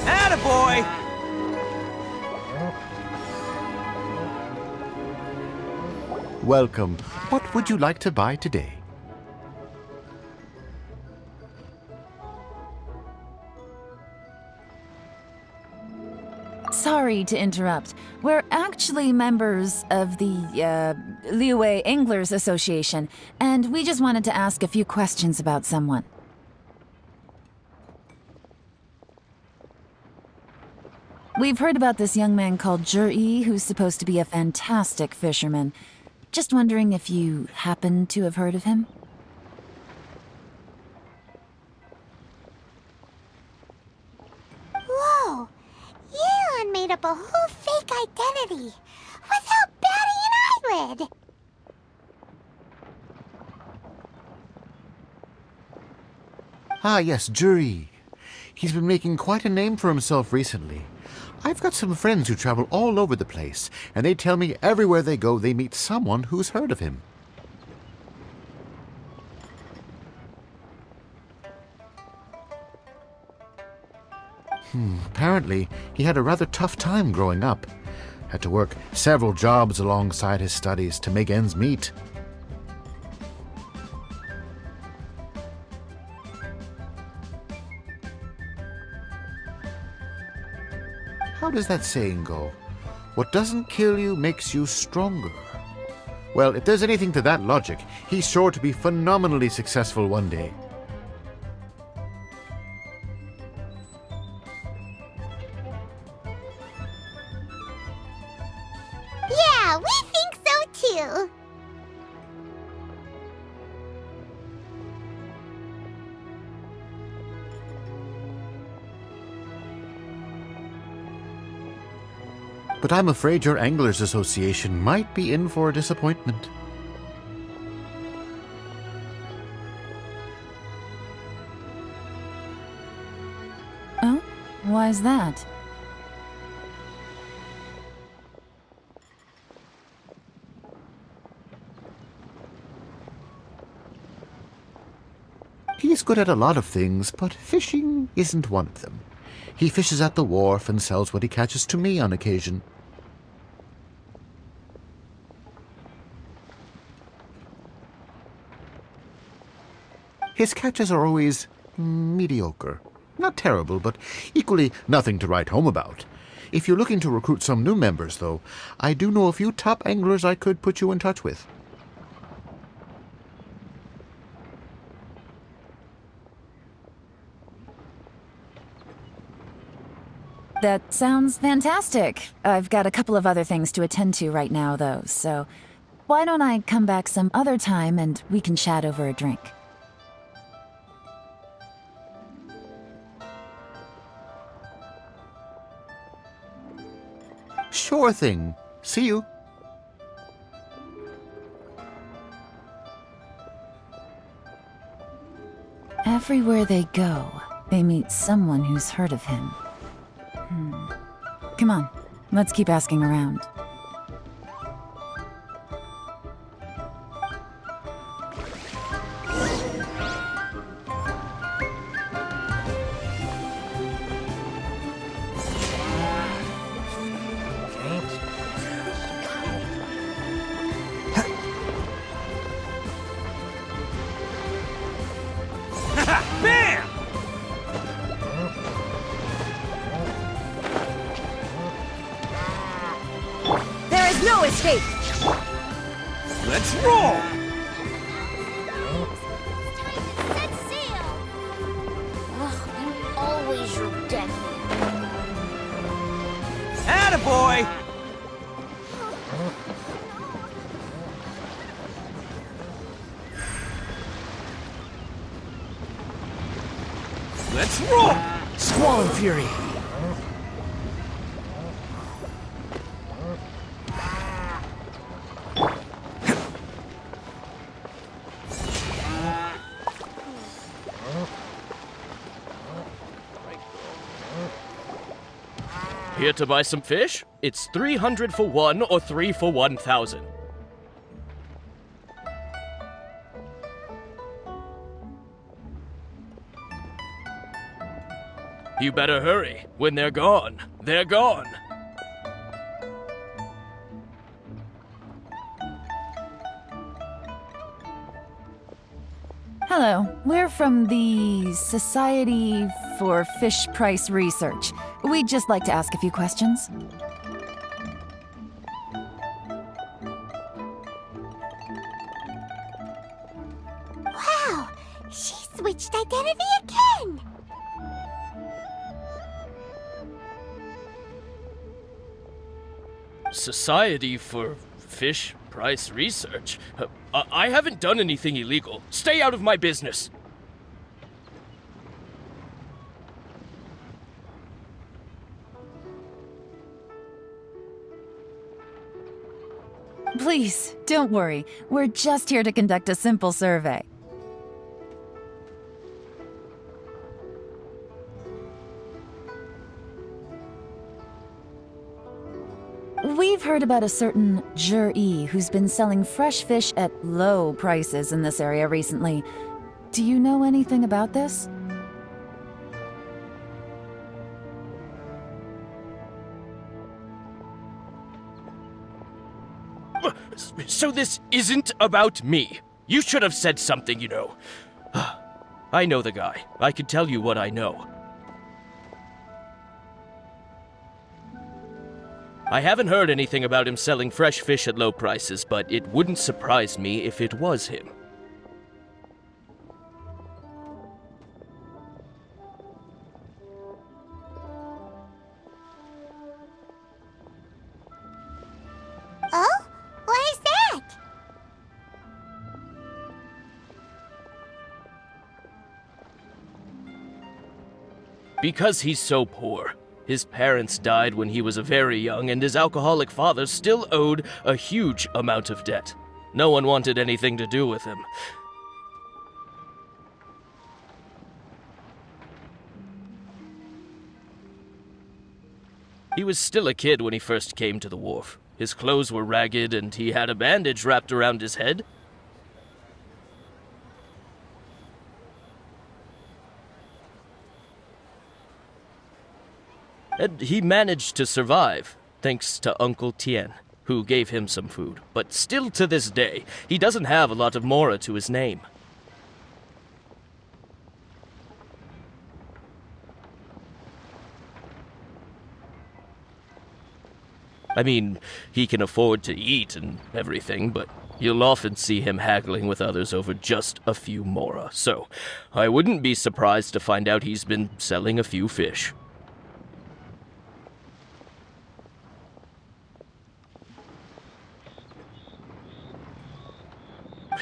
Attaboy! Welcome. What would you like to buy today? Sorry to interrupt. We're actually members of the, Liue Anglers Association, and we just wanted to ask a few questions about someone. We've heard about this young man called Juri, who's supposed to be a fantastic fisherman. Just wondering if you happen to have heard of him? Whoa! Yelan made up a whole fake identity without batting an eyelid! Ah, yes, Juri. He's been making quite a name for himself recently. I've got some friends who travel all over the place, and they tell me everywhere they go they meet someone who's heard of him. Apparently, he had a rather tough time growing up. Had to work several jobs alongside his studies to make ends meet. How does that saying go? What doesn't kill you makes you stronger. Well, if there's anything to that logic, he's sure to be phenomenally successful one day. Yeah, we think so too! But I'm afraid your Anglers Association might be in for a disappointment. Oh? Why's that? He's good at a lot of things, but fishing isn't one of them. He fishes at the wharf and sells what he catches to me on occasion. His catches are always mediocre. Not terrible, but equally nothing to write home about. If you're looking to recruit some new members, though, I do know a few top anglers I could put you in touch with. That sounds fantastic. I've got a couple of other things to attend to right now, though, so why don't I come back some other time and we can chat over a drink? Sure thing. See you. Everywhere they go, they meet someone who's heard of him. Come on, let's keep asking around. Bam! There is no escape! Let's roll! Set sail! Ugh, I'm always your death. Attaboy! Let's roll! Squall and Fury! Here to buy some fish? It's 300 for one or 3 for 1,000. You better hurry. When they're gone, they're gone. Hello, we're from the Society for Fish Price Research. We'd just like to ask a few questions. Wow, she switched identity again! Society for Fish Price Research? I haven't done anything illegal. Stay out of my business. Please, don't worry. We're just here to conduct a simple survey. We've heard about a certain Jur-E who's been selling fresh fish at low prices in this area recently. Do you know anything about this? So this isn't about me. You should have said something, you know. I know the guy. I can tell you what I know. I haven't heard anything about him selling fresh fish at low prices, but it wouldn't surprise me if it was him. Oh? Why is that? Because he's so poor. His parents died when he was very young, and his alcoholic father still owed a huge amount of debt. No one wanted anything to do with him. He was still a kid when he first came to the wharf. His clothes were ragged, and he had a bandage wrapped around his head. And he managed to survive, thanks to Uncle Tien, who gave him some food. But still to this day, he doesn't have a lot of mora to his name. I mean, he can afford to eat and everything, but you'll often see him haggling with others over just a few mora. So, I wouldn't be surprised to find out he's been selling a few fish.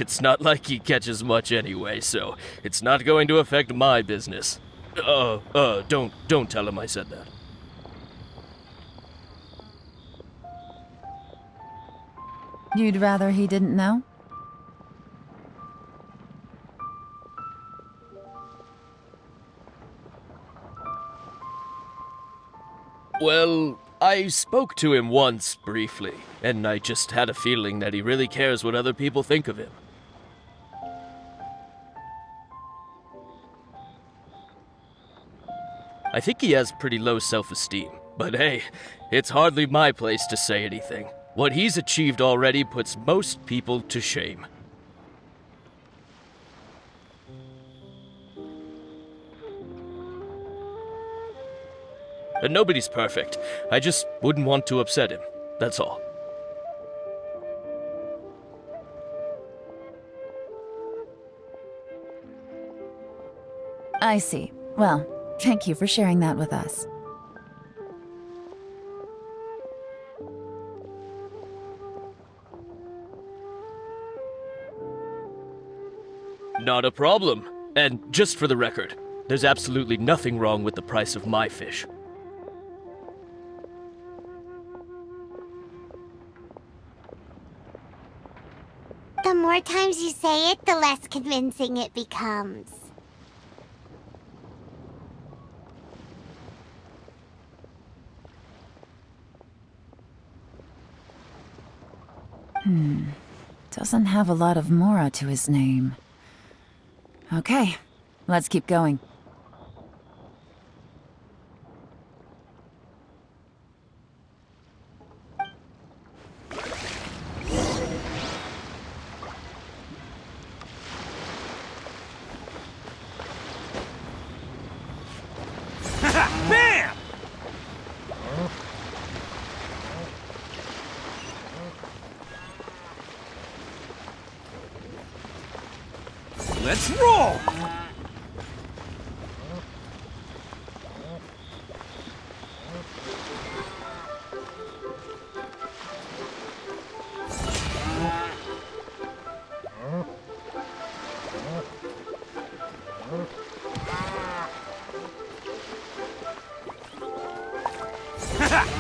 It's not like he catches much anyway, so it's not going to affect my business. Don't tell him I said that. You'd rather he didn't know? Well, I spoke to him once, briefly, and I just had a feeling that he really cares what other people think of him. I think he has pretty low self-esteem, but hey, it's hardly my place to say anything. What he's achieved already puts most people to shame. And nobody's perfect. I just wouldn't want to upset him, that's all. I see. Well, thank you for sharing that with us. Not a problem. And just for the record, there's absolutely nothing wrong with the price of my fish. The more times you say it, the less convincing it becomes. Doesn't have a lot of Mora to his name. Okay, let's keep going. Bam! Let's roll!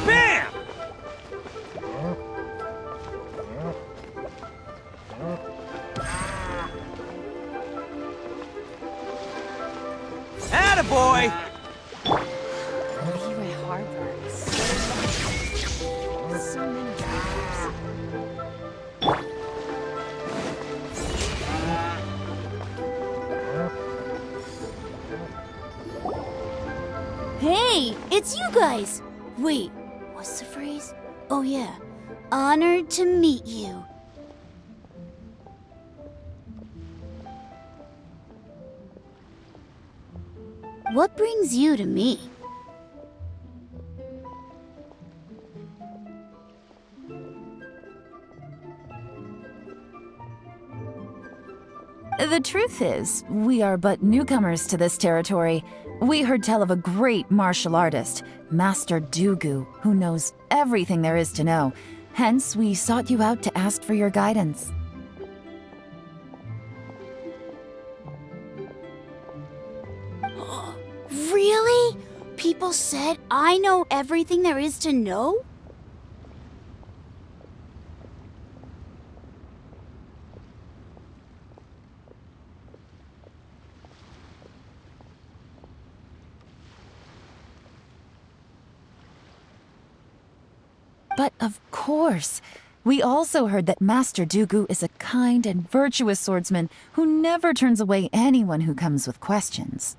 Bam! Attaboy! Leroy Harbor. So many drivers. Hey, it's you guys! Wait, what's the phrase? Oh yeah, honored to meet you. What brings you to me? The truth is, we are but newcomers to this territory. We heard tell of a great martial artist, Master Dugu, who knows everything there is to know. Hence, we sought you out to ask for your guidance. Really? People said I know everything there is to know? But of course, we also heard that Master Dugu is a kind and virtuous swordsman who never turns away anyone who comes with questions.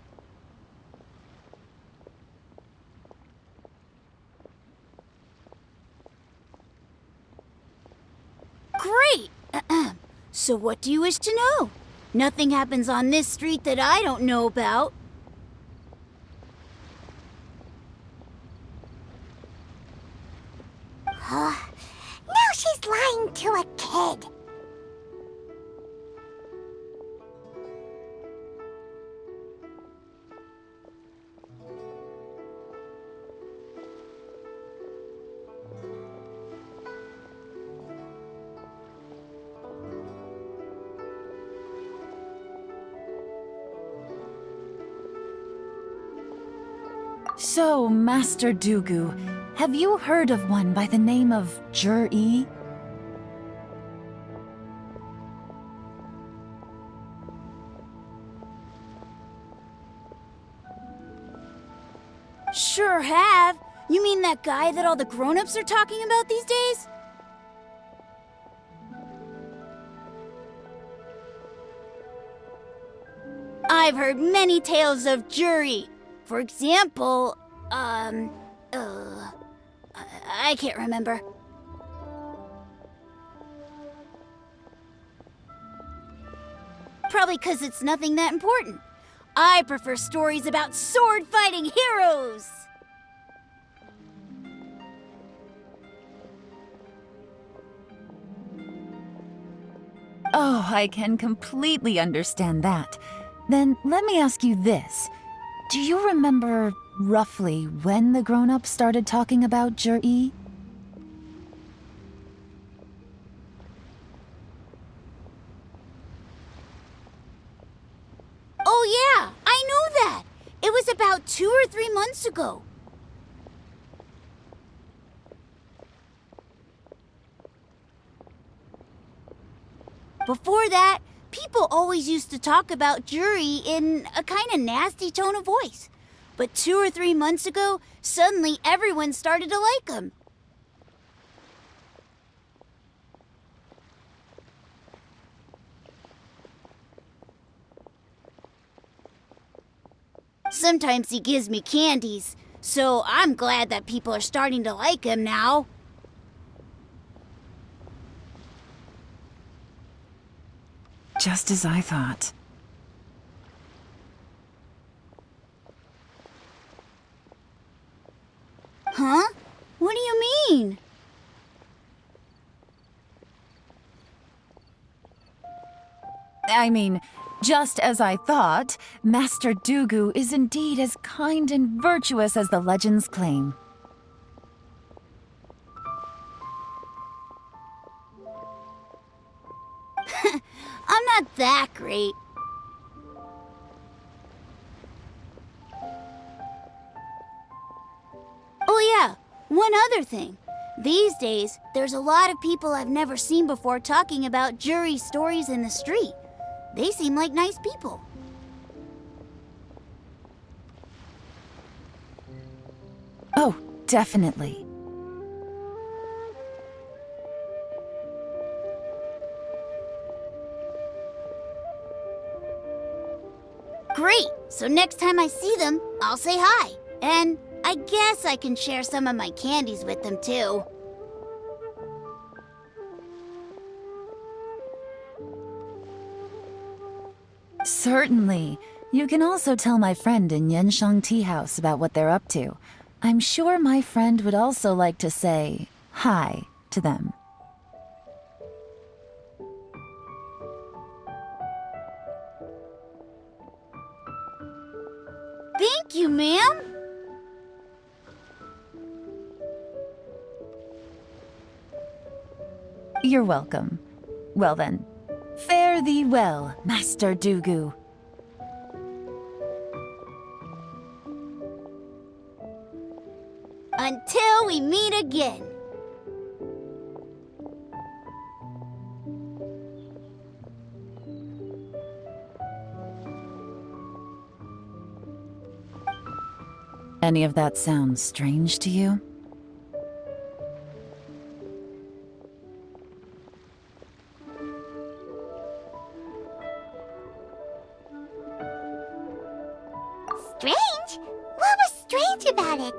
Great! So what do you wish to know? Nothing happens on this street that I don't know about. Now she's lying to a kid. So, Master Dugu, have you heard of one by the name of Jur-E? Sure have. You mean that guy that all the grown-ups are talking about these days? I've heard many tales of Juri. For example, I can't remember. Probably 'cause it's nothing that important. I prefer stories about sword-fighting heroes. Oh, I can completely understand that. Then let me ask you this. Do you remember roughly when the grown-ups started talking about Jur-E? Oh yeah, I know that. It was about 2 or 3 months ago. Before that, people always used to talk about Juri in a kind of nasty tone of voice. But 2 or 3 months ago, suddenly everyone started to like him. Sometimes he gives me candies, so I'm glad that people are starting to like him now. Just as I thought. Huh? What do you mean? I mean, just as I thought, Master Dugu is indeed as kind and virtuous as the legends claim. I'm not that great. Oh yeah, one other thing. These days, there's a lot of people I've never seen before talking about jury stories in the street. They seem like nice people. Oh, definitely. Great! So next time I see them, I'll say hi. And I guess I can share some of my candies with them too. Certainly. You can also tell my friend in Yenshang Tea House about what they're up to. I'm sure my friend would also like to say hi to them. Thank you, ma'am! You're welcome. Well then, fare thee well, Master Dugu. Until we meet again. Any of that sound strange to you? Strange? What was strange about it?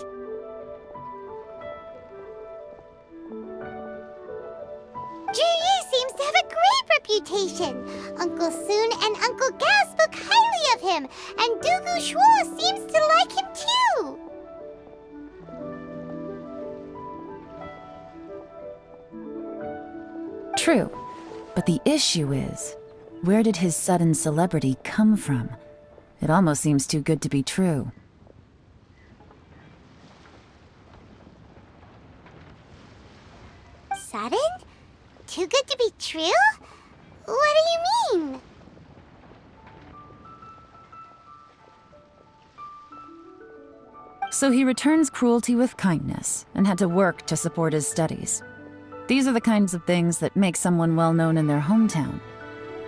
Juyi seems to have a great reputation. Uncle Soon and Uncle Gao spoke highly of him, and Dugu Shuo seems to like him too. True, but the issue is, where did his sudden celebrity come from? It almost seems too good to be true. Sudden? Too good to be true? What do you mean? So he returns cruelty with kindness and had to work to support his studies. These are the kinds of things that make someone well known in their hometown.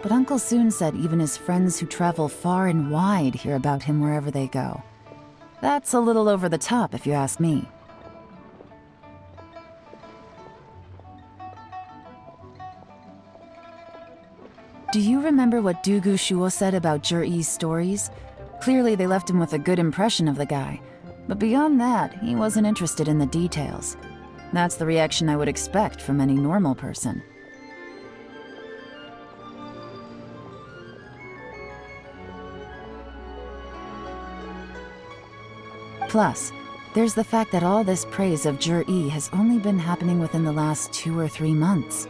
But Uncle Soon said even his friends who travel far and wide hear about him wherever they go. That's a little over the top, if you ask me. Do you remember what Dugu Shuo said about Jur-Yi's stories? Clearly they left him with a good impression of the guy. But beyond that, he wasn't interested in the details. That's the reaction I would expect from any normal person. Plus, there's the fact that all this praise of Jur-Yi has only been happening within the last 2 or 3 months.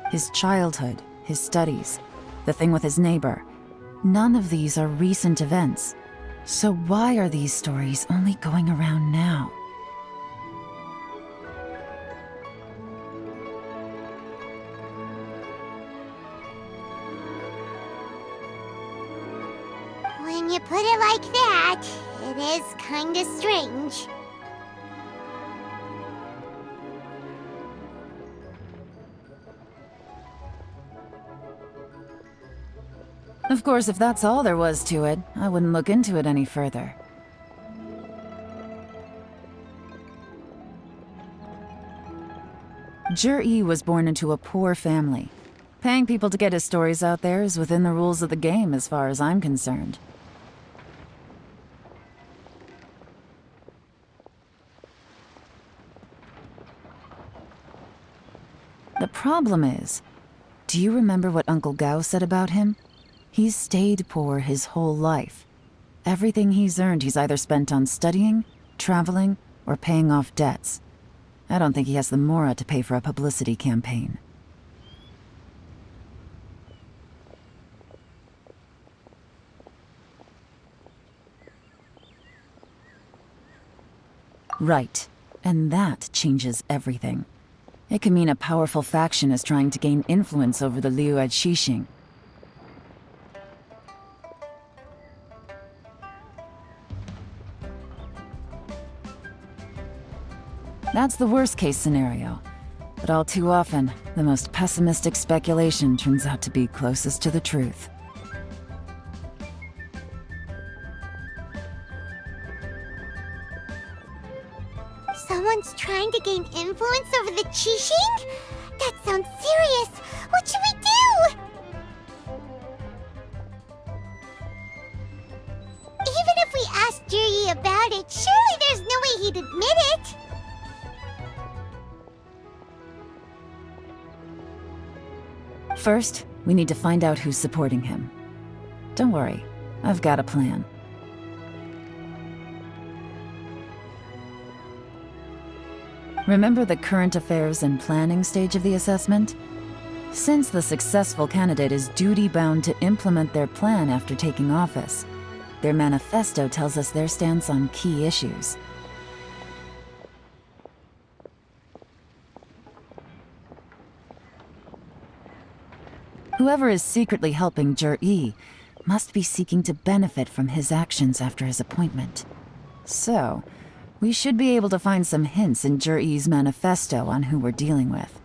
His childhood, his studies, the thing with his neighbor. None of these are recent events. So why are these stories only going around now? When you put it like that, it is kinda strange. Of course, if that's all there was to it, I wouldn't look into it any further. Jur-E was born into a poor family. Paying people to get his stories out there is within the rules of the game as far as I'm concerned. The problem is, do you remember what Uncle Gao said about him? He's stayed poor his whole life. Everything he's earned he's either spent on studying, traveling, or paying off debts. I don't think he has the mora to pay for a publicity campaign. Right, and that changes everything. It can mean a powerful faction is trying to gain influence over the Liu at Xixing. That's the worst-case scenario. But all too often, the most pessimistic speculation turns out to be closest to the truth. Someone's trying to gain influence over the Qixing? That sounds serious. What should we do? Even if we asked Juri about it, surely there's no way he'd admit it. First, we need to find out who's supporting him. Don't worry, I've got a plan. Remember the current affairs and planning stage of the assessment? Since the successful candidate is duty-bound to implement their plan after taking office, their manifesto tells us their stance on key issues. Whoever is secretly helping Jur-E must be seeking to benefit from his actions after his appointment. So, we should be able to find some hints in Jur-E's manifesto on who we're dealing with.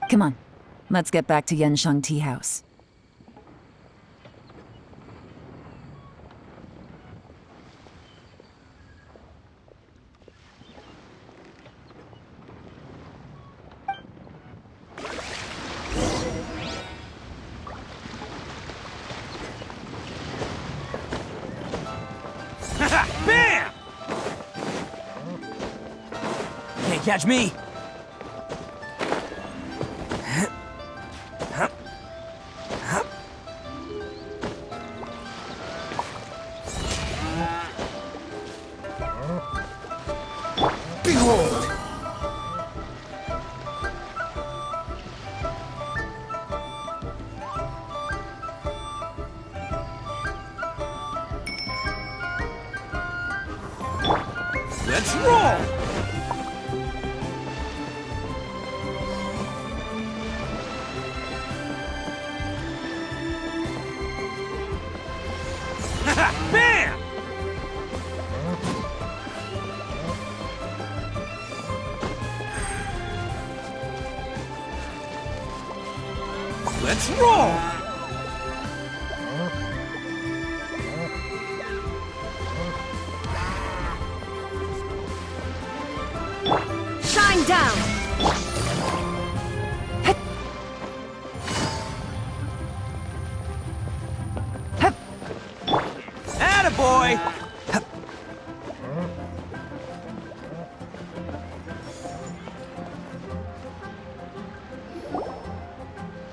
Come on, let's get back to Yansheng Tea House. Bam! Can't catch me. Behold! Let's roll! Bam! Let's roll! Shine down! Attaboy!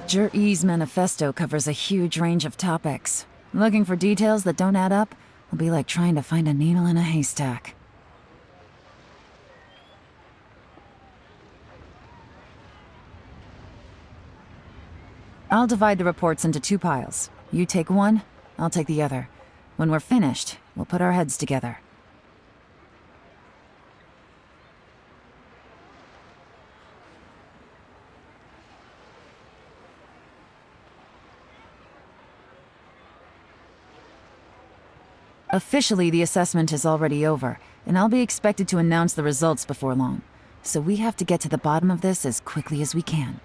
Jur-E's manifesto covers a huge range of topics. Looking for details that don't add up will be like trying to find a needle in a haystack. I'll divide the reports into two piles. You take one, I'll take the other. When we're finished, we'll put our heads together. Officially, the assessment is already over, and I'll be expected to announce the results before long. So we have to get to the bottom of this as quickly as we can.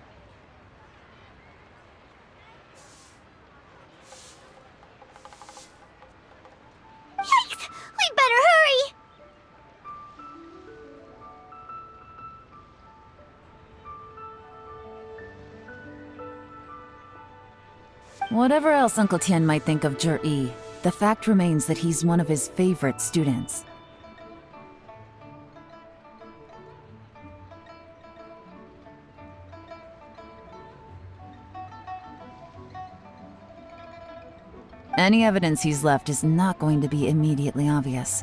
Whatever else Uncle Tian might think of Zhi, the fact remains that he's one of his favorite students. Any evidence he's left is not going to be immediately obvious.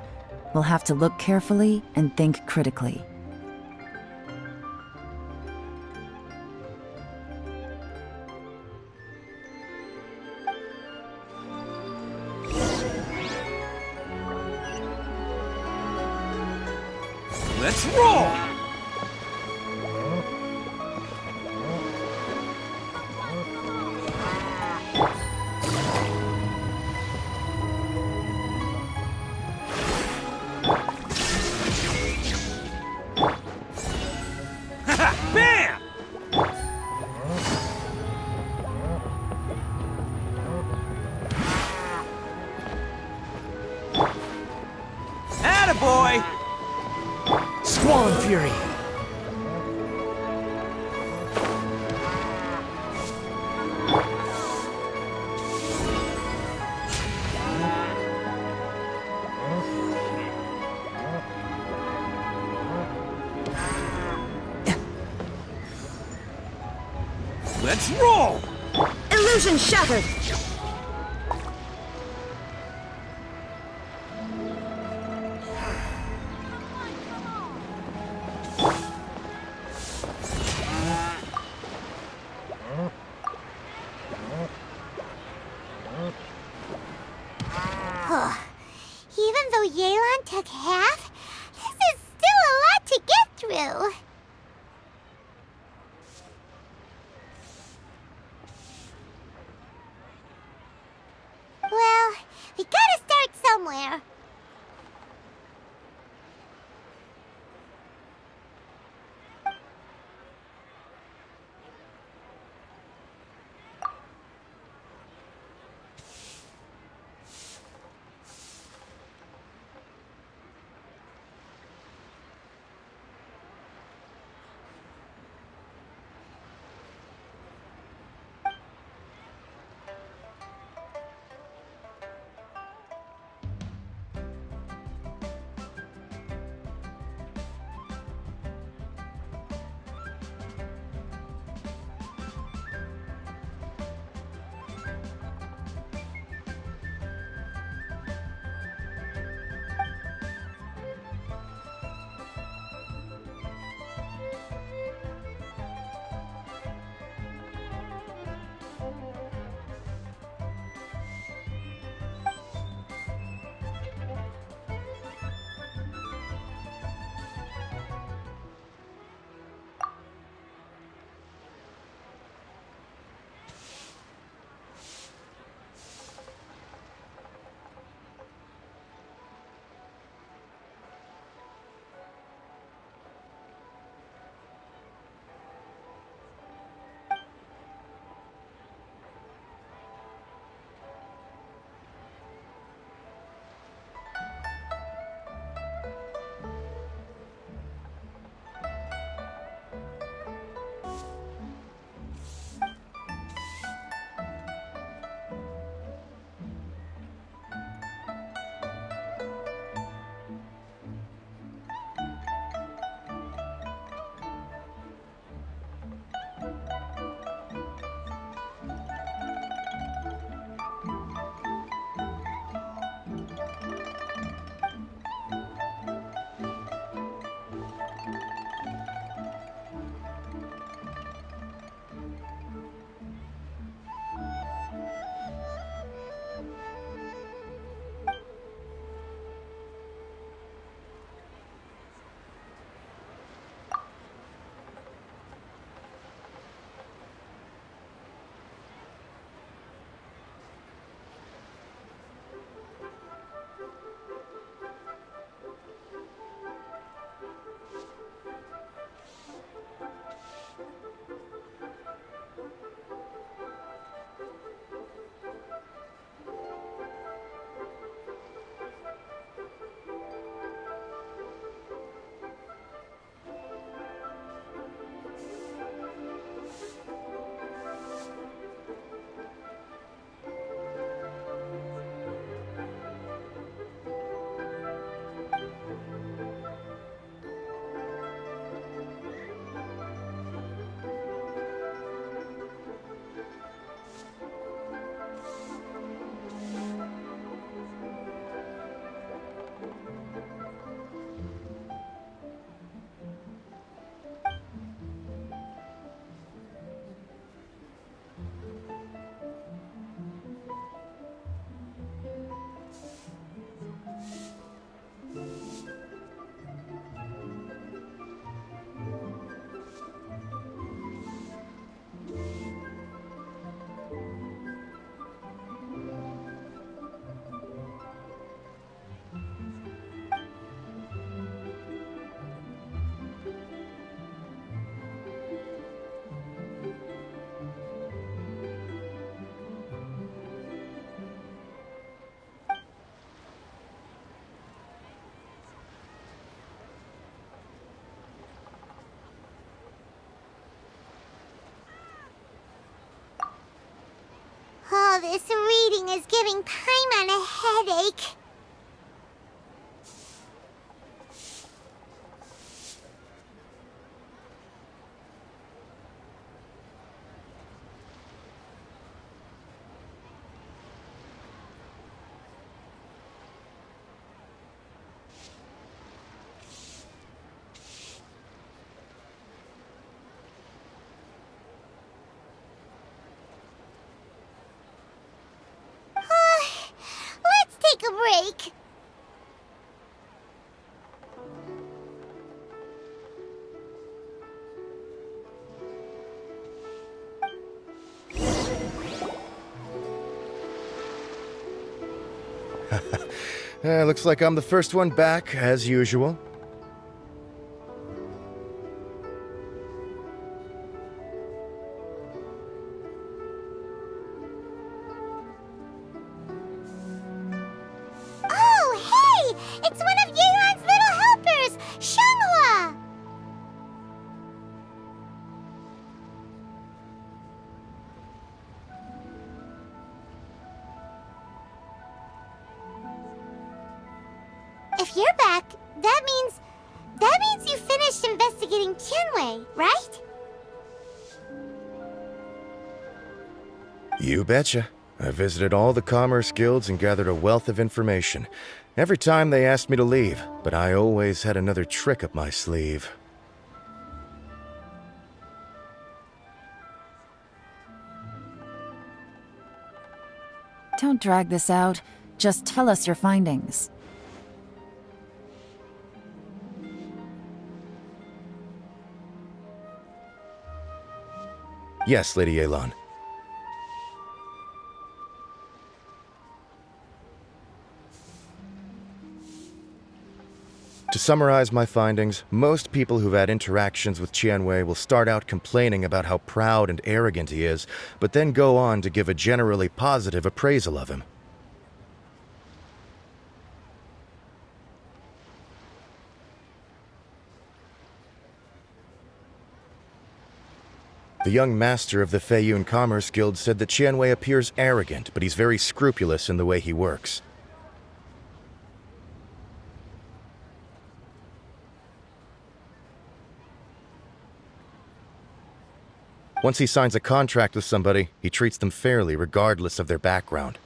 We'll have to look carefully and think critically. Let's roll! Bam! Attaboy! Squall Fury! Let's roll! Illusion shattered! Even though Yelan took half, this is still a lot to get through. is giving Paimon a headache. Let's take a break. Looks like I'm the first one back, as usual. Oh, hey! It's one of Yelan's little helpers, Shanghua! If you're back, that means you finished investigating Tianwei, right? You betcha. I visited all the commerce guilds and gathered a wealth of information. Every time they asked me to leave, but I always had another trick up my sleeve. Don't drag this out. Just tell us your findings. Yes, Lady Yelan. To summarize my findings, most people who've had interactions with Tianwei will start out complaining about how proud and arrogant he is, but then go on to give a generally positive appraisal of him. The young master of the Feiyun Commerce Guild said that Tianwei appears arrogant, but he's very scrupulous in the way he works. Once he signs a contract with somebody, he treats them fairly regardless of their background.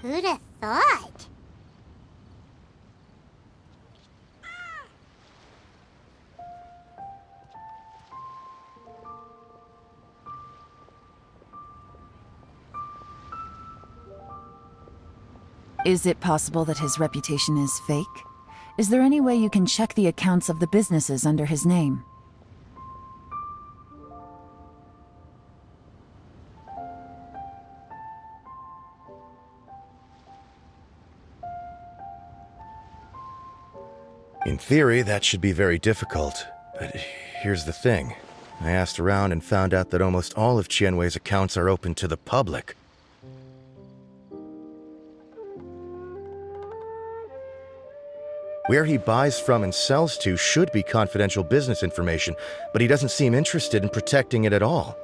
Who'd have thought? Is it possible that his reputation is fake? Is there any way you can check the accounts of the businesses under his name? In theory, that should be very difficult, but here's the thing. I asked around and found out that almost all of Tianwei's accounts are open to the public. Where he buys from and sells to should be confidential business information, but he doesn't seem interested in protecting it at all.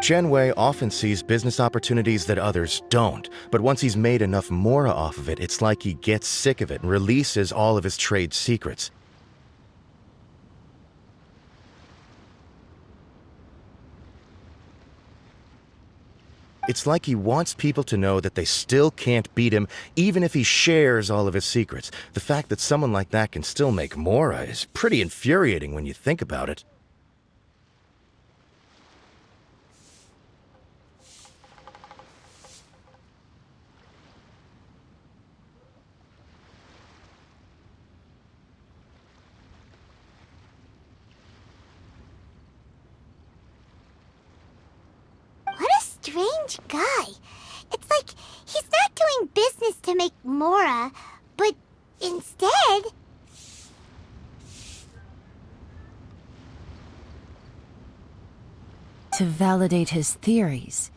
Tianwei often sees business opportunities that others don't, but once he's made enough mora off of it, it's like he gets sick of it and releases all of his trade secrets. It's like he wants people to know that they still can't beat him, even if he shares all of his secrets. The fact that someone like that can still make mora is pretty infuriating when you think about it. strange guy. It's like he's not doing business to make Mora, but instead... To validate his theories.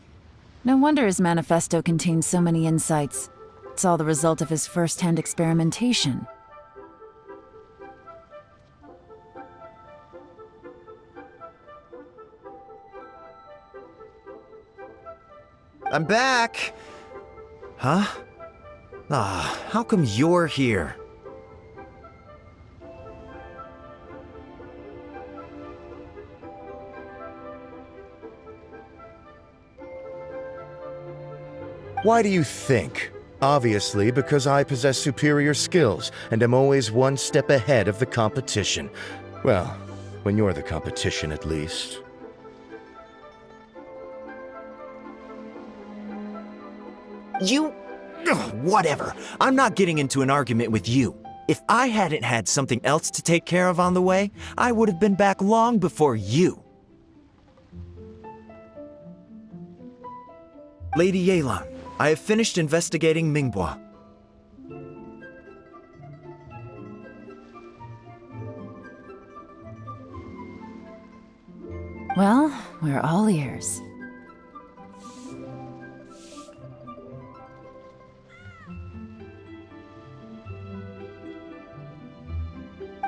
No wonder his manifesto contains so many insights. It's all the result of his first-hand experimentation. I'm back! Huh? Ah, how come you're here? Why do you think? Obviously, because I possess superior skills and am always one step ahead of the competition. Well, when you're the competition, at least. You... Ugh, whatever. I'm not getting into an argument with you. If I hadn't had something else to take care of on the way, I would have been back long before you. Lady Yelan, I have finished investigating Mingbois. Well, we're all ears.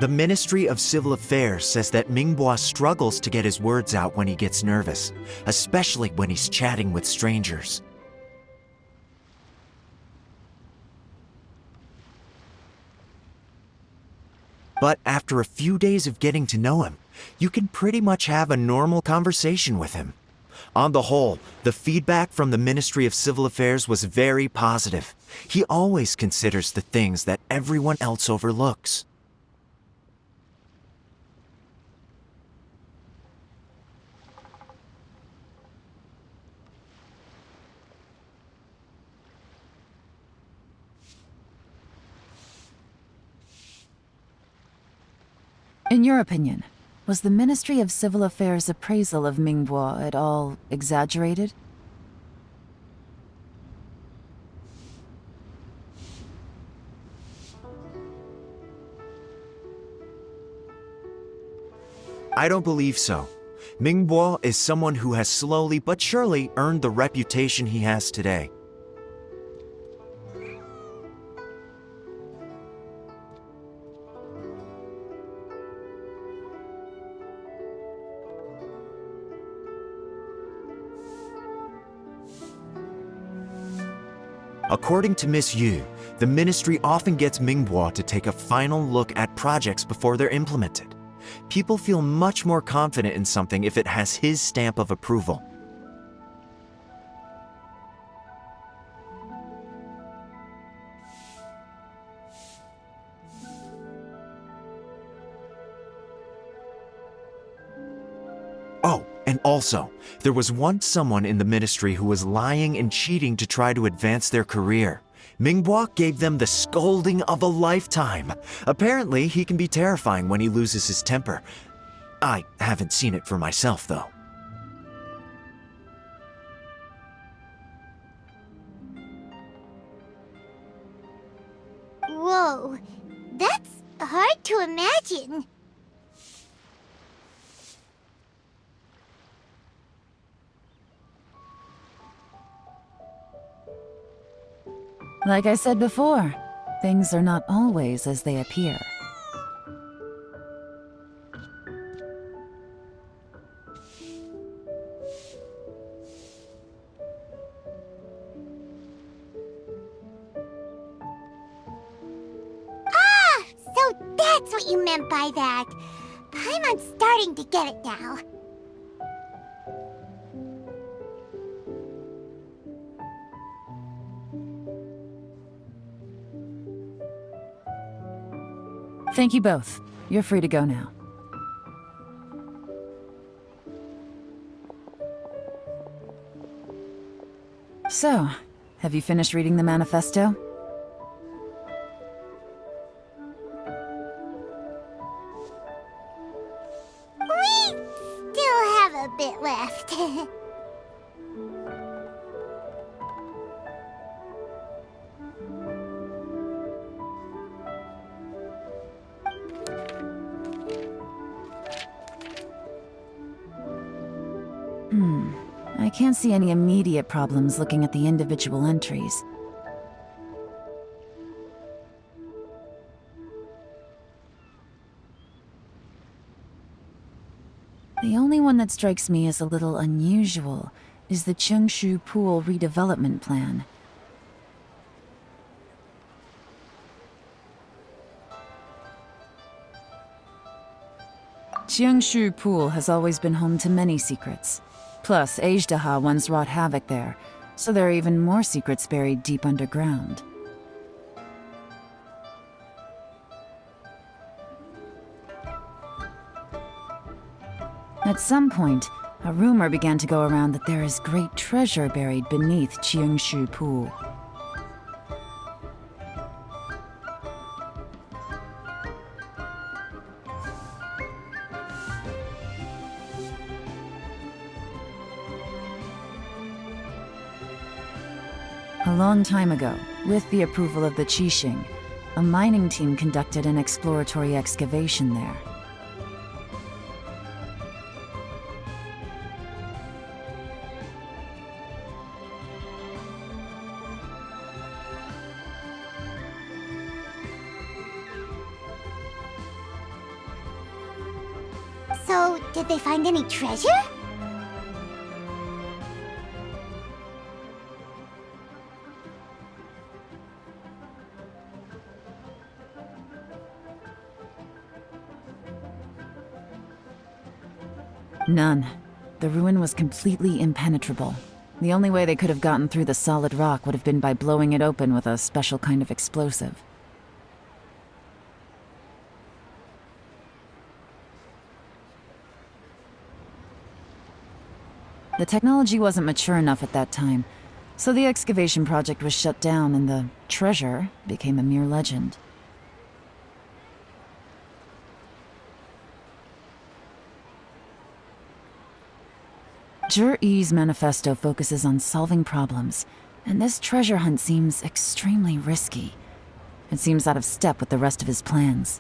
The Ministry of Civil Affairs says that Mingbois struggles to get his words out when he gets nervous, especially when he's chatting with strangers. But after a few days of getting to know him, you can pretty much have a normal conversation with him. On the whole, the feedback from the Ministry of Civil Affairs was very positive. He always considers the things that everyone else overlooks. In your opinion, was the Ministry of Civil Affairs' appraisal of Mingbois at all exaggerated? I don't believe so. Mingbois is someone who has slowly but surely earned the reputation he has today. According to Miss Yu, the ministry often gets Mingbois to take a final look at projects before they're implemented. People feel much more confident in something if it has his stamp of approval. Oh, and also, there was once someone in the ministry who was lying and cheating to try to advance their career. Mingbois gave them the scolding of a lifetime. Apparently, he can be terrifying when he loses his temper. I haven't seen it for myself, though. Whoa, that's hard to imagine. Like I said before, things are not always as they appear. Ah, so that's what you meant by that. Paimon's starting to get it now. Thank you both. You're free to go now. So, have you finished reading the manifesto? We still have a bit left. can't see any immediate problems looking at the individual entries. The only one that strikes me as a little unusual is the Cheongshu Pool redevelopment plan. Cheongshu Pool has always been home to many secrets. Plus, Ajdaha once wrought havoc there, so there are even more secrets buried deep underground. At some point, a rumor began to go around that there is great treasure buried beneath Cheongshu Pool. A long time ago, with the approval of the Qixing, a mining team conducted an exploratory excavation there. So, did they find any treasure? None. The ruin was completely impenetrable. The only way they could have gotten through the solid rock would have been by blowing it open with a special kind of explosive. The technology wasn't mature enough at that time, so the excavation project was shut down and the treasure became a mere legend. Zhi-Yi's manifesto focuses on solving problems, and this treasure hunt seems extremely risky. It seems out of step with the rest of his plans.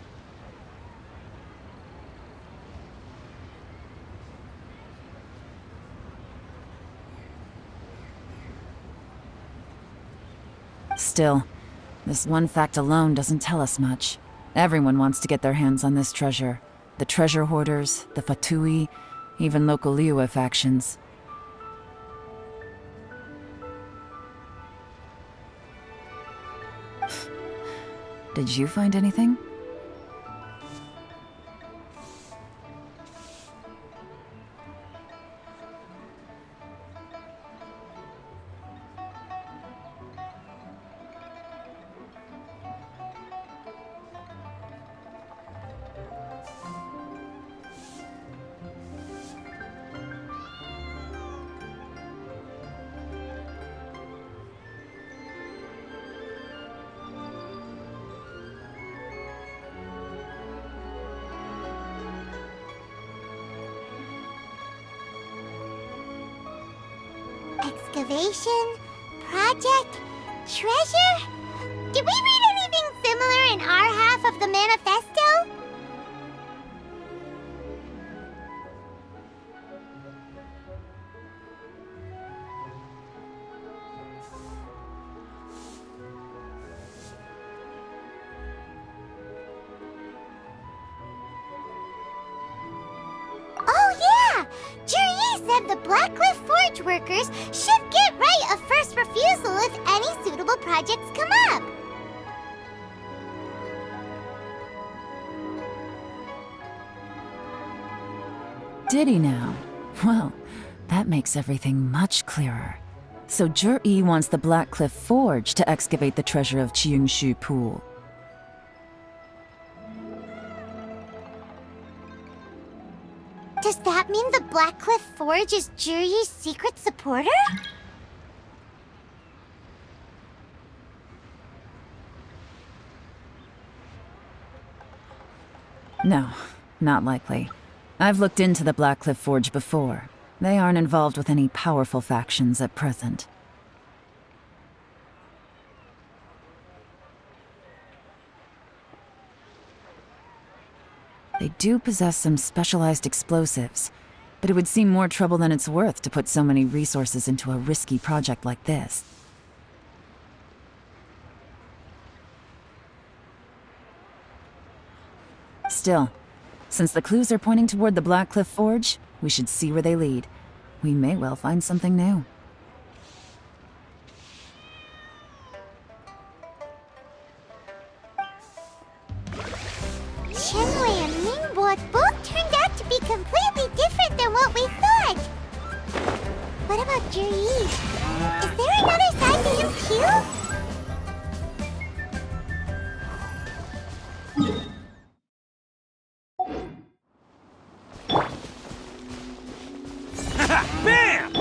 Still, this one fact alone doesn't tell us much. Everyone wants to get their hands on this treasure. The treasure hoarders, the Fatui, even local Liyue factions. Did you find anything? Excavation? Project? Treasure? Did we read anything similar in our half of the manifesto? Oh yeah! Juri said the Blackcliff Forge workers should get right of first refusal if any suitable projects come up. Did he now? Well, that makes everything much clearer. So Zhi-Yi wants the Blackcliff Forge to excavate the treasure of Cheongshu Pool. Does that mean the Blackcliff Forge is Juri's secret supporter? No, not likely. I've looked into the Blackcliff Forge before. They aren't involved with any powerful factions at present. They do possess some specialized explosives, but it would seem more trouble than it's worth to put so many resources into a risky project like this. Still, since the clues are pointing toward the Blackcliff Forge, we should see where they lead. We may well find something new. Shenwei and Mingbok both turned out to be completely different than what we thought. What about Juri? Is there another side to him too? Bam!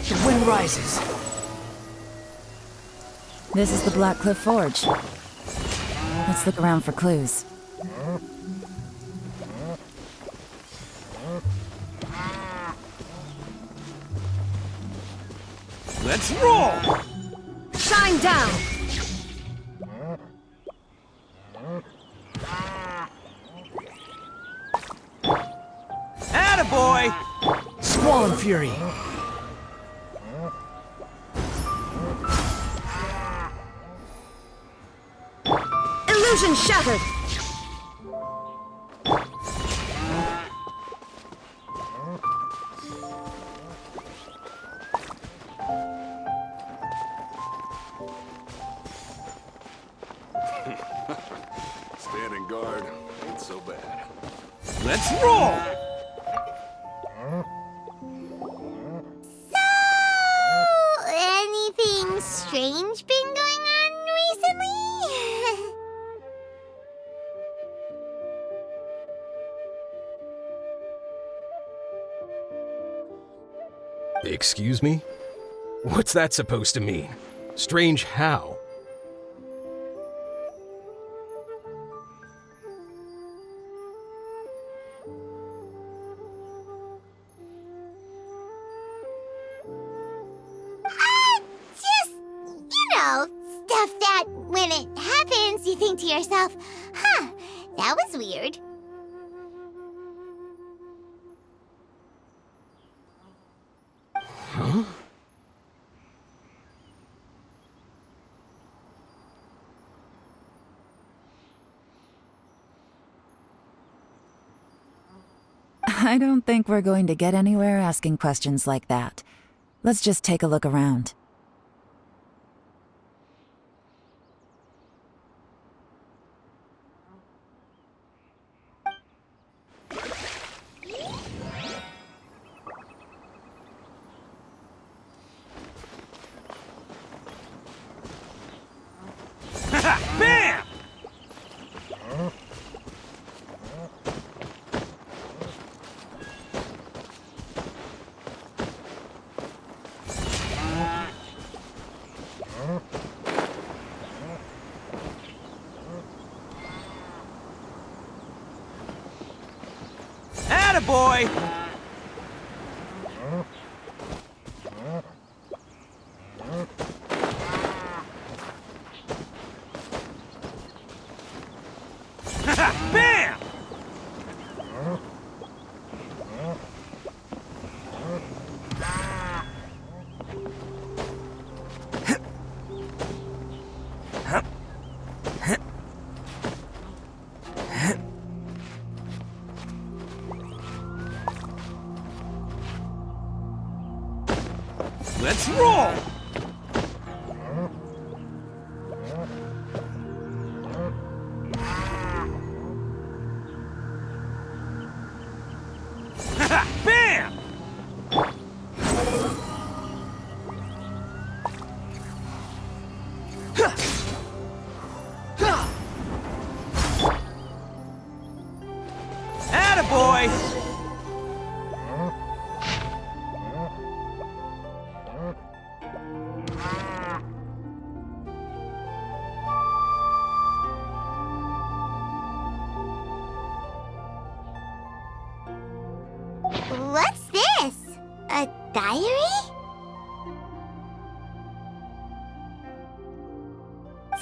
The wind rises. This is the Blackcliff Forge. Let's look around for clues. Let's roll! Shine down. Attaboy! Squall and fury. Illusion shattered. Standing guard ain't so bad. Let's roll! So, anything strange been going on recently? Excuse me? What's that supposed to mean? Strange how? Just, stuff that when it happens, you think to yourself, huh, that was weird. Huh? I don't think we're going to get anywhere asking questions like that. Let's just take a look around. Bam! Attaboy! Bam! Let's roll! Bam! Attaboy!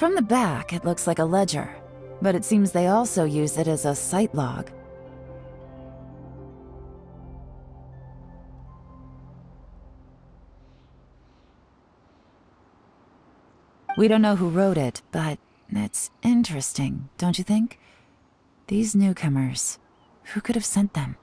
From the back, it looks like a ledger, but it seems they also use it as a site log. We don't know who wrote it, but it's interesting, don't you think? These newcomers, who could have sent them?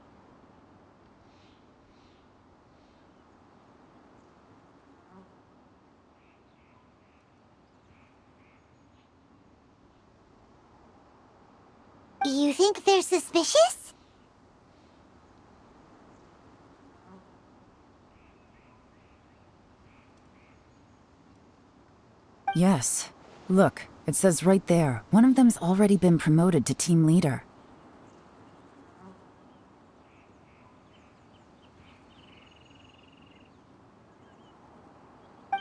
You think they're suspicious? Yes. Look, it says right there, one of them's already been promoted to team leader.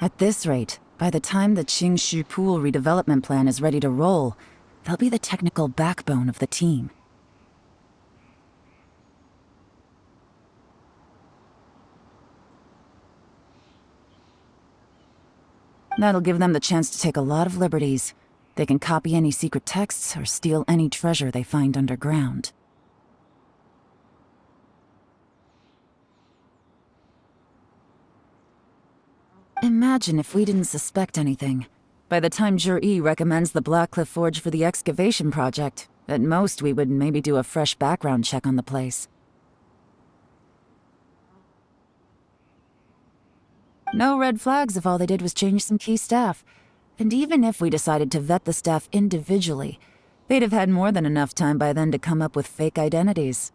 At this rate, by the time the Qingshu Pool redevelopment plan is ready to roll, they'll be the technical backbone of the team. That'll give them the chance to take a lot of liberties. They can copy any secret texts or steal any treasure they find underground. Imagine if we didn't suspect anything. By the time Jur-E recommends the Blackcliff Forge for the excavation project, at most we would maybe do a fresh background check on the place. No red flags if all they did was change some key staff. And even if we decided to vet the staff individually, they'd have had more than enough time by then to come up with fake identities.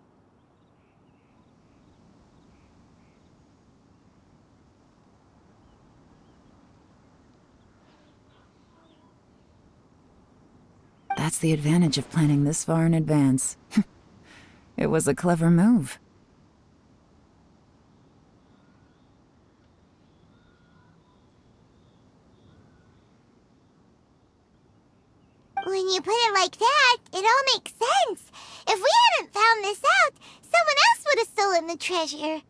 That's the advantage of planning this far in advance. It was a clever move. When you put it like that, it all makes sense. If we hadn't found this out, someone else would have stolen the treasure.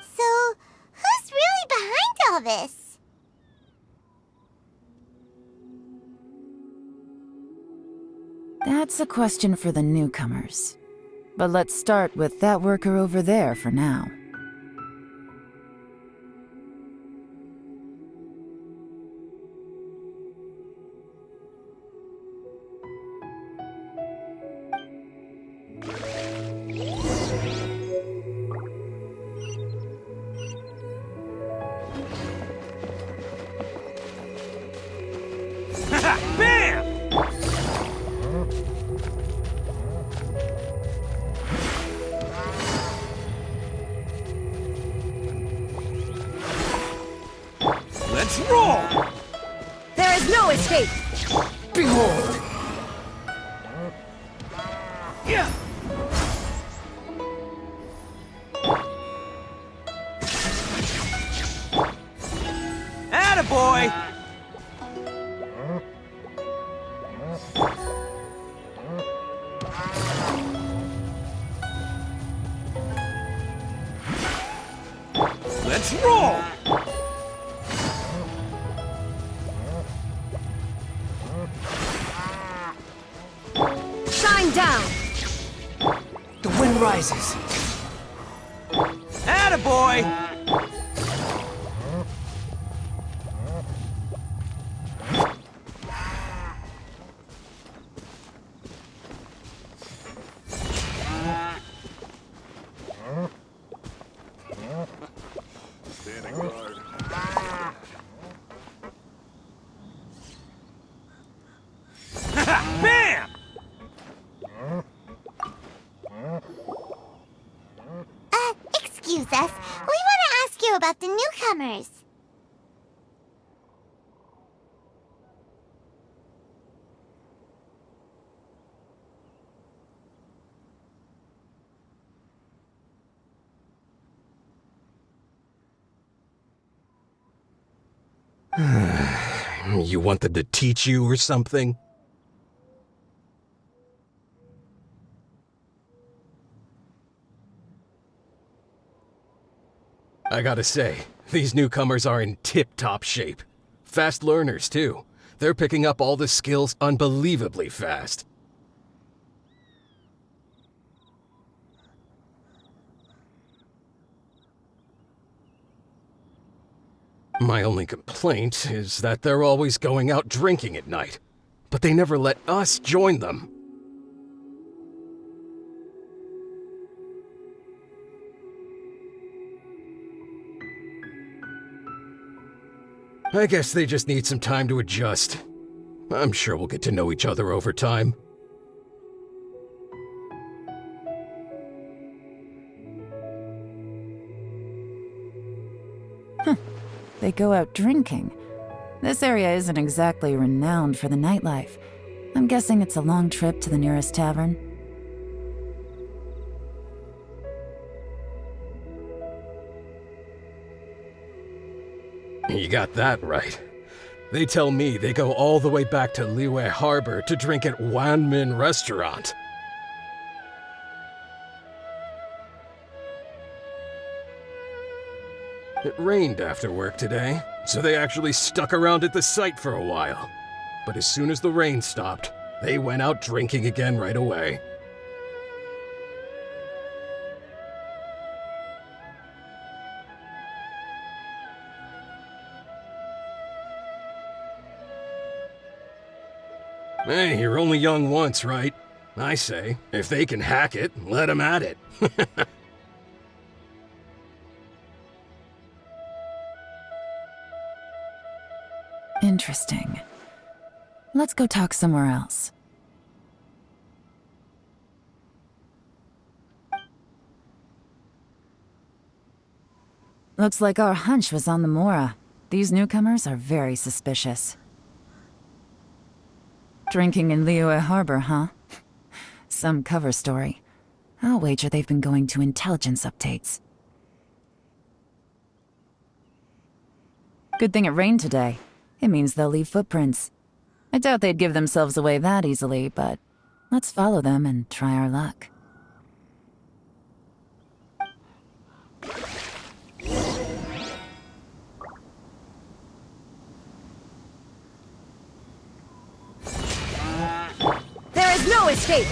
So, who's really behind all this? That's a question for the newcomers. But let's start with that worker over there for now. Bam! Let's roll! There is no escape! Behold! Yeah! Attaboy! Let's roll! Shine down! The wind rises. Attaboy! Standing guard. Bam! Excuse us. We want to ask you about the newcomers. You want them to teach you or something? I gotta say, these newcomers are in tip-top shape. Fast learners, too. They're picking up all the skills unbelievably fast. My only complaint is that they're always going out drinking at night, but they never let us join them. I guess they just need some time to adjust. I'm sure we'll get to know each other over time. They go out drinking. This area isn't exactly renowned for the nightlife. I'm guessing it's a long trip to the nearest tavern. You got that right. They tell me they go all the way back to Liyue Harbor to drink at Wanmin Restaurant. It rained after work today, so they actually stuck around at the site for a while. But as soon as the rain stopped, they went out drinking again right away. Hey, you're only young once, right? I say, if they can hack it, let them at it. Interesting. Let's go talk somewhere else. Looks like our hunch was on the Mora. These newcomers are very suspicious. Drinking in Liyue Harbor, huh? Some cover story. I'll wager they've been going to intelligence updates. Good thing it rained today. It means they'll leave footprints. I doubt they'd give themselves away that easily, but let's follow them and try our luck. There is no escape!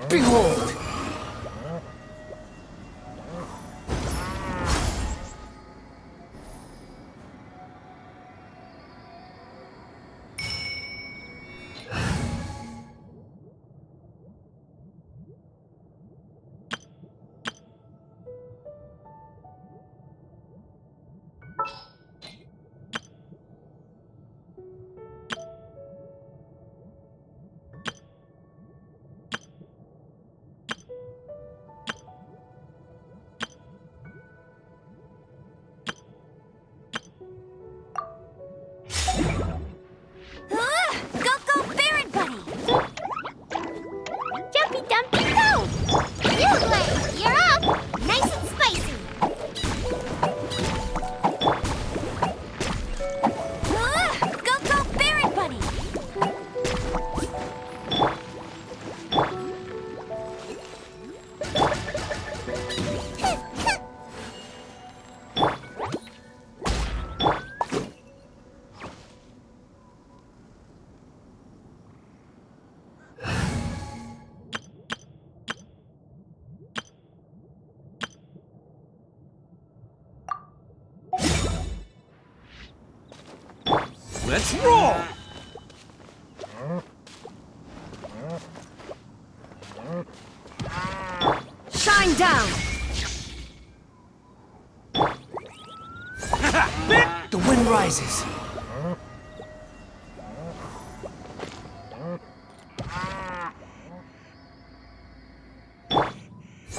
Behold! Let's roll! Shine down! The wind rises.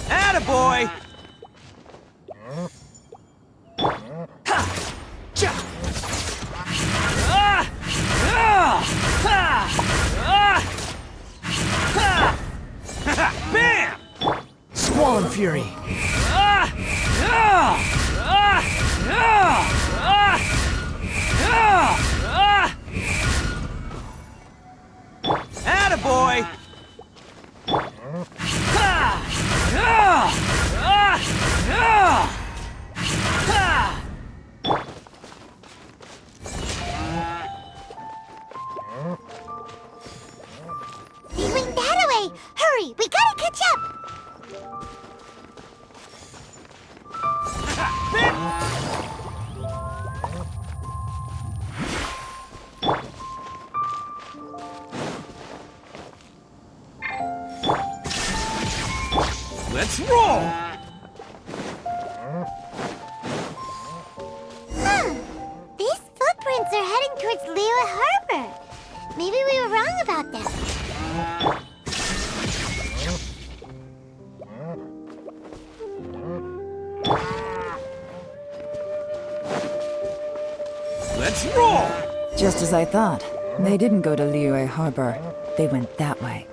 Attaboy! Bam! Swan Fury! Attaboy! Ha! Ah! Ah! Ah! Ha! He went that way! Hurry, we gotta catch up! Let's roll! Huh. These footprints are heading towards Liyue Harbor. Maybe we were wrong about them. Let's roll! Just as I thought. They didn't go to Liyue Harbor. They went that way.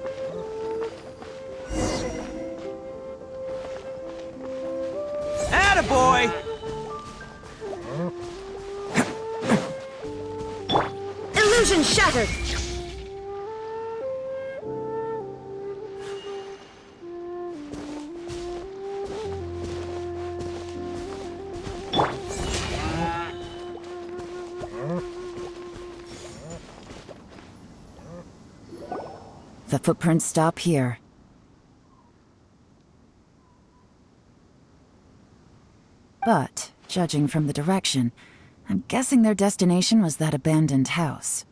Attaboy! Illusion shattered! The footprints stop here. But, judging from the direction, I'm guessing their destination was that abandoned house.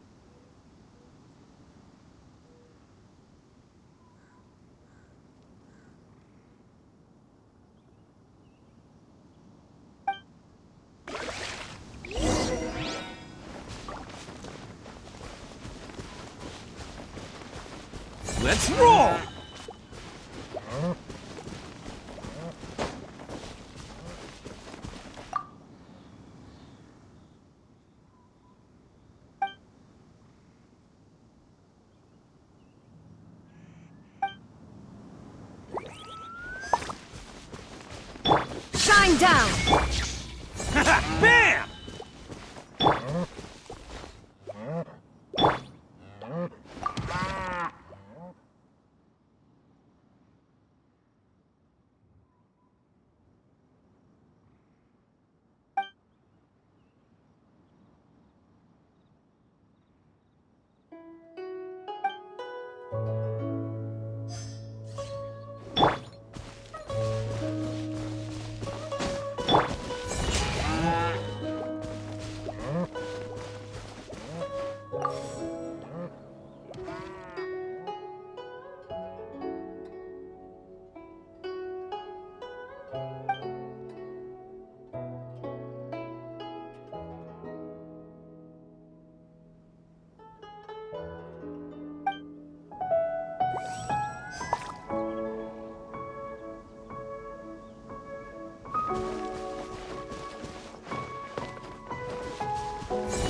Let's roll! Shine down! Bam!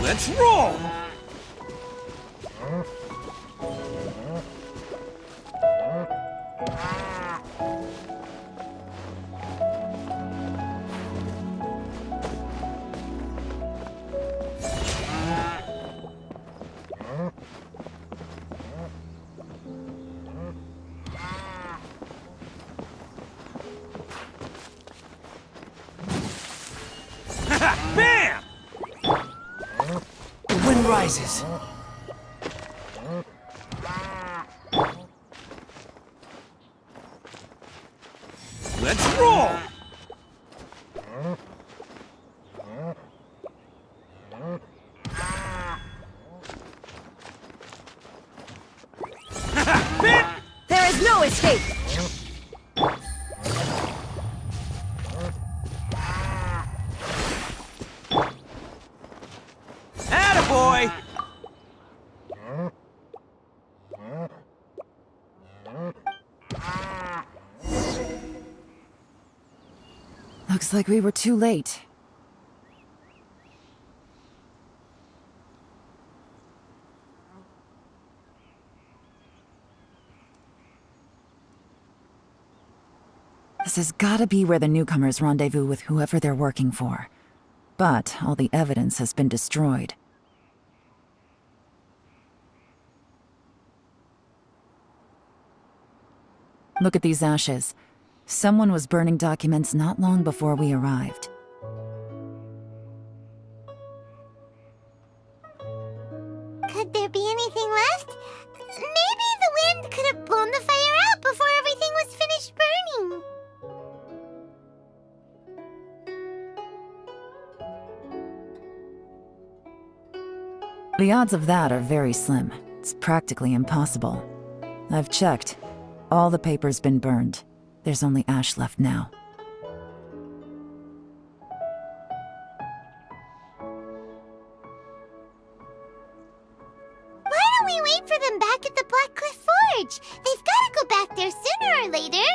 Let's roll! Bam! The wind rises. Let's roll! There is no escape! Attaboy! Looks like we were too late. This has gotta be where the newcomers rendezvous with whoever they're working for. But all the evidence has been destroyed. Look at these ashes. Someone was burning documents not long before we arrived. Could there be anything left? Maybe the wind could have blown the fire out before everything was finished burning. The odds of that are very slim. It's practically impossible. I've checked. All the paper's been burned. There's only ash left now. Why don't we wait for them back at the Blackcliff Forge? They've got to go back there sooner or later.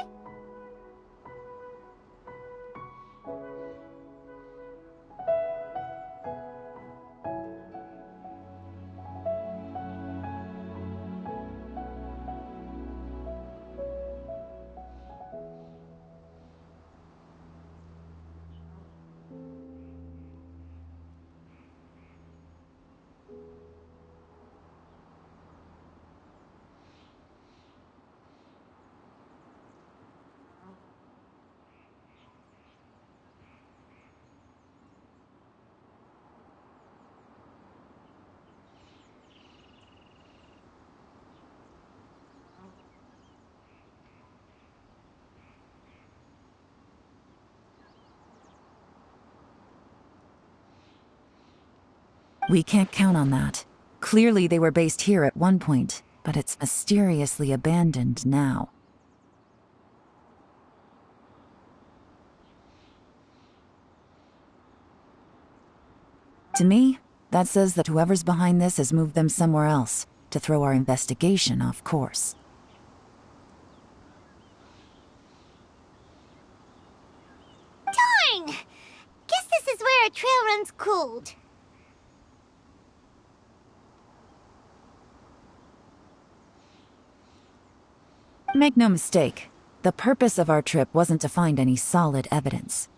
We can't count on that. Clearly they were based here at one point, but it's mysteriously abandoned now. To me, that says that whoever's behind this has moved them somewhere else, to throw our investigation off course. Darn! Guess this is where a trail runs cold. Make no mistake, the purpose of our trip wasn't to find any solid evidence.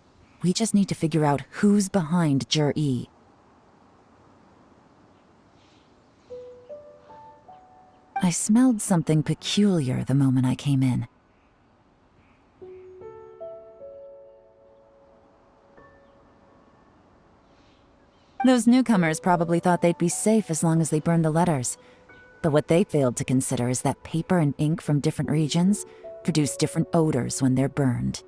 We just need to figure out who's behind Jur-E. I smelled something peculiar the moment I came in. Those newcomers probably thought they'd be safe as long as they burned the letters. But what they failed to consider is that paper and ink from different regions produce different odors when they're burned.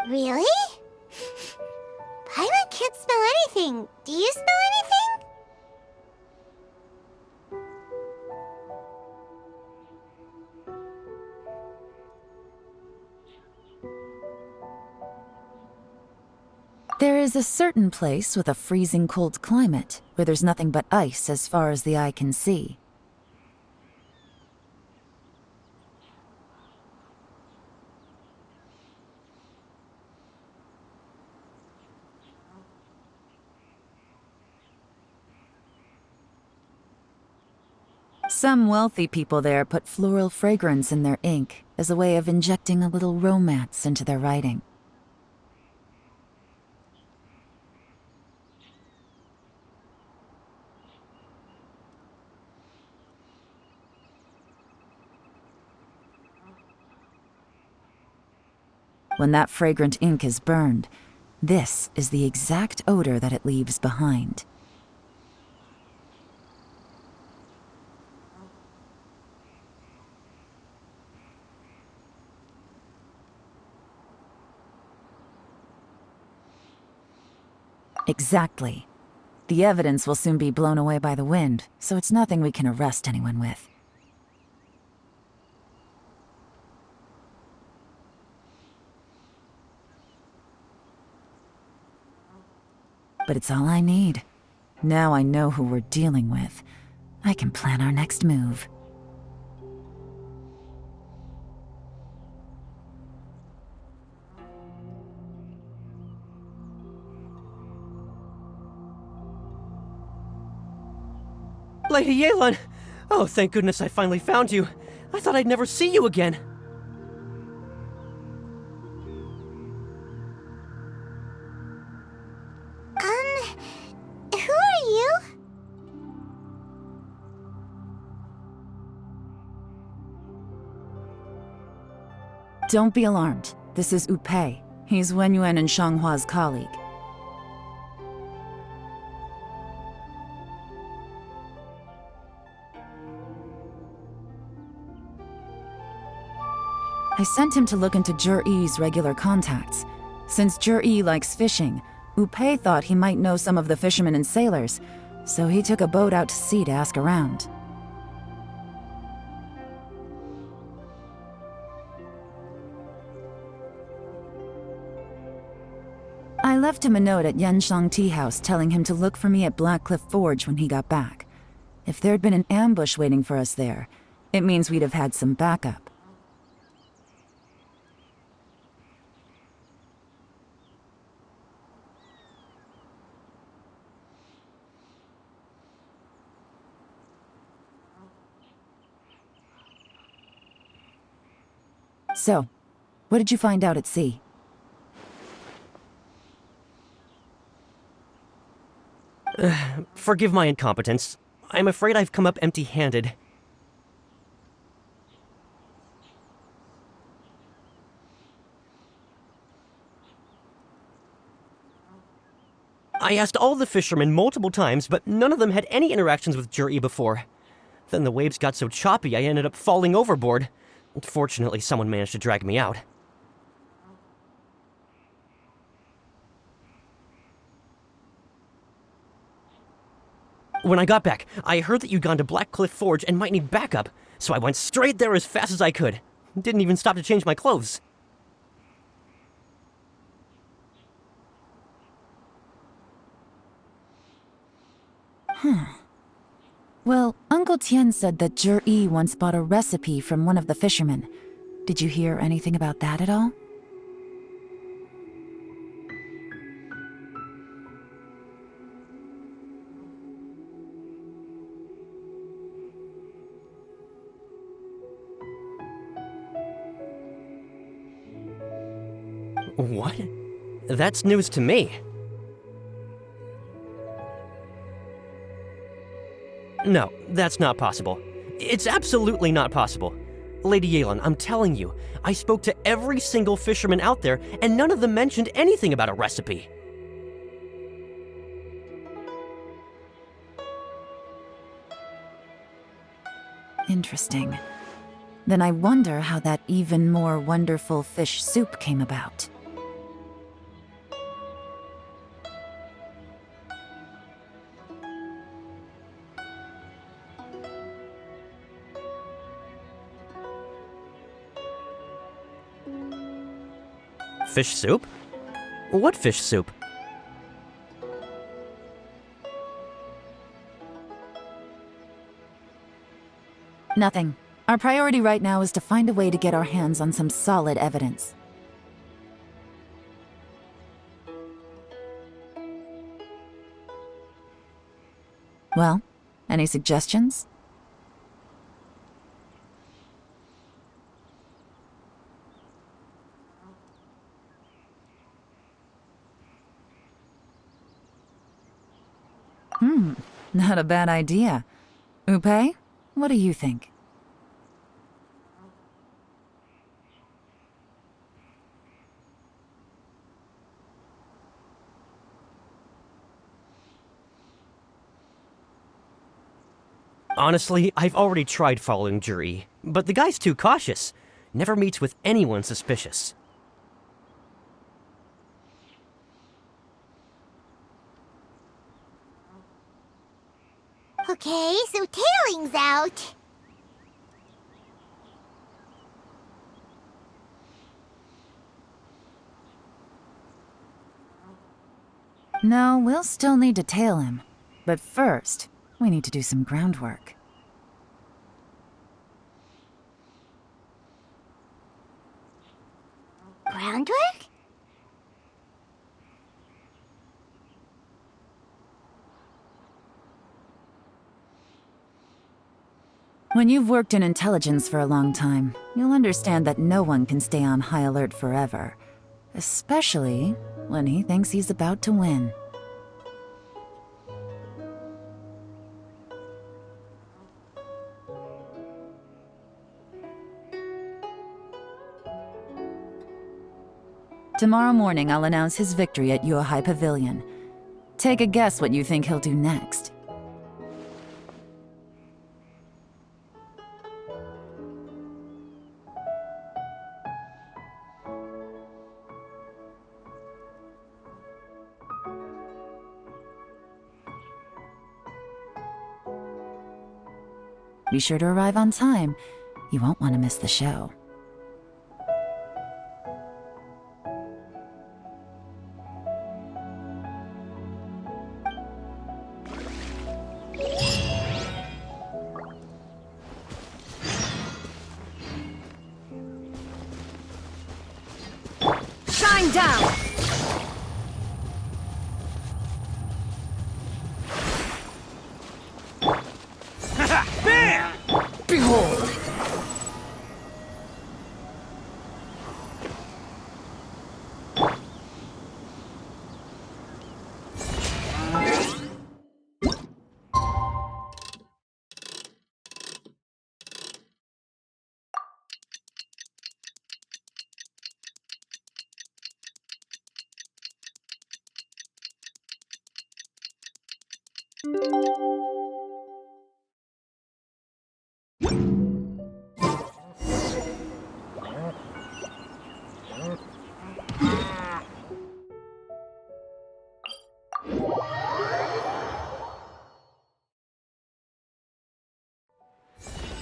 Really? Paimon can't smell anything. Do you smell anything? There is a certain place with a freezing cold climate where there's nothing but ice as far as the eye can see. Some wealthy people there put floral fragrance in their ink as a way of injecting a little romance into their writing. When that fragrant ink is burned, this is the exact odor that it leaves behind. Exactly. The evidence will soon be blown away by the wind, so it's nothing we can arrest anyone with. But it's all I need. Now I know who we're dealing with. I can plan our next move. Lady Yelan! Oh, thank goodness I finally found you. I thought I'd never see you again. Who are Don't be alarmed. This is Upei. He's Wen Yuan and Shanghua's colleague. I sent him to look into Jur-E's regular contacts. Since Jur-E likes fishing, Upei thought he might know some of the fishermen and sailors, so he took a boat out to sea to ask around. I left him a note at Yanshang Tea House telling him to look for me at Blackcliff Forge when he got back. If there'd been an ambush waiting for us there, it means we'd have had some backup. So, what did you find out at sea? Forgive my incompetence. I'm afraid I've come up empty-handed. I asked all the fishermen multiple times, but none of them had any interactions with Jur-E before. Then the waves got so choppy I ended up falling overboard. Fortunately, someone managed to drag me out. When I got back, I heard that you'd gone to Blackcliff Forge and might need backup, so I went straight there as fast as I could. Didn't even stop to change my clothes. Well, Uncle Tian said that Jur-E once bought a recipe from one of the fishermen. Did you hear anything about that at all? What? That's news to me. No, that's not possible. It's absolutely not possible. Lady Yelan, I'm telling you, I spoke to every single fisherman out there, and none of them mentioned anything about a recipe. Interesting. Then I wonder how that even more wonderful fish soup came about. Fish soup? What fish soup? Nothing. Our priority right now is to find a way to get our hands on some solid evidence. Well, any suggestions? Not a bad idea. Upei, what do you think? Honestly, I've already tried following Jur-E, but the guy's too cautious. Never meets with anyone suspicious. Okay, so tailing's out. No, we'll still need to tail him. But first, we need to do some groundwork. Groundwork? When you've worked in intelligence for a long time, you'll understand that no one can stay on high alert forever. Especially when he thinks he's about to win. Tomorrow morning, I'll announce his victory at Yuehai Pavilion. Take a guess what you think he'll do next. Be sure to arrive on time. You won't want to miss the show. Shine down! Bam! Behold!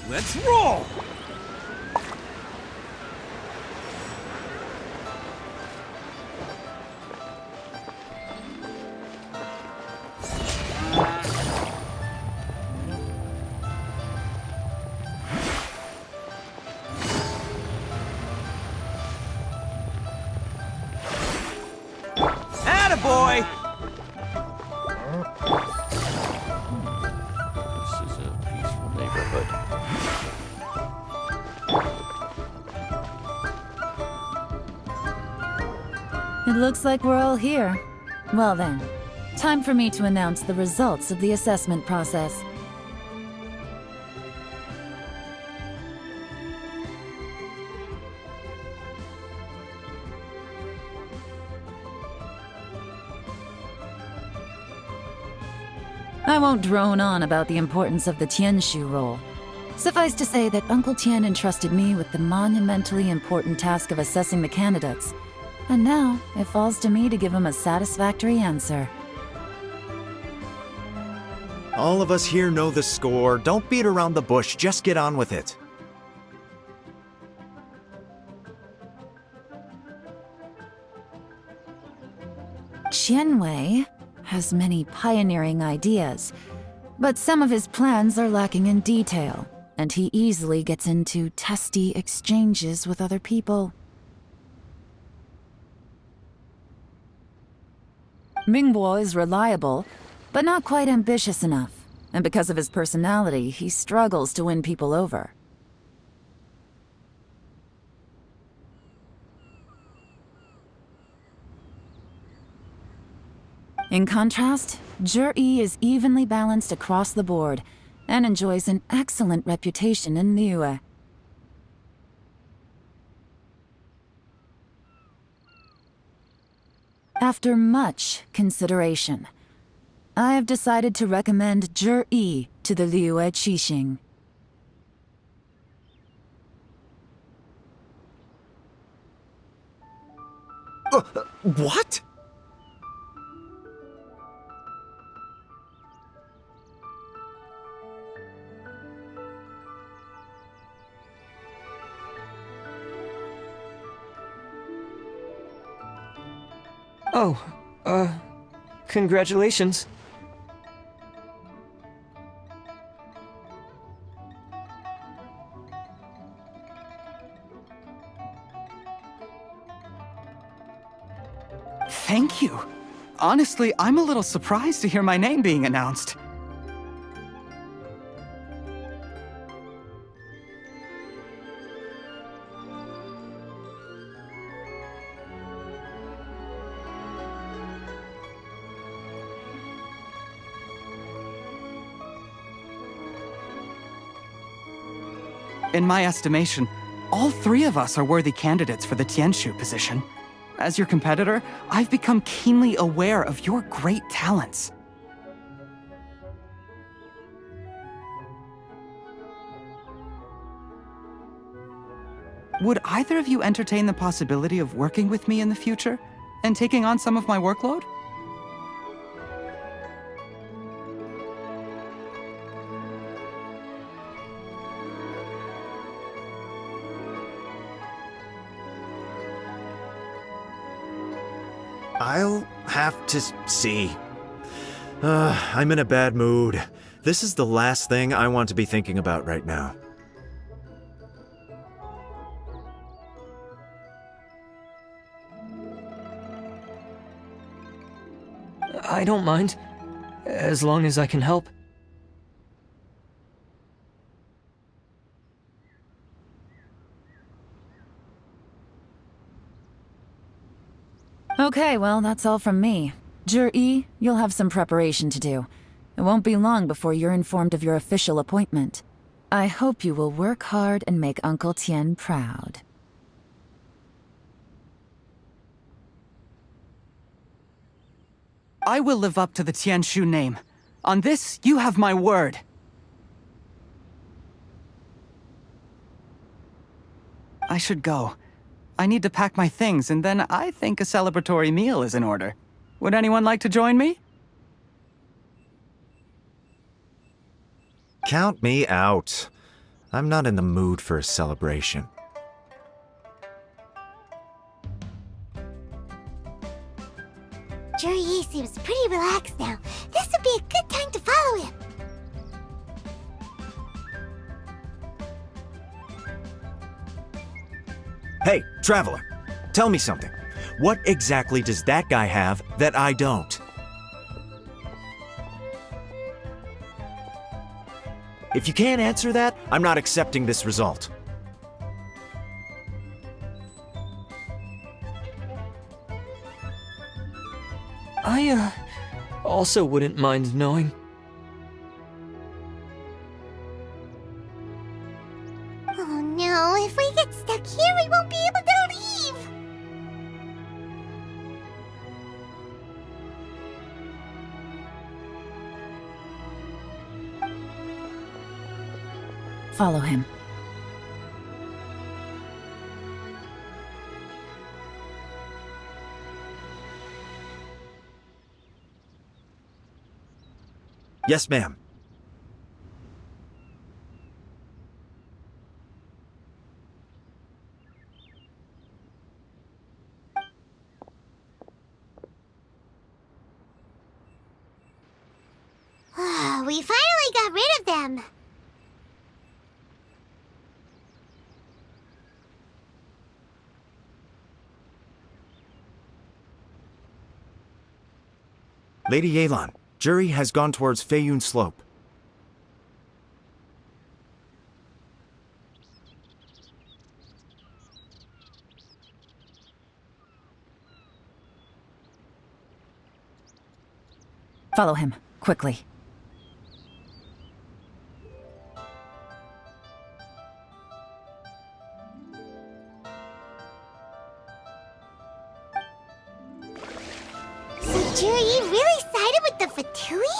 Let's roll! Attaboy! This is a peaceful neighborhood. It looks like we're all here. Well then, time for me to announce the results of the assessment process. I won't drone on about the importance of the Tianshu role. Suffice to say that Uncle Tian entrusted me with the monumentally important task of assessing the candidates, and now it falls to me to give him a satisfactory answer. All of us here know the score. Don't beat around the bush, just get on with it. Qianwei has many pioneering ideas, but some of his plans are lacking in detail, and he easily gets into testy exchanges with other people. Mingbo is reliable, but not quite ambitious enough, and because of his personality, he struggles to win people over. In contrast, Zhi is evenly balanced across the board and enjoys an excellent reputation in Liyue. After much consideration, I have decided to recommend Zhi to the Liyue Qixing. What? Oh, congratulations. Thank you. Honestly, I'm a little surprised to hear my name being announced. In my estimation, all three of us are worthy candidates for the Tianshu position. As your competitor, I've become keenly aware of your great talents. Would either of you entertain the possibility of working with me in the future and taking on some of my workload? I'll have to see. I'm in a bad mood. This is the last thing I want to be thinking about right now. I don't mind, as long as I can help. Okay, well, that's all from me. Jur-E, you'll have some preparation to do. It won't be long before you're informed of your official appointment. I hope you will work hard and make Uncle Tien proud. I will live up to the Tianshu name. On this, you have my word. I should go. I need to pack my things, and then I think a celebratory meal is in order. Would anyone like to join me? Count me out. I'm not in the mood for a celebration. Jur-E seems pretty relaxed now. This would be a good time to follow him. Hey, Traveler, tell me something. What exactly does that guy have that I don't? If you can't answer that, I'm not accepting this result. I, also wouldn't mind knowing. Oh no, if we get stuck here, we won't be able to leave! Follow him. Yes, ma'am. We finally got rid of them. Lady Yelan, Jur-E has gone towards Feiyun Slope. Follow him, quickly. Jur-E really sided with the Fatui?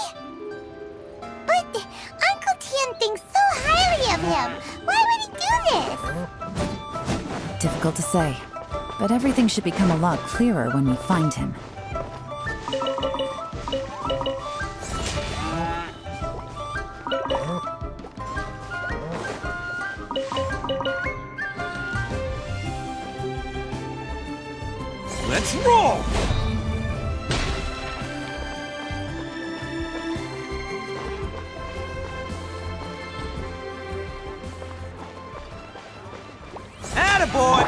But Uncle Tien thinks so highly of him. Why would he do this? Difficult to say, but everything should become a lot clearer when we find him. Let's roll! Attaboy!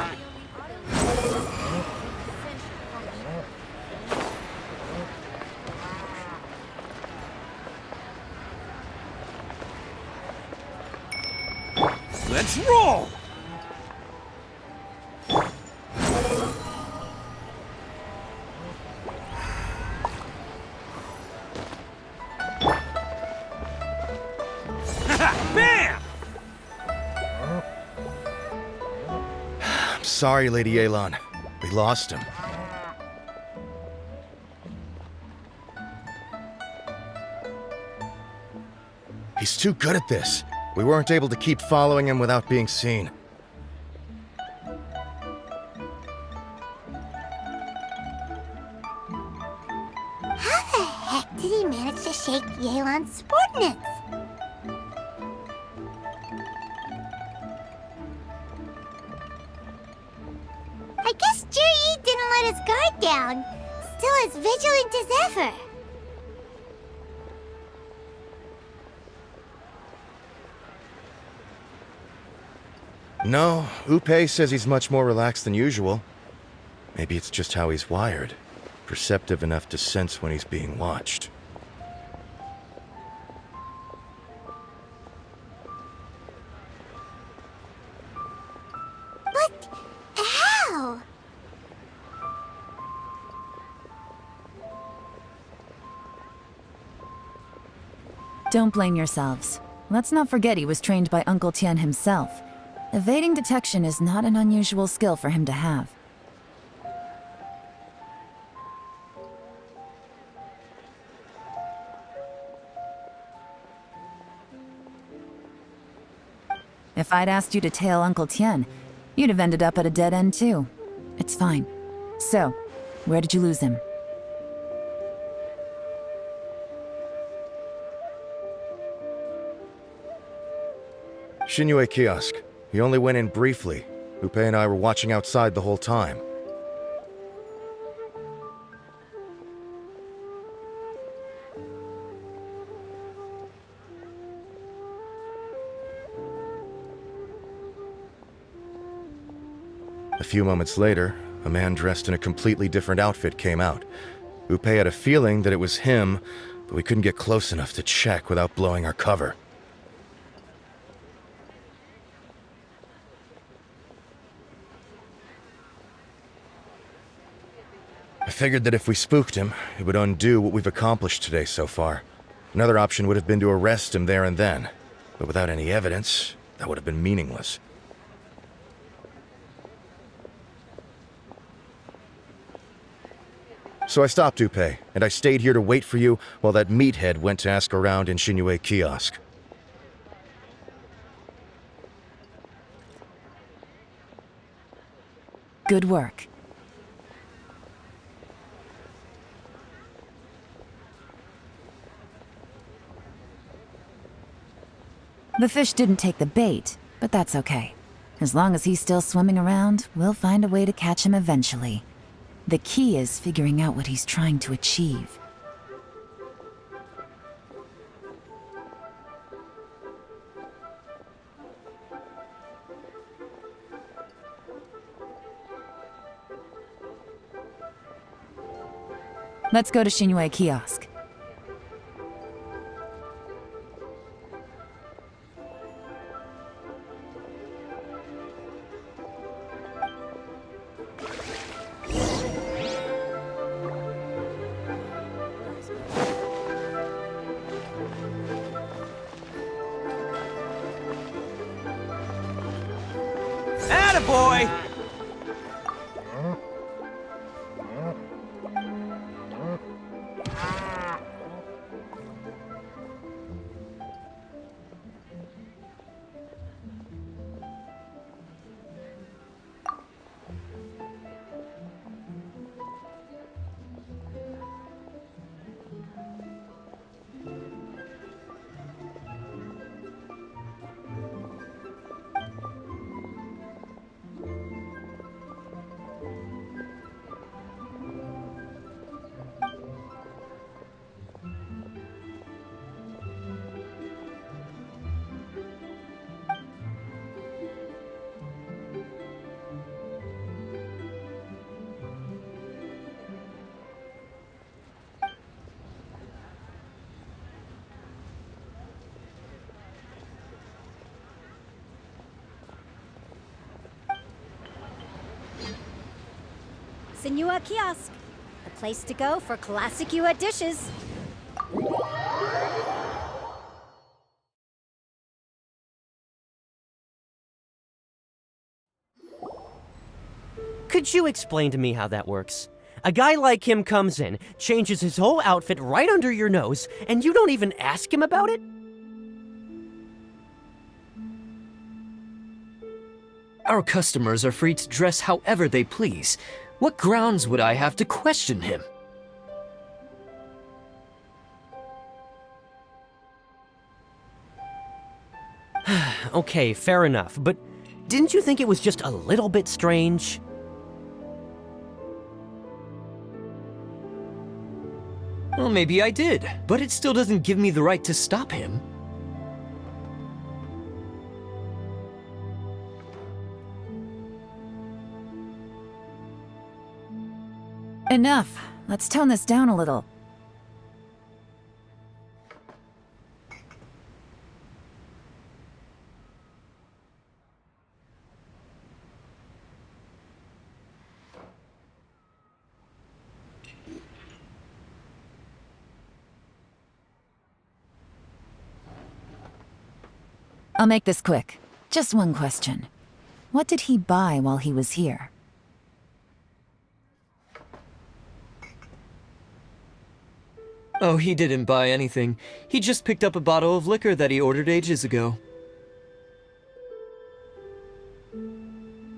Let's roll! Bam! Sorry, Lady Yelan. We lost him. He's too good at this. We weren't able to keep following him without being seen. How the heck did he manage to shake Yelan's subordinates? I guess Juri didn't let his guard down. Still as vigilant as ever. No, Upe says he's much more relaxed than usual. Maybe it's just how he's wired. Perceptive enough to sense when he's being watched. But how? Don't blame yourselves. Let's not forget he was trained by Uncle Tian himself. Evading detection is not an unusual skill for him to have. If I'd asked you to tail Uncle Tian, you'd have ended up at a dead end too. It's fine. So, where did you lose him? Shinue Kiosk. He only went in briefly. Upe and I were watching outside the whole time. A few moments later, a man dressed in a completely different outfit came out. Upe had a feeling that it was him, but we couldn't get close enough to check without blowing our cover. I figured that if we spooked him, it would undo what we've accomplished today so far. Another option would have been to arrest him there and then, but without any evidence, that would have been meaningless. So I stopped Upe, and I stayed here to wait for you while that meathead went to ask around in Shinue Kiosk. Good work. The fish didn't take the bait, but that's okay. As long as he's still swimming around, we'll find a way to catch him eventually. The key is figuring out what he's trying to achieve. Let's go to Shinue Kiosk. Attaboy! Senua Kiosk, the place to go for classic Yua dishes. Could you explain to me how that works? A guy like him comes in, changes his whole outfit right under your nose, and you don't even ask him about it? Our customers are free to dress however they please. What grounds would I have to question him? Okay, fair enough, but didn't you think it was just a little bit strange? Well, maybe I did, but it still doesn't give me the right to stop him. Enough. Let's tone this down a little. I'll make this quick. Just one question. What did he buy while he was here? Oh, he didn't buy anything. He just picked up a bottle of liquor that he ordered ages ago.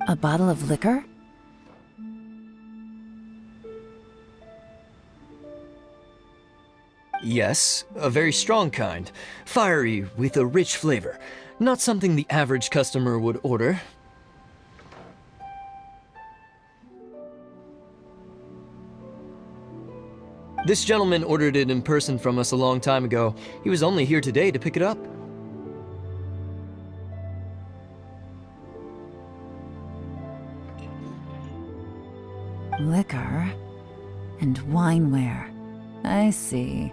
A bottle of liquor? Yes, a very strong kind. Fiery, with a rich flavor. Not something the average customer would order. This gentleman ordered it in person from us a long time ago. He was only here today to pick it up. Liquor and wineware. I see.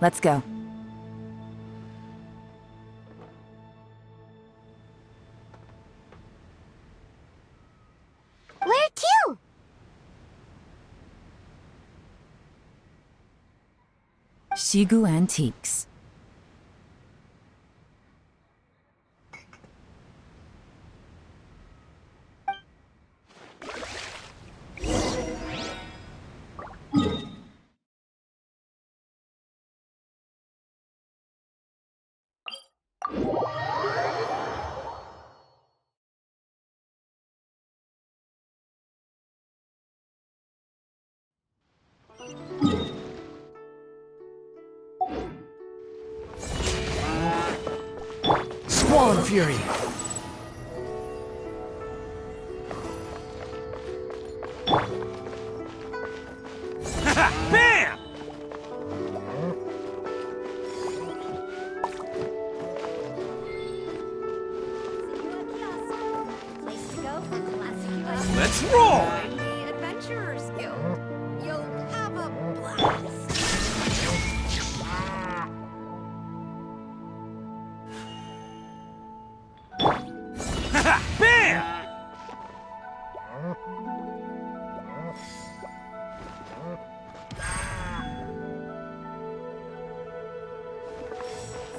Let's go. Where to? Shigu Antiques. Squall Fury! Bam! Place to go for classic US. Let's roll! Join the Adventurers Guild. You'll have a blast. Bam!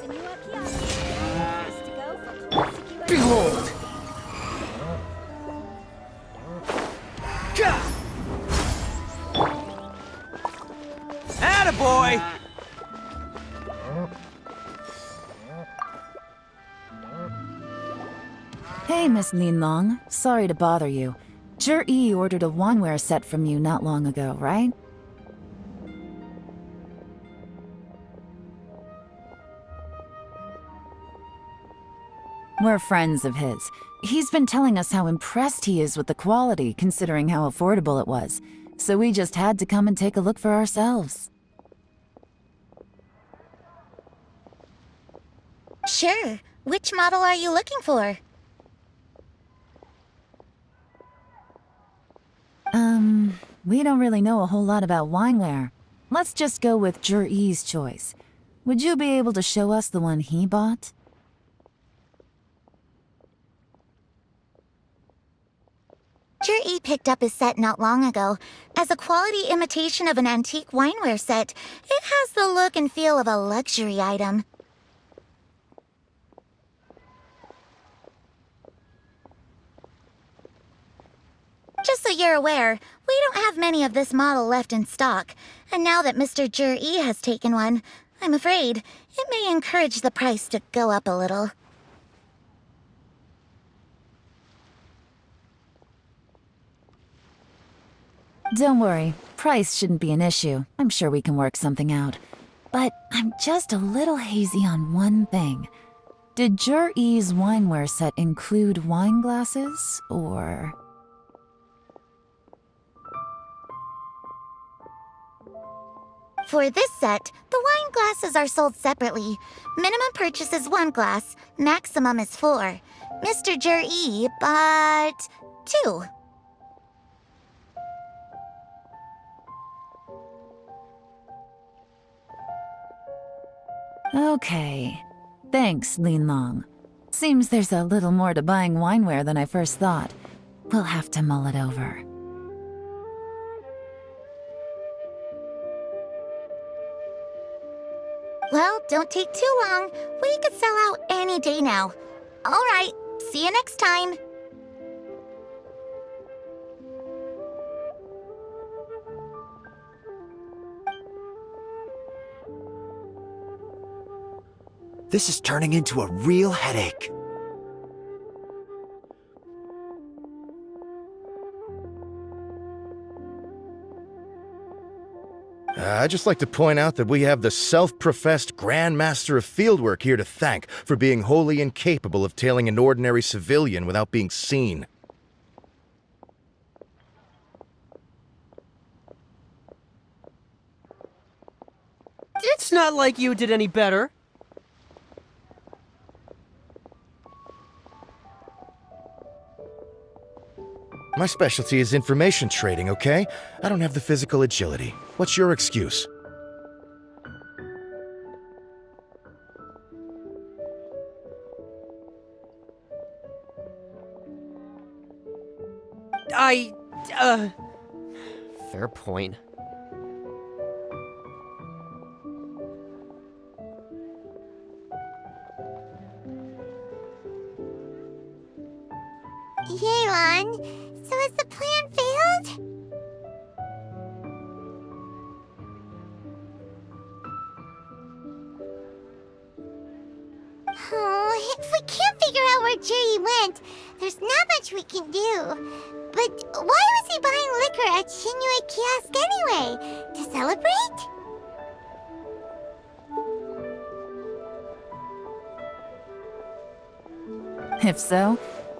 Senua Kiosk. Place to go for classic US. Behold! Attaboy! Hey, Miss Linlong. Sorry to bother you. Zhi ordered a wineware set from you not long ago, right? We're friends of his. He's been telling us how impressed he is with the quality, considering how affordable it was. So we just had to come and take a look for ourselves. Sure. Which model are you looking for? We don't really know a whole lot about wineware. Let's just go with Zhi's choice. Would you be able to show us the one he bought? Zhi picked up his set not long ago. As a quality imitation of an antique wineware set, it has the look and feel of a luxury item. Just so you're aware, we don't have many of this model left in stock, and now that Mr. Zhi has taken one, I'm afraid it may encourage the price to go up a little. Don't worry, price shouldn't be an issue. I'm sure we can work something out. But I'm just a little hazy on one thing. Did Jur-E's wineware set include wine glasses, or...? For this set, the wine glasses are sold separately. Minimum purchase is 1 glass, maximum is 4. Mr. Jur-E bought 2. Okay. Thanks, Lin Long. Seems there's a little more to buying wineware than I first thought. We'll have to mull it over. Well, don't take too long. We could sell out any day now. All right, see you next time. This is turning into a real headache. I'd just like to point out that we have the self-professed Grand Master of Fieldwork here to thank for being wholly incapable of tailing an ordinary civilian without being seen. It's not like you did any better. My specialty is information trading, okay? I don't have the physical agility. What's your excuse? Fair point. Yelan, so has the plan failed? Oh, if we can't figure out where Jerry went, there's not much we can do. But why was he buying liquor at Shinue Kiosk anyway? To celebrate? If so,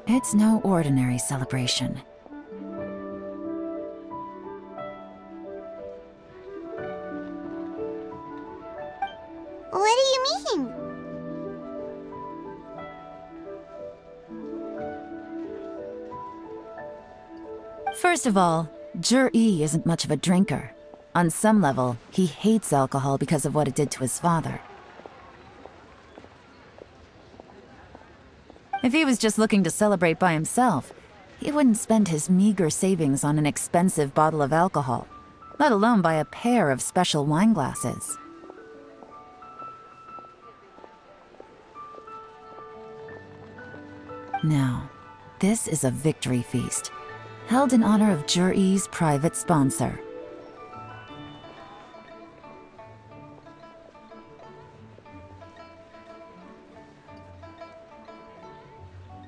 it's no ordinary celebration. What do you mean? First of all, Jur-E isn't much of a drinker. On some level, he hates alcohol because of what it did to his father. If he was just looking to celebrate by himself, he wouldn't spend his meager savings on an expensive bottle of alcohol, let alone buy a pair of special wine glasses. Now, this is a victory feast, held in honor of Jur-E's private sponsor.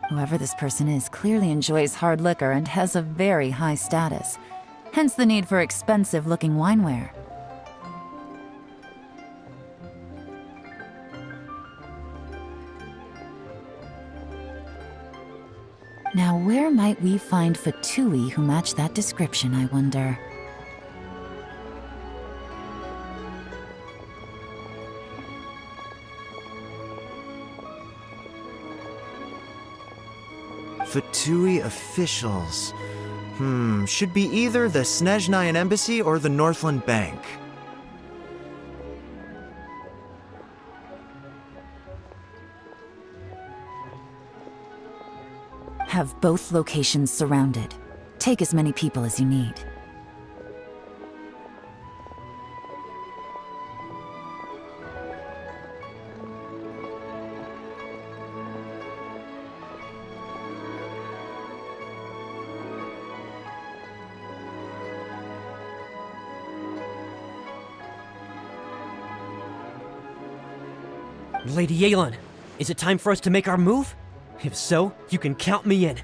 Whoever this person is clearly enjoys hard liquor and has a very high status, hence the need for expensive-looking wineware. Now, where might we find Fatui who match that description, I wonder? Fatui officials. Should be either the Snezhnayan Embassy or the Northland Bank. Have both locations surrounded. Take as many people as you need. Lady Yelan, is it time for us to make our move? If so, you can count me in.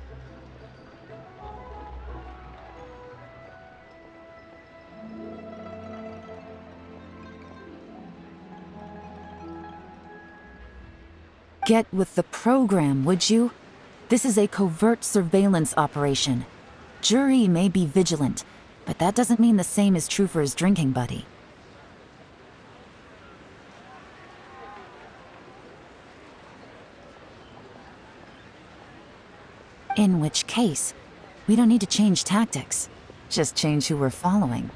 Get with the program, would you? This is a covert surveillance operation. Jury may be vigilant, but that doesn't mean the same is true for his drinking buddy. In which case, we don't need to change tactics. Just change who we're following.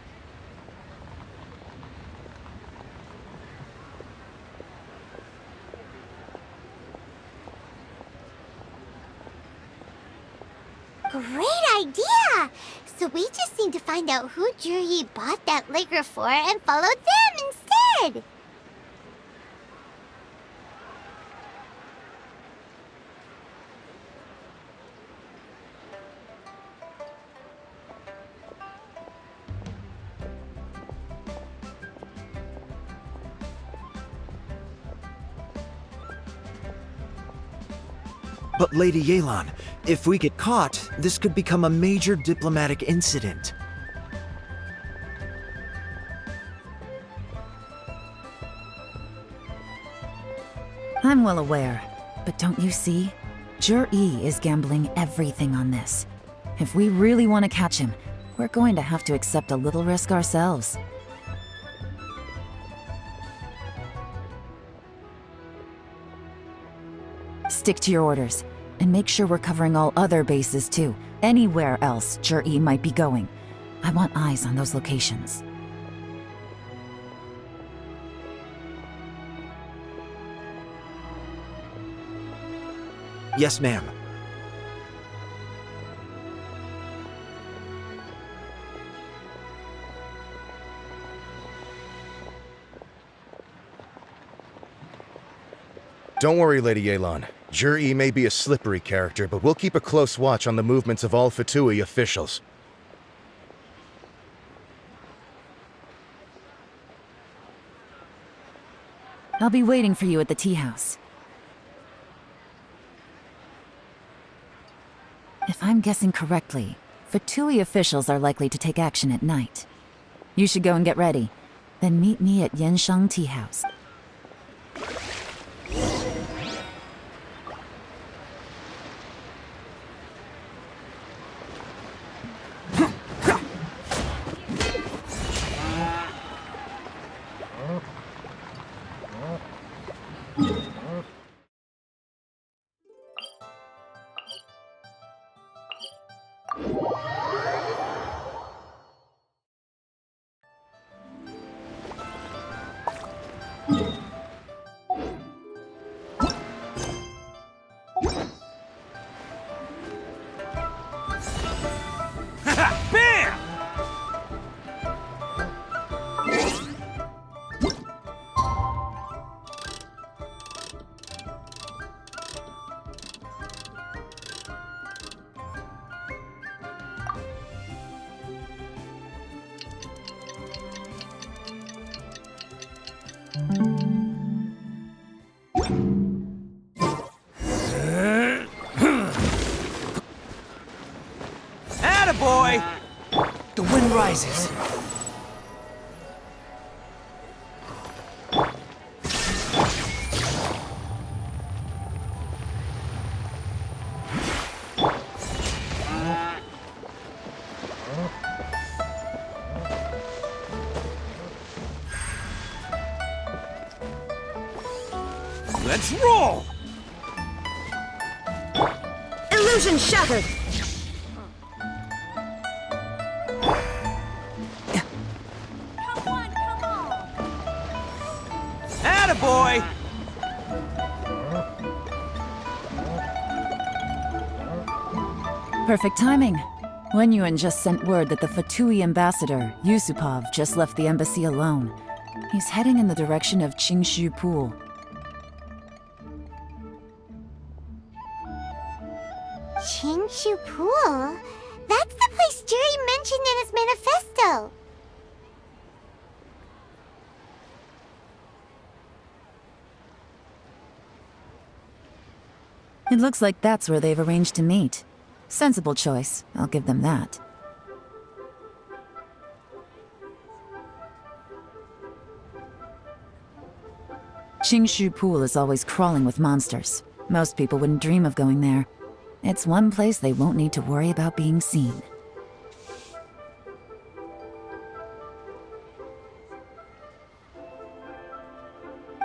Great idea! So we just need to find out who Jury bought that liquor for and follow them instead! But Lady Yelan, if we get caught, this could become a major diplomatic incident. I'm well aware, but don't you see? Jur-E is gambling everything on this. If we really want to catch him, we're going to have to accept a little risk ourselves. Stick to your orders, and make sure we're covering all other bases too. Anywhere else Jur-E might be going. I want eyes on those locations. Yes, ma'am. Don't worry, Lady Yelan. Jur-E may be a slippery character, but we'll keep a close watch on the movements of all Fatui officials. I'll be waiting for you at the tea house. If I'm guessing correctly, Fatui officials are likely to take action at night. You should go and get ready. Then meet me at Yansheng Tea House. Bam! Attaboy! The wind rises. Let's roll! Illusion shattered! Attaboy! Perfect timing. Wenyuan just sent word that the Fatui ambassador, Yusupov, just left the embassy alone. He's heading in the direction of Qingshu Pool. Qingshu Pool? That's the place Jury mentioned in his manifesto. It looks like that's where they've arranged to meet. Sensible choice, I'll give them that. Qingshu Pool is always crawling with monsters. Most people wouldn't dream of going there. It's one place they won't need to worry about being seen.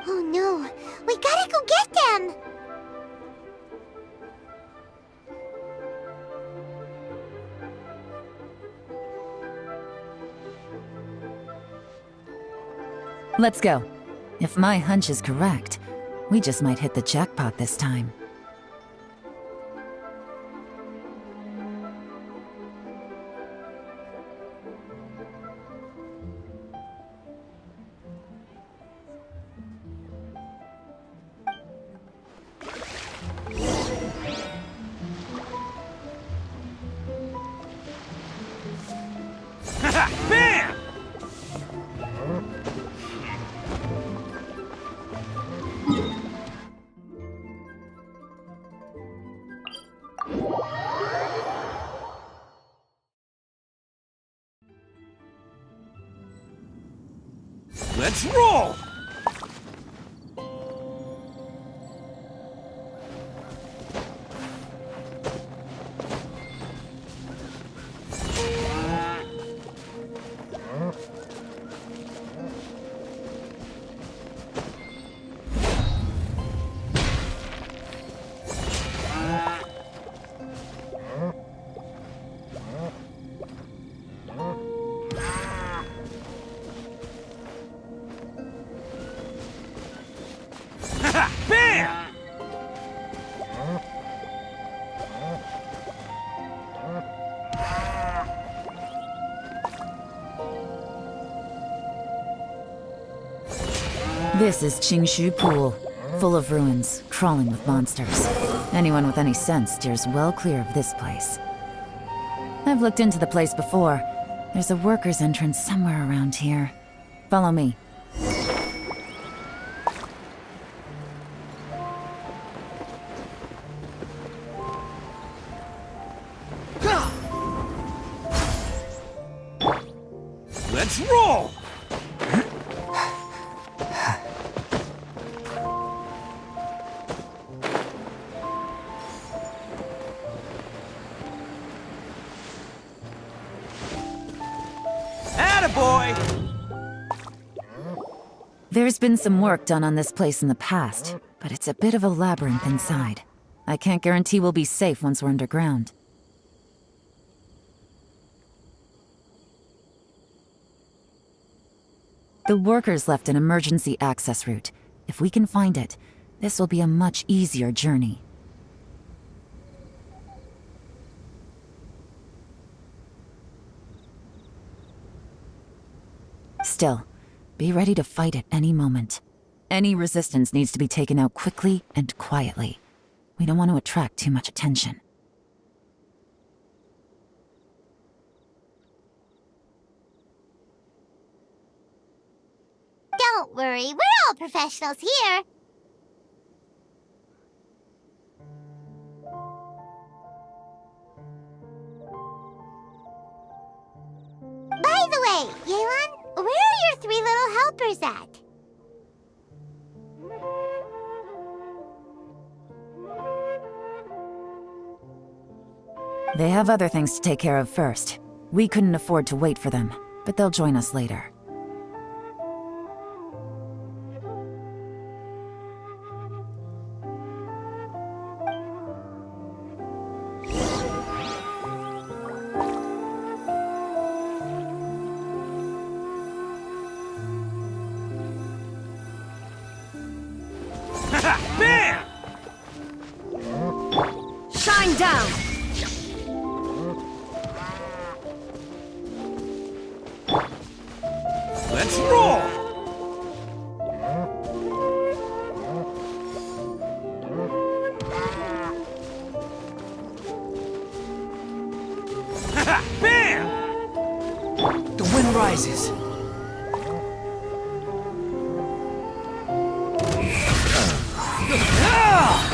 Oh no, we gotta go get them! Let's go. If my hunch is correct, we just might hit the jackpot this time. Bam! Let's roll! Bam! This is Qingshu Pool, full of ruins, crawling with monsters. Anyone with any sense steers well clear of this place. I've looked into the place before. There's a worker's entrance somewhere around here. Follow me. Let's roll! Attaboy! There's been some work done on this place in the past, but it's a bit of a labyrinth inside. I can't guarantee we'll be safe once we're underground. The workers left an emergency access route. If we can find it, this will be a much easier journey. Still, be ready to fight at any moment. Any resistance needs to be taken out quickly and quietly. We don't want to attract too much attention. Don't worry, we're all professionals here. By the way, Yelan, where are your 3 little helpers at? They have other things to take care of first. We couldn't afford to wait for them, but they'll join us later. Bam! Shine down! Let's roll! Bam! The wind rises.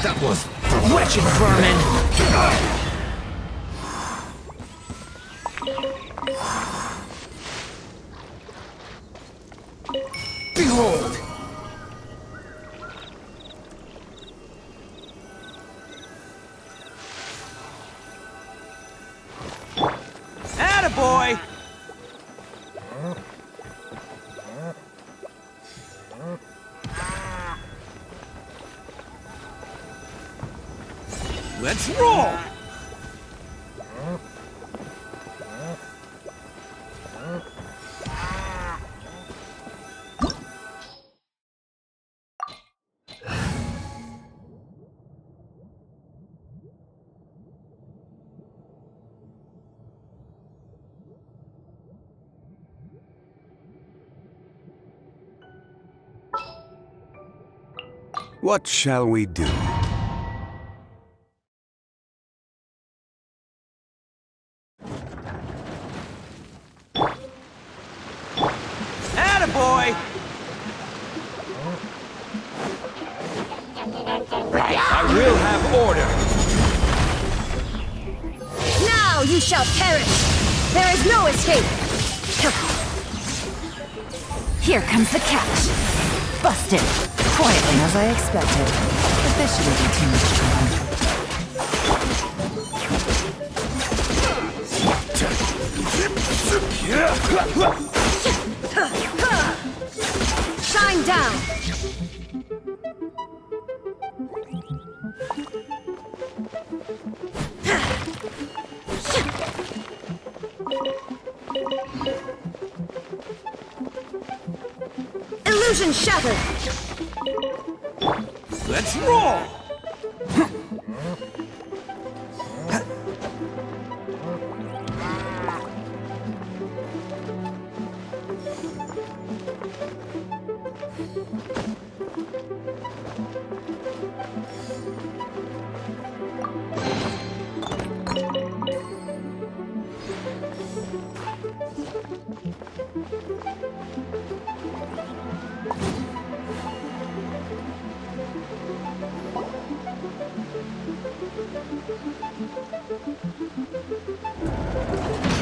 That was wretched vermin! Behold! Let's roll! What shall we do? Attaboy! I will have order! Now you shall perish! There is no escape! Here comes the catch. Busted. Quietly as I expected. But this shouldn't be too much Shine down! Illusion shattered! Let's roll!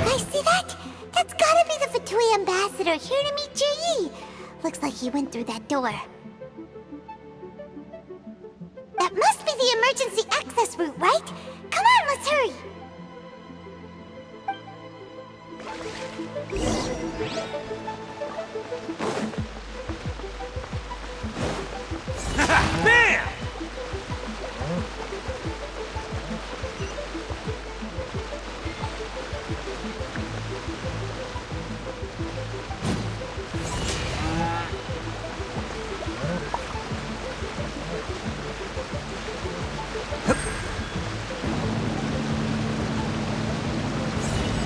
Guys, see that? That's gotta be the Fatui ambassador here to meet J.E. Looks like he went through that door. That must be the emergency access route, right? Come on, let's hurry! Bam!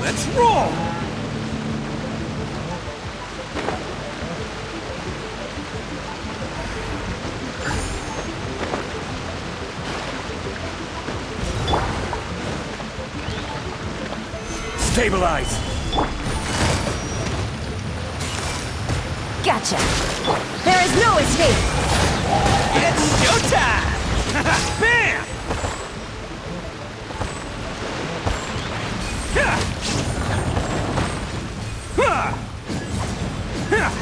Let's roll! Stabilize! Gotcha. There is no escape. It's showtime! Bam! Yeah! Huh! Yeah!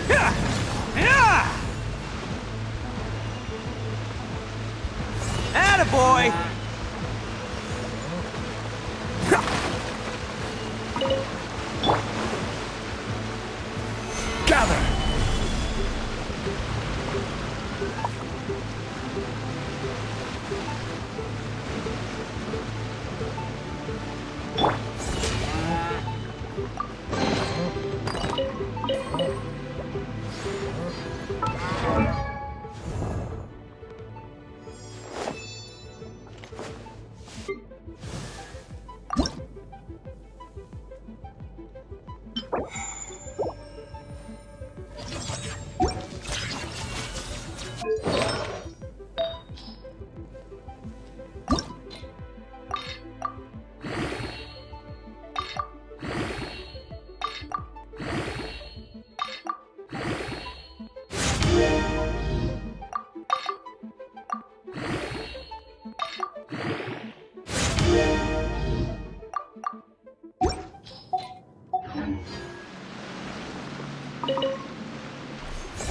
Yeah! Yeah! Attaboy! Gather!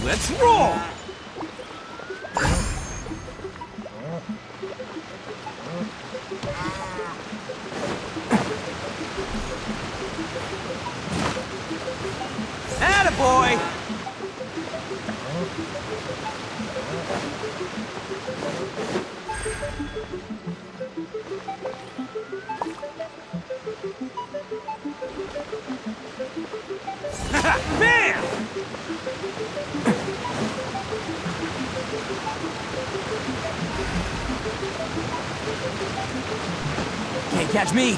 Let's roll! Attaboy! Bam! Can't catch me.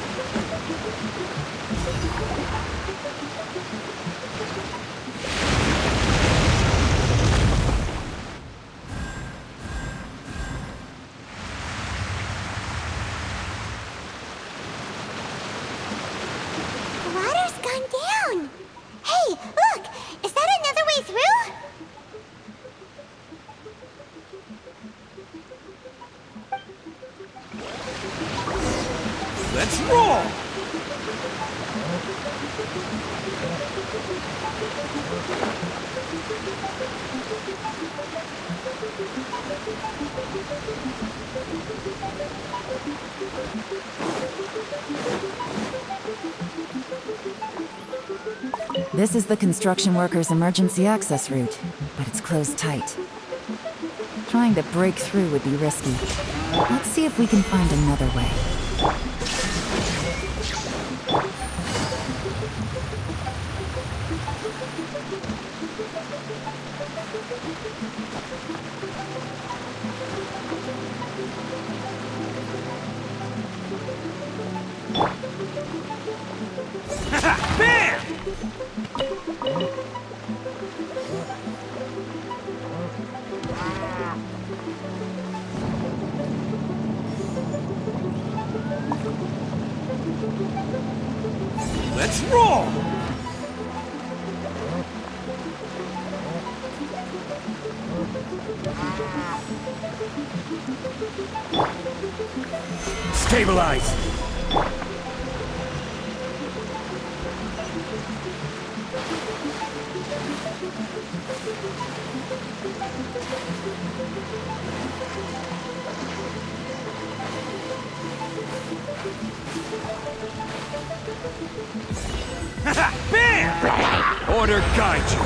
The water's gone down. Hey, look! Is that another way through? Let's roll! This is the construction workers' emergency access route, but it's closed tight. Trying to break through would be risky. Let's see if we can find another way. Bam! Let's roll! Stabilize! Bam! Order guide you.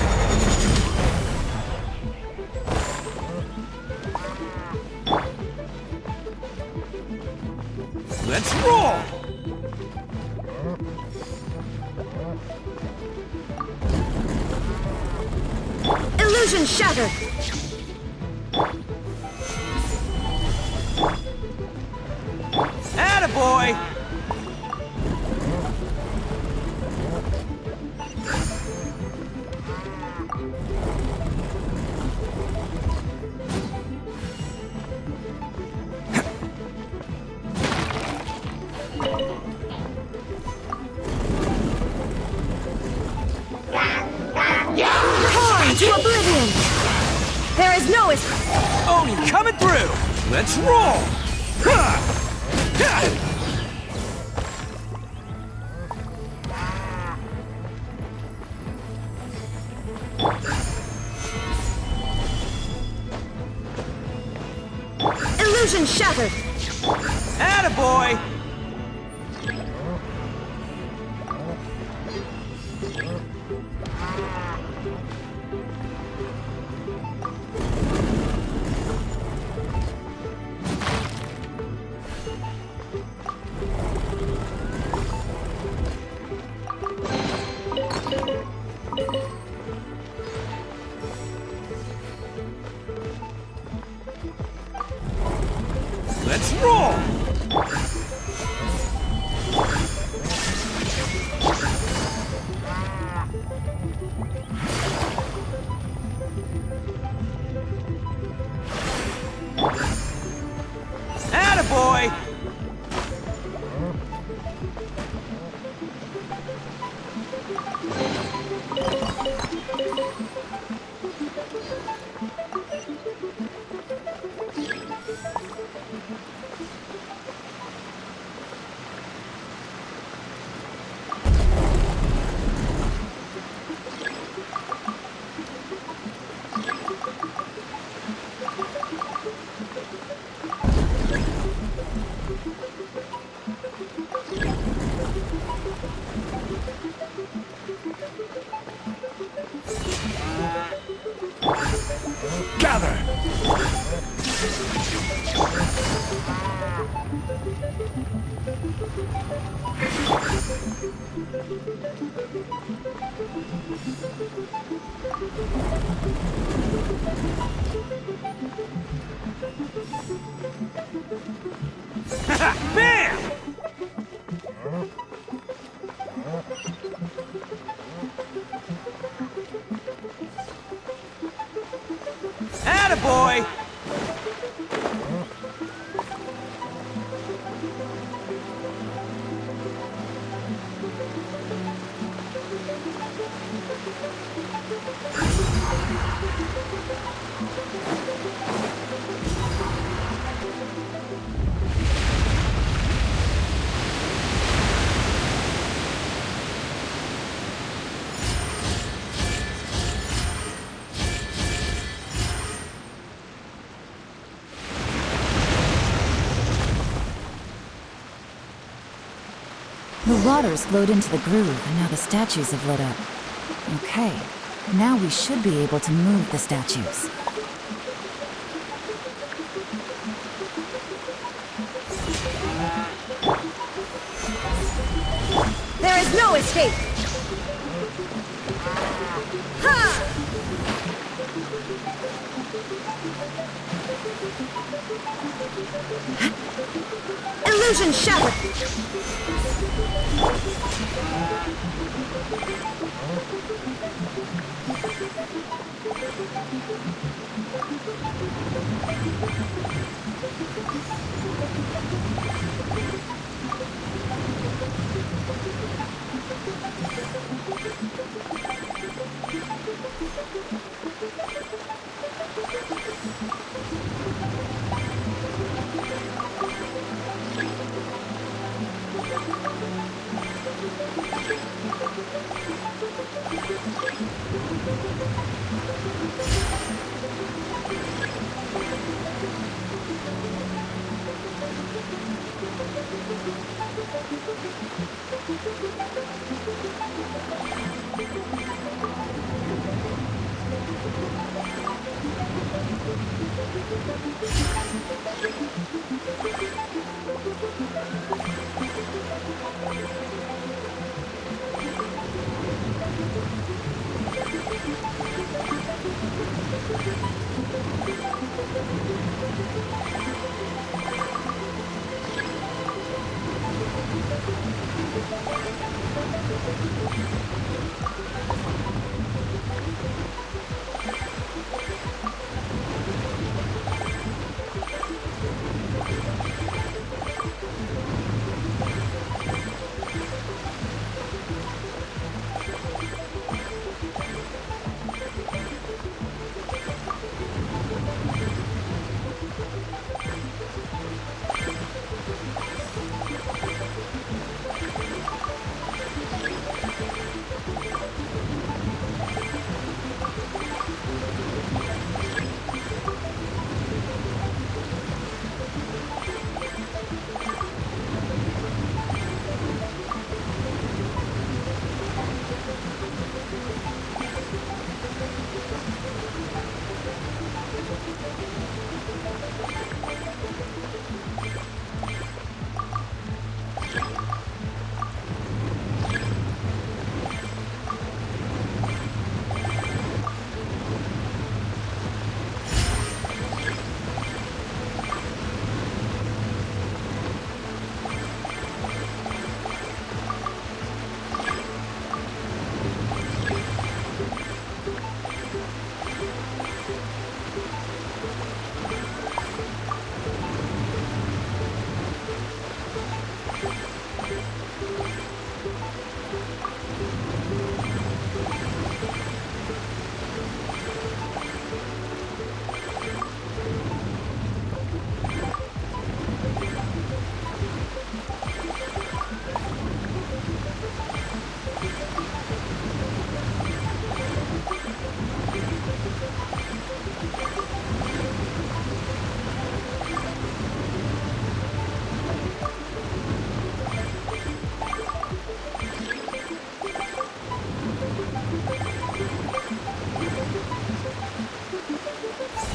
Let's roll! Illusion shattered! Attaboy! Torn to oblivion! There is no Oni coming through! Let's roll! Ha! Ha! illusion shattered! Attaboy! Let's roll! Attaboy! Gather! Bam! Attaboy! The water's flowed into the groove, and now the statues have lit up. Okay, now we should be able to move the statues. There is no escape! Ha! Illusion shattered!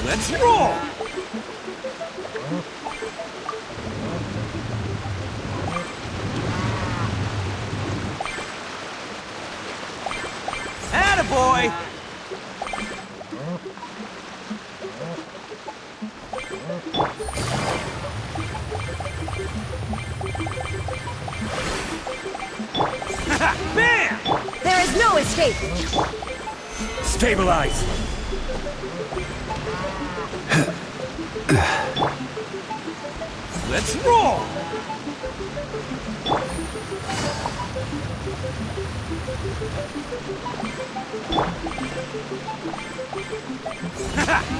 Let's roll! Attaboy! Bam! There is no escape! Stabilize! Let's roll!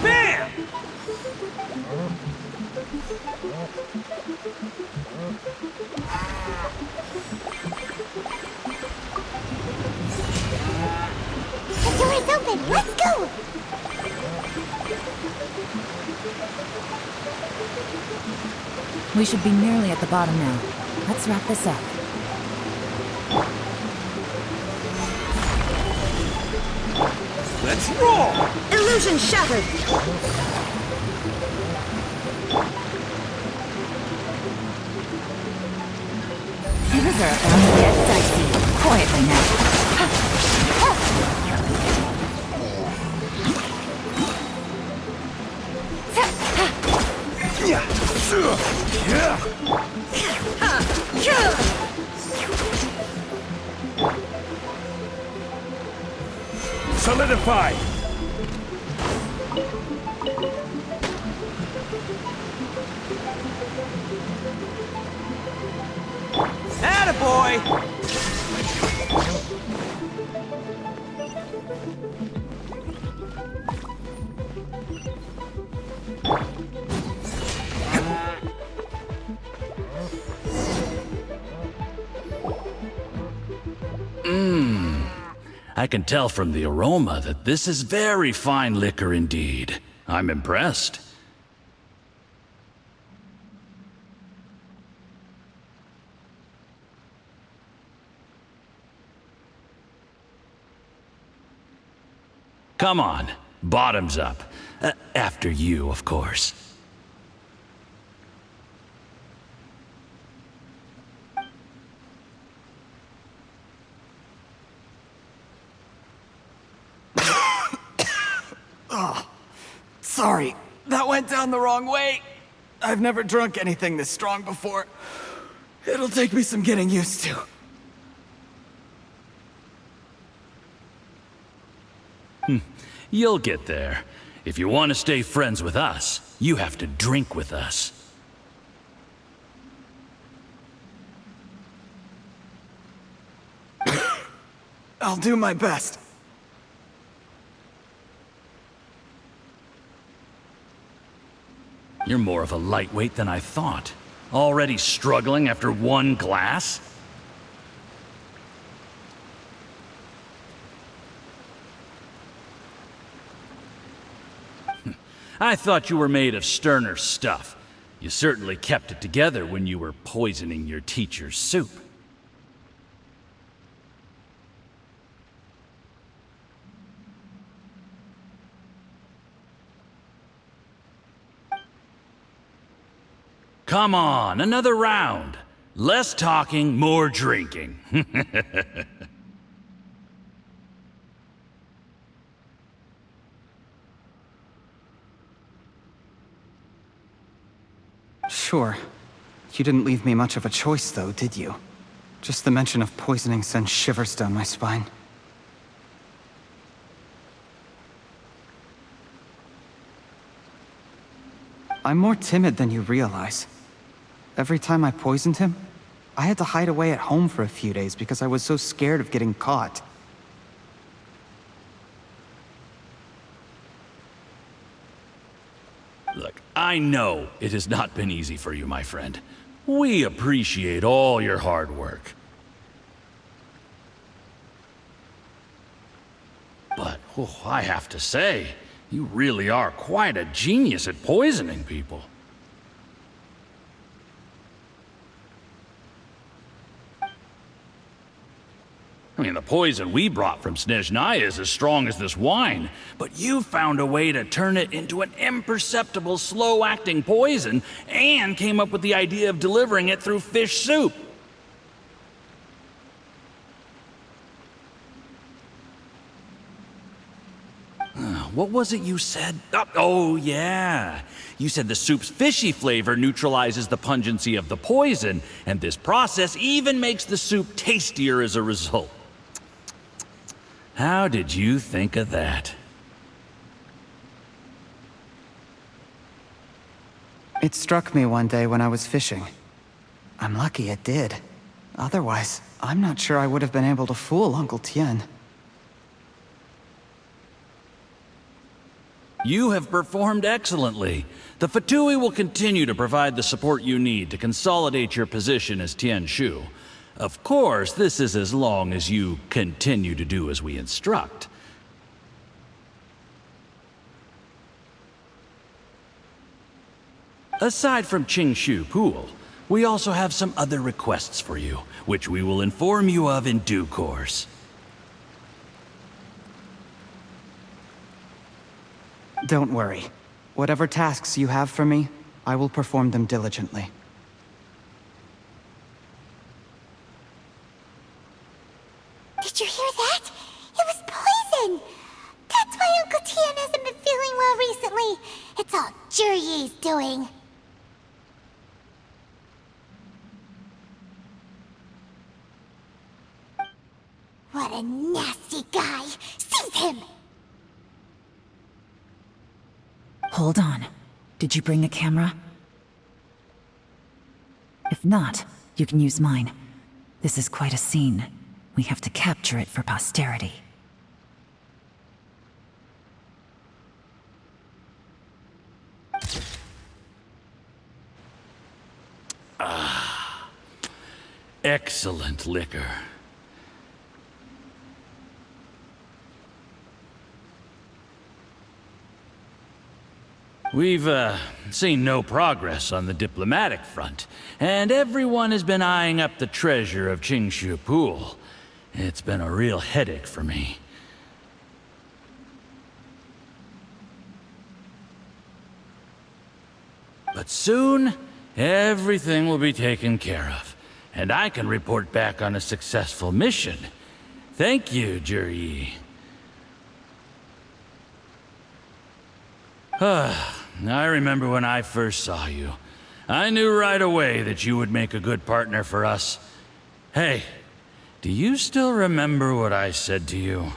Bam! The door is open. Let's go. We should be nearly at the bottom now. Let's wrap this up. Let's roll! Illusion shattered! Things are about to get dicey. Quietly now. Solidify! Attaboy! I can tell from the aroma that this is very fine liquor indeed. I'm impressed. Come on, bottoms up. After you, of course. Oh, sorry. That went down the wrong way. I've never drunk anything this strong before. It'll take me some getting used to. You'll get there. If you want to stay friends with us, you have to drink with us. I'll do my best. You're more of a lightweight than I thought. Already struggling after one glass? I thought you were made of sterner stuff. You certainly kept it together when you were poisoning your teacher's soup. Come on, another round. Less talking, more drinking. Sure. You didn't leave me much of a choice, though, did you? Just the mention of poisoning sends shivers down my spine. I'm more timid than you realize. Every time I poisoned him, I had to hide away at home for a few days because I was so scared of getting caught. Look, I know it has not been easy for you, my friend. We appreciate all your hard work. But, I have to say, you really are quite a genius at poisoning people. I mean, the poison we brought from Snezhnaya is as strong as this wine, but you found a way to turn it into an imperceptible, slow-acting poison, and came up with the idea of delivering it through fish soup. what was it you said? Oh, yeah. You said the soup's fishy flavor neutralizes the pungency of the poison, and this process even makes the soup tastier as a result. How did you think of that? It struck me one day when I was fishing. I'm lucky it did. Otherwise, I'm not sure I would have been able to fool Uncle Tien. You have performed excellently. The Fatui will continue to provide the support you need to consolidate your position as Tien Shu. Of course, this is as long as you continue to do as we instruct. Aside from Qingshu Pool, we also have some other requests for you, which we will inform you of in due course. Don't worry. Whatever tasks you have for me, I will perform them diligently. Did you hear that? It was poison! That's why Uncle Tien hasn't been feeling well recently. It's all Jurye's doing. What a nasty guy! Seize him! Hold on. Did you bring a camera? If not, you can use mine. This is quite a scene. We have to capture it for posterity. Ah, excellent liquor. We've, seen no progress on the diplomatic front, and everyone has been eyeing up the treasure of Qingshu Pool. It's been a real headache for me. But soon, everything will be taken care of, and I can report back on a successful mission. Thank you, Juryi. I remember when I first saw you. I knew right away that you would make a good partner for us. Hey, do you still remember what I said to you?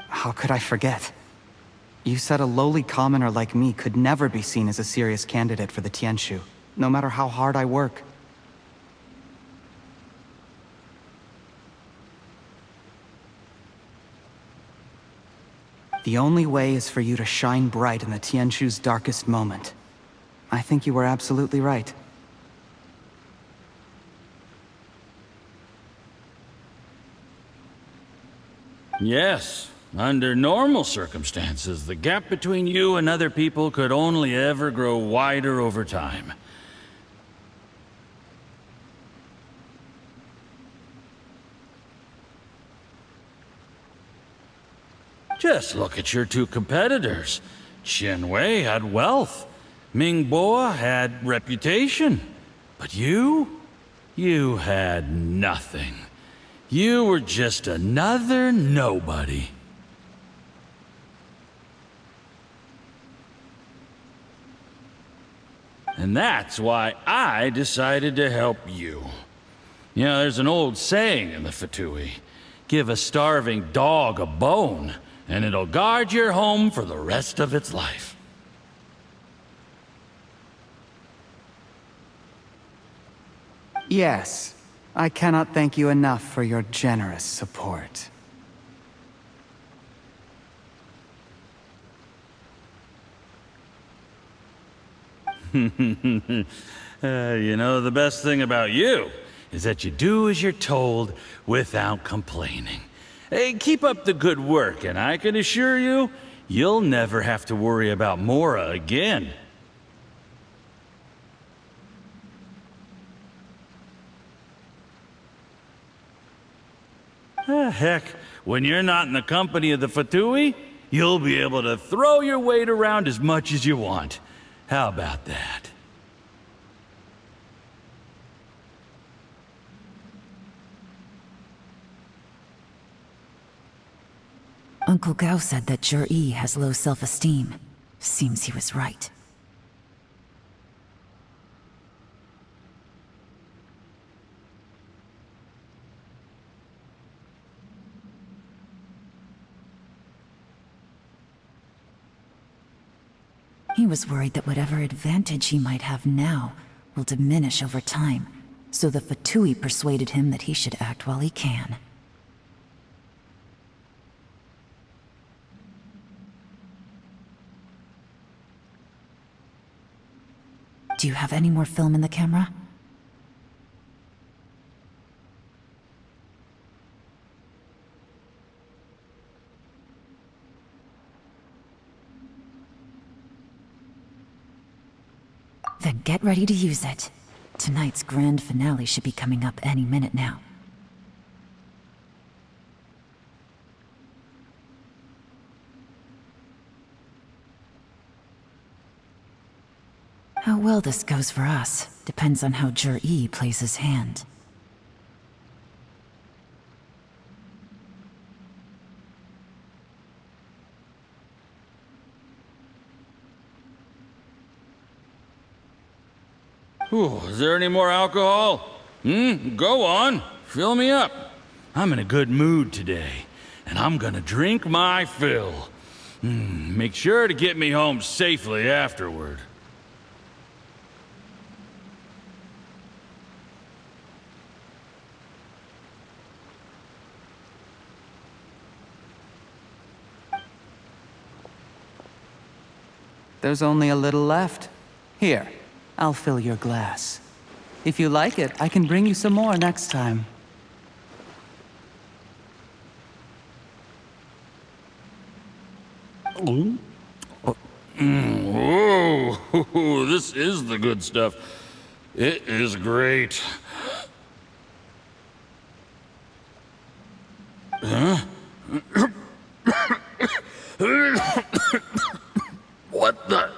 How could I forget? You said a lowly commoner like me could never be seen as a serious candidate for the Tianshu, no matter how hard I work. The only way is for you to shine bright in the Tianshu's darkest moment. I think you were absolutely right. Yes. Under normal circumstances, the gap between you and other people could only ever grow wider over time. Just look at your two competitors. Chen Wei had wealth. Ming Boa had reputation. But you had nothing. You were just another nobody. And that's why I decided to help you. You know, there's an old saying in the Fatui. Give a starving dog a bone, and it'll guard your home for the rest of its life. Yes, I cannot thank you enough for your generous support. You know, the best thing about you is that you do as you're told without complaining. Hey, keep up the good work, and I can assure you, you'll never have to worry about Mora again. Heck, when you're not in the company of the Fatui, you'll be able to throw your weight around as much as you want. How about that? Uncle Gao said that Jur-E has low self-esteem. Seems he was right. He was worried that whatever advantage he might have now will diminish over time, so the Fatui persuaded him that he should act while he can. Do you have any more film in the camera? Then get ready to use it. Tonight's grand finale should be coming up any minute now. How well this goes for us depends on how Jur-E plays his hand. Ooh, is there any more alcohol? Go on. Fill me up. I'm in a good mood today, and I'm gonna drink my fill. Make sure to get me home safely afterward. There's only a little left. Here, I'll fill your glass. If you like it, I can bring you some more next time. Whoa, this is the good stuff. It is great. Huh? What the?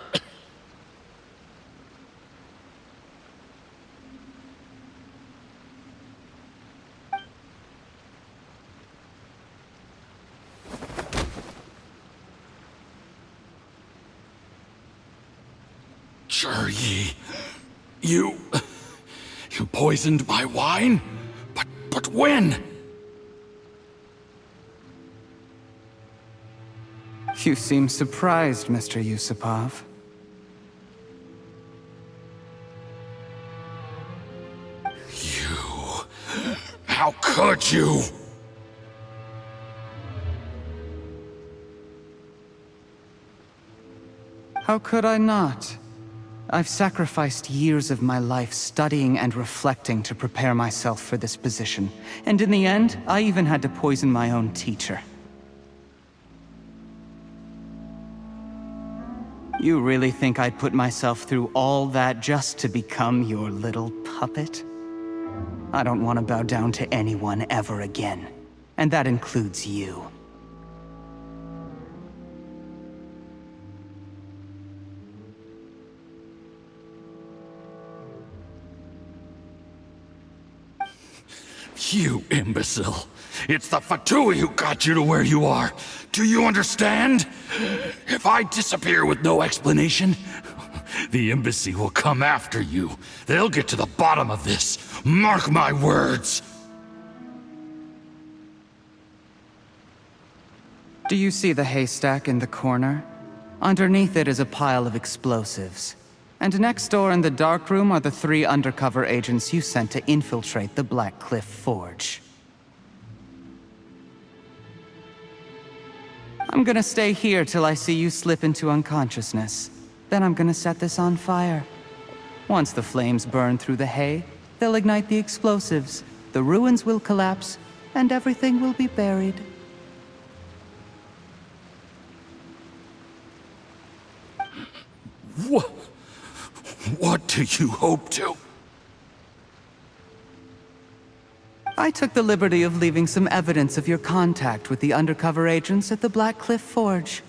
Jur-E, you poisoned my wine? But when? You seem surprised, Mr. Yusupov. How could you? How could I not? I've sacrificed years of my life studying and reflecting to prepare myself for this position. And in the end, I even had to poison my own teacher. You really think I'd put myself through all that just to become your little puppet? I don't want to bow down to anyone ever again. And that includes you. You imbecile. It's the Fatui who got you to where you are. Do you understand? If I disappear with no explanation, the embassy will come after you. They'll get to the bottom of this. Mark my words. Do you see the haystack in the corner? Underneath it is a pile of explosives. And next door in the dark room are the 3 undercover agents you sent to infiltrate the Black Cliff Forge. I'm gonna stay here till I see you slip into unconsciousness. Then I'm gonna set this on fire. Once the flames burn through the hay, they'll ignite the explosives, the ruins will collapse, and everything will be buried. What do you hope to? I took the liberty of leaving some evidence of your contact with the undercover agents at the Black Cliff Forge.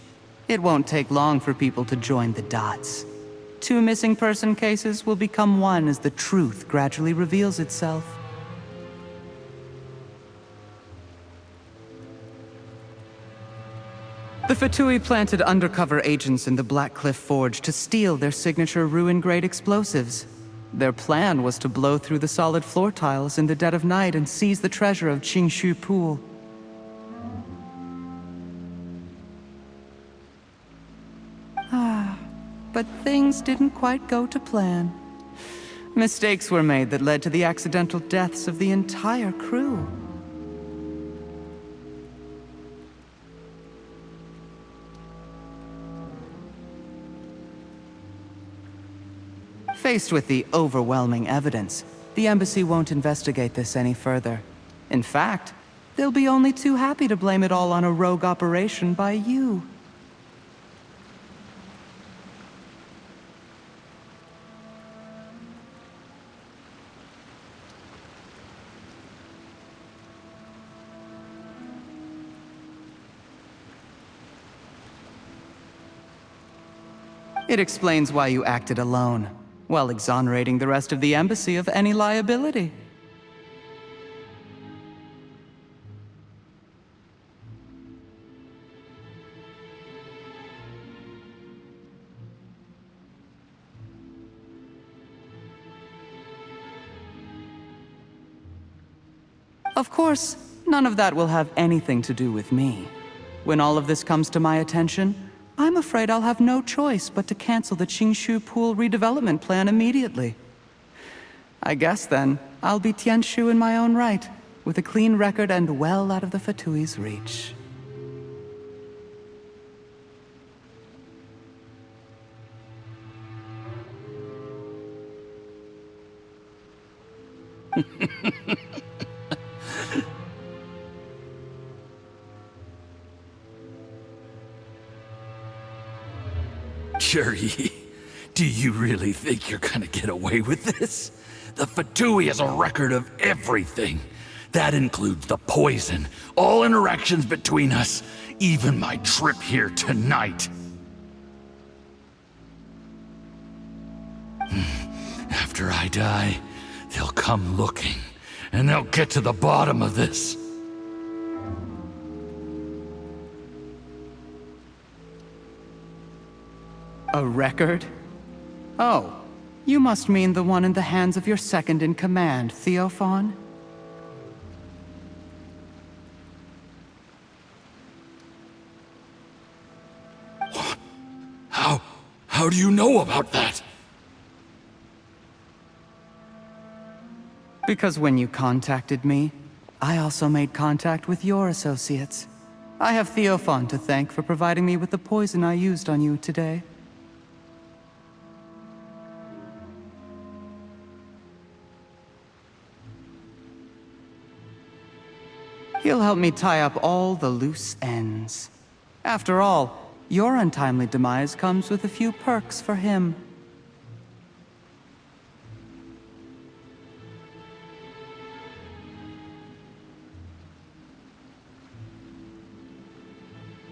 It won't take long for people to join the dots. 2 missing person cases will become one as the truth gradually reveals itself. Fatui planted undercover agents in the Black Cliff Forge to steal their signature ruin-grade explosives. Their plan was to blow through the solid floor tiles in the dead of night and seize the treasure of Qingshu Pool. But things didn't quite go to plan. Mistakes were made that led to the accidental deaths of the entire crew. Faced with the overwhelming evidence, the embassy won't investigate this any further. In fact, they'll be only too happy to blame it all on a rogue operation by you. It explains why you acted alone, while exonerating the rest of the embassy of any liability. Of course, none of that will have anything to do with me. When all of this comes to my attention, I'm afraid I'll have no choice but to cancel the Qingshu Pool redevelopment plan immediately. I guess then, I'll be Tianshu in my own right, with a clean record and well out of the Fatui's reach. Jerry, do you really think you're gonna get away with this? The Fatui has a record of everything. That includes the poison, all interactions between us, even my trip here tonight. After I die, they'll come looking, and they'll get to the bottom of this. A record? Oh, you must mean the one in the hands of your second-in-command, Theophan? How do you know about that? Because when you contacted me, I also made contact with your associates. I have Theophan to thank for providing me with the poison I used on you today. He'll help me tie up all the loose ends. After all, your untimely demise comes with a few perks for him.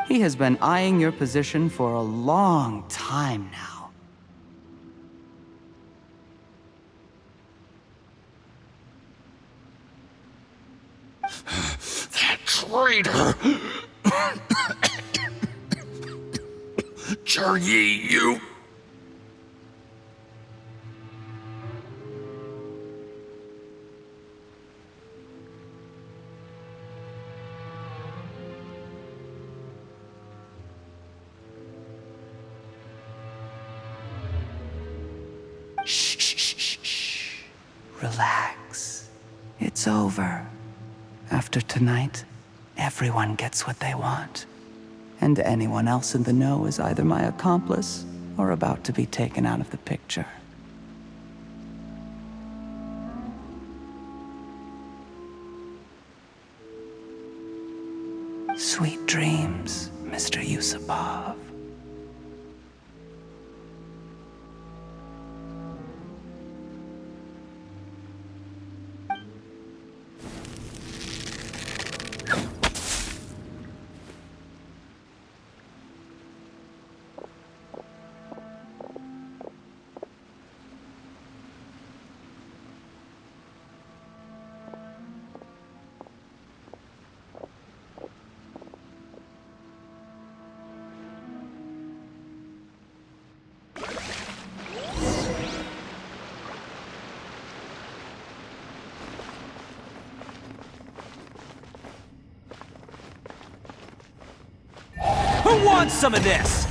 He has been eyeing your position for a long time now. That traitor! Jerry, you... Shh. Relax. It's over. After tonight, everyone gets what they want. And anyone else in the know is either my accomplice or about to be taken out of the picture. Sweet dreams, Mr. Yusupov. want some of this?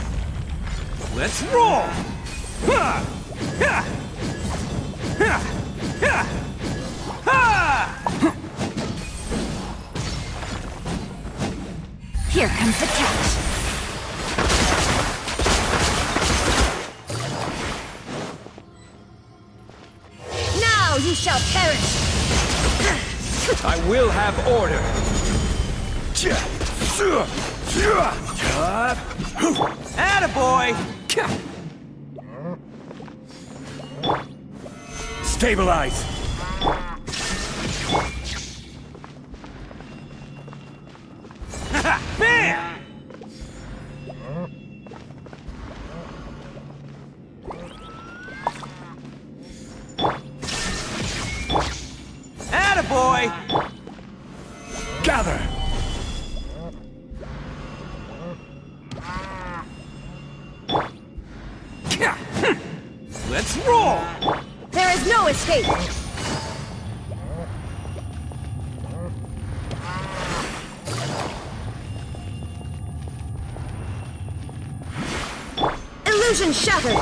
Let's roll! Ha! Ha! Ha! Ha! Ha! Here comes the catch. Now you shall perish! I will have order. Attaboy! Stabilize! Bam! Attaboy! Gather! Let's roll! There is no escape! Illusion shattered!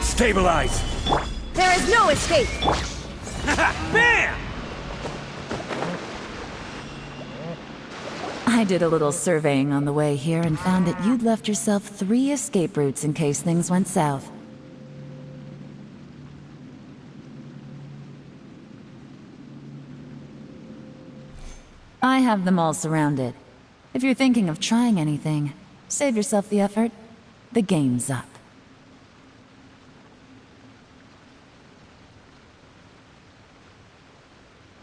Stabilize! There is no escape! Bam! I did a little surveying on the way here and found that you'd left yourself 3 escape routes in case things went south. I have them all surrounded. If you're thinking of trying anything, save yourself the effort. The game's up.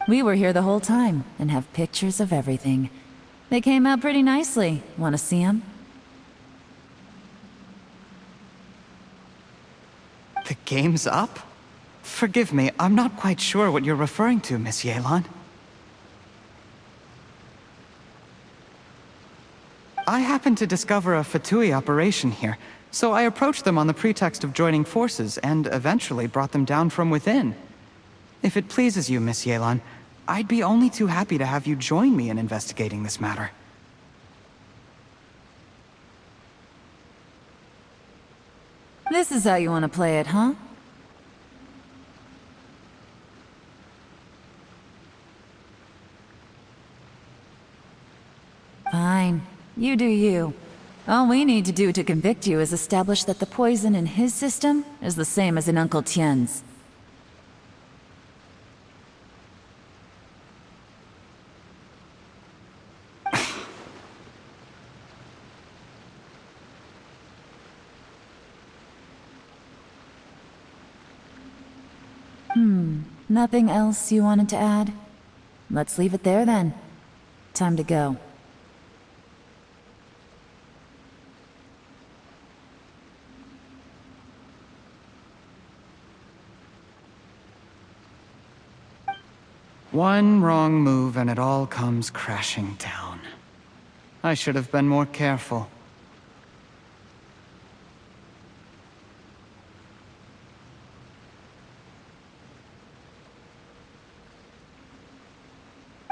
We were here the whole time and have pictures of everything. They came out pretty nicely. Want to see them? The game's up? Forgive me, I'm not quite sure what you're referring to, Miss Yelan. I happened to discover a Fatui operation here, so I approached them on the pretext of joining forces and eventually brought them down from within. If it pleases you, Miss Yelan, I'd be only too happy to have you join me in investigating this matter. This is how you want to play it, huh? Fine. You do you. All we need to do to convict you is establish that the poison in his system is the same as in Uncle Tien's. Nothing else you wanted to add? Let's leave it there then. Time to go. One wrong move and it all comes crashing down. I should have been more careful.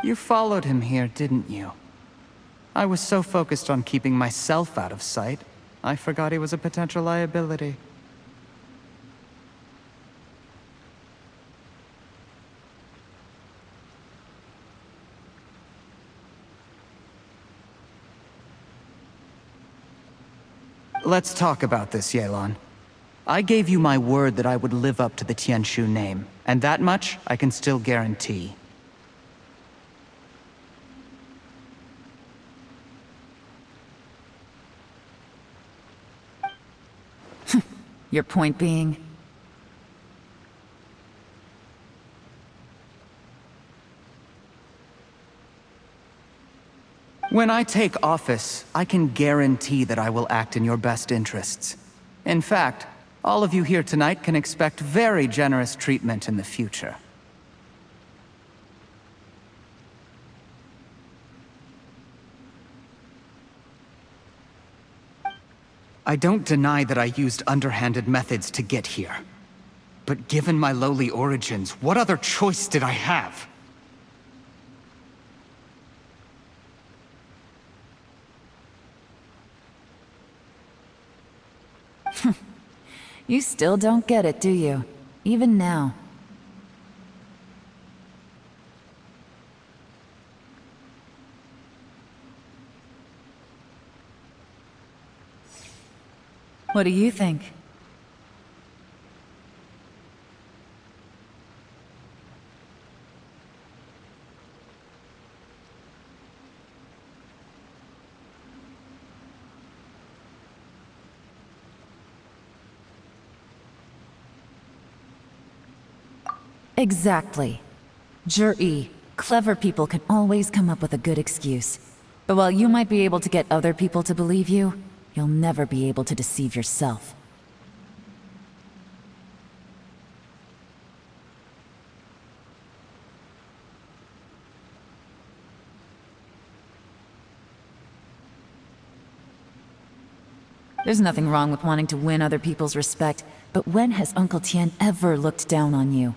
You followed him here, didn't you? I was so focused on keeping myself out of sight, I forgot he was a potential liability. Let's talk about this, Yelan. I gave you my word that I would live up to the Tianshu name, and that much I can still guarantee. Your point being? When I take office, I can guarantee that I will act in your best interests. In fact, all of you here tonight can expect very generous treatment in the future. I don't deny that I used underhanded methods to get here. But given my lowly origins, what other choice did I have? You still don't get it, do you? Even now. What do you think? Exactly. Jur-E, clever people can always come up with a good excuse. But while you might be able to get other people to believe you, you'll never be able to deceive yourself. There's nothing wrong with wanting to win other people's respect, but when has Uncle Tien ever looked down on you?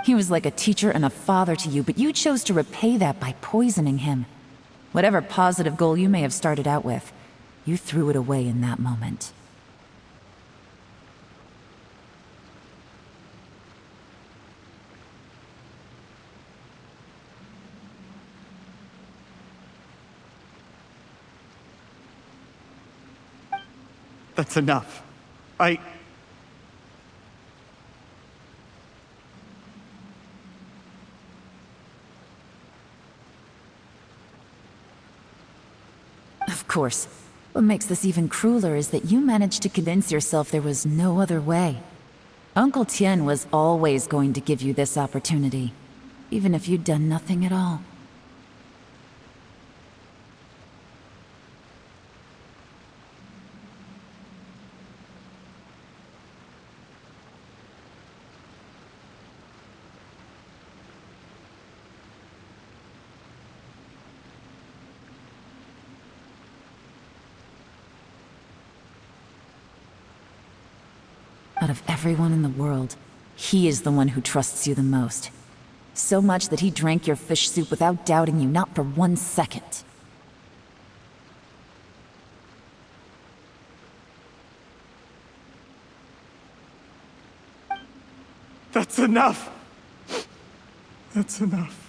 He was like a teacher and a father to you, but you chose to repay that by poisoning him. Whatever positive goal you may have started out with, you threw it away in that moment. That's enough. Of course. What makes this even crueler is that you managed to convince yourself there was no other way. Uncle Tien was always going to give you this opportunity, even if you'd done nothing at all. Out of everyone in the world, he is the one who trusts you the most. So much that he drank your fish soup without doubting you, not for 1 second. That's enough! That's enough.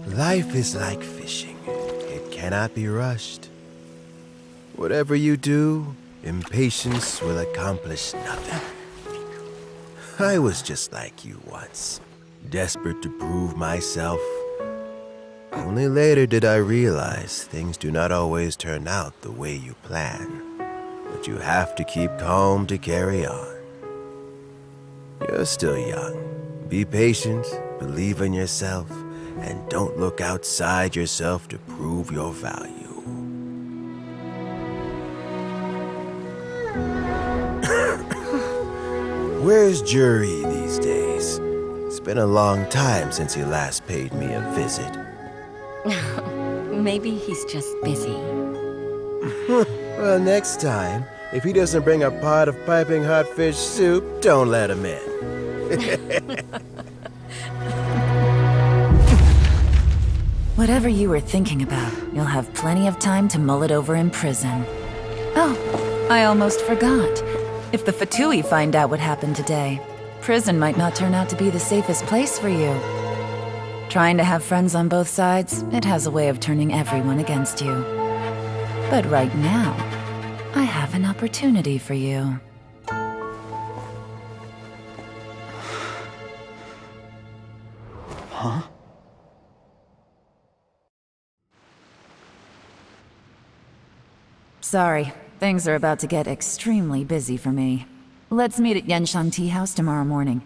Life is like fishing. It cannot be rushed. Whatever you do, impatience will accomplish nothing. I was just like you once, desperate to prove myself. Only later did I realize things do not always turn out the way you plan, but you have to keep calm to carry on. You're still young. Be patient, believe in yourself, and don't look outside yourself to prove your value. Where's Jur-E these days? It's been a long time since he last paid me a visit. Maybe he's just busy. Well, next time, if he doesn't bring a pot of piping hot fish soup, don't let him in. Whatever you were thinking about, you'll have plenty of time to mull it over in prison. Oh, I almost forgot. If the Fatui find out what happened today, prison might not turn out to be the safest place for you. Trying to have friends on both sides, it has a way of turning everyone against you. But right now, I have an opportunity for you. Huh? Sorry, things are about to get extremely busy for me. Let's meet at Yenshan Tea House tomorrow morning.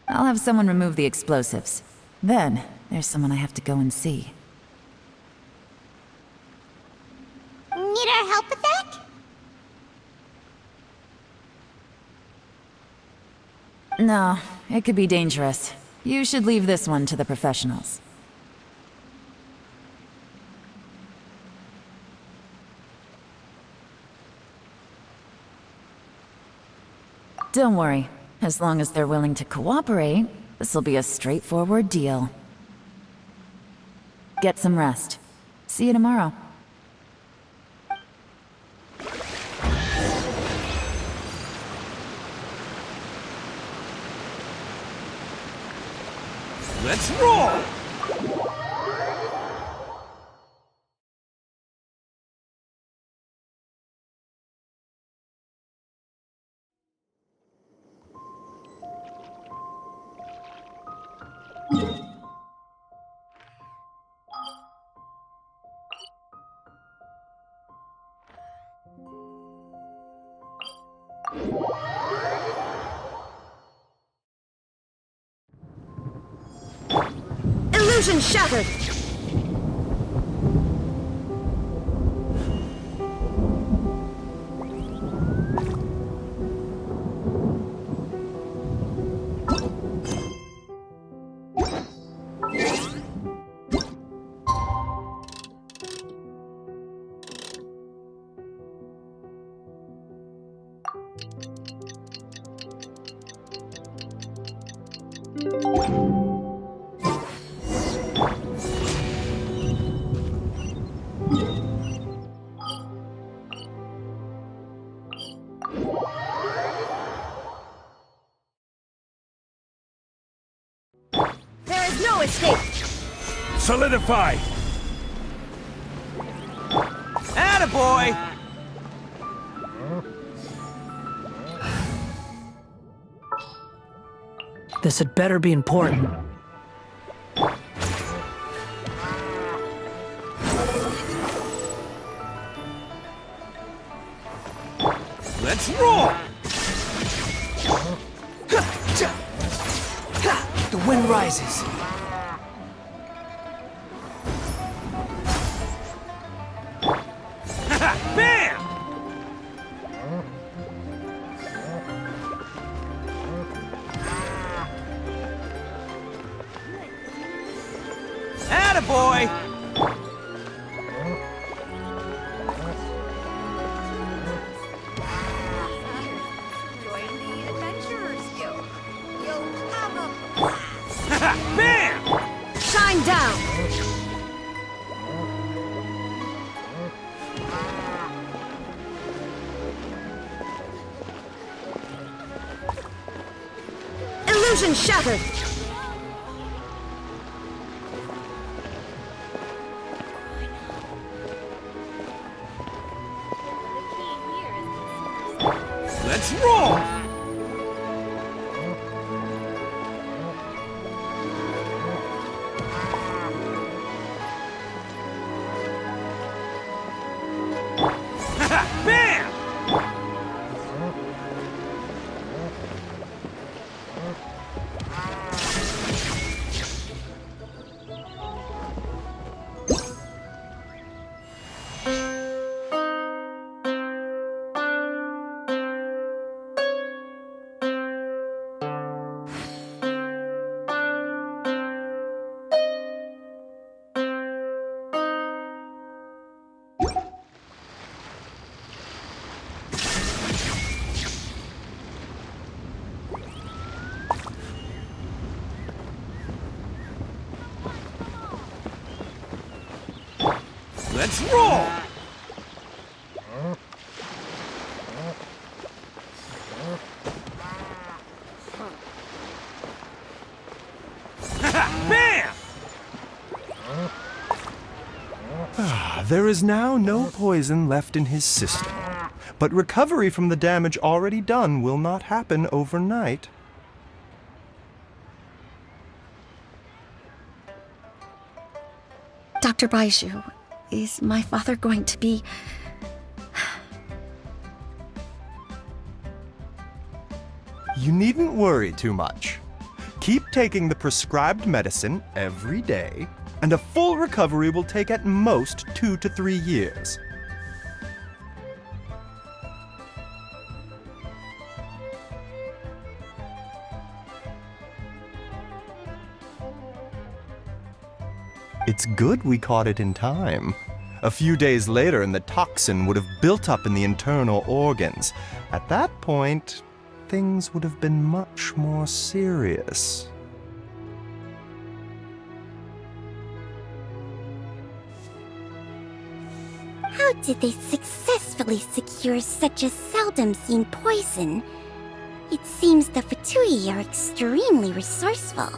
I'll have someone remove the explosives. Then, there's someone I have to go and see. Need our help with that? No, it could be dangerous. You should leave this one to the professionals. Don't worry. As long as they're willing to cooperate, this'll be a straightforward deal. Get some rest. See you tomorrow. Let's roll! Illusion shattered! There is no escape! Solidify! Attaboy! This had better be important. Let's roll! The wind rises. Bam! Attaboy! Bam! Shine down! Illusion shattered! Let's roll! Bam! Let's roll! Bam! There is now no poison left in his system. But recovery from the damage already done will not happen overnight. Dr. Baiju, is my father going to be... You needn't worry too much. Keep taking the prescribed medicine every day, and a full recovery will take at most 2 to 3 years. It's good we caught it in time. A few days later, and the toxin would have built up in the internal organs. At that point, things would have been much more serious. How did they successfully secure such a seldom-seen poison? It seems the Fatui are extremely resourceful.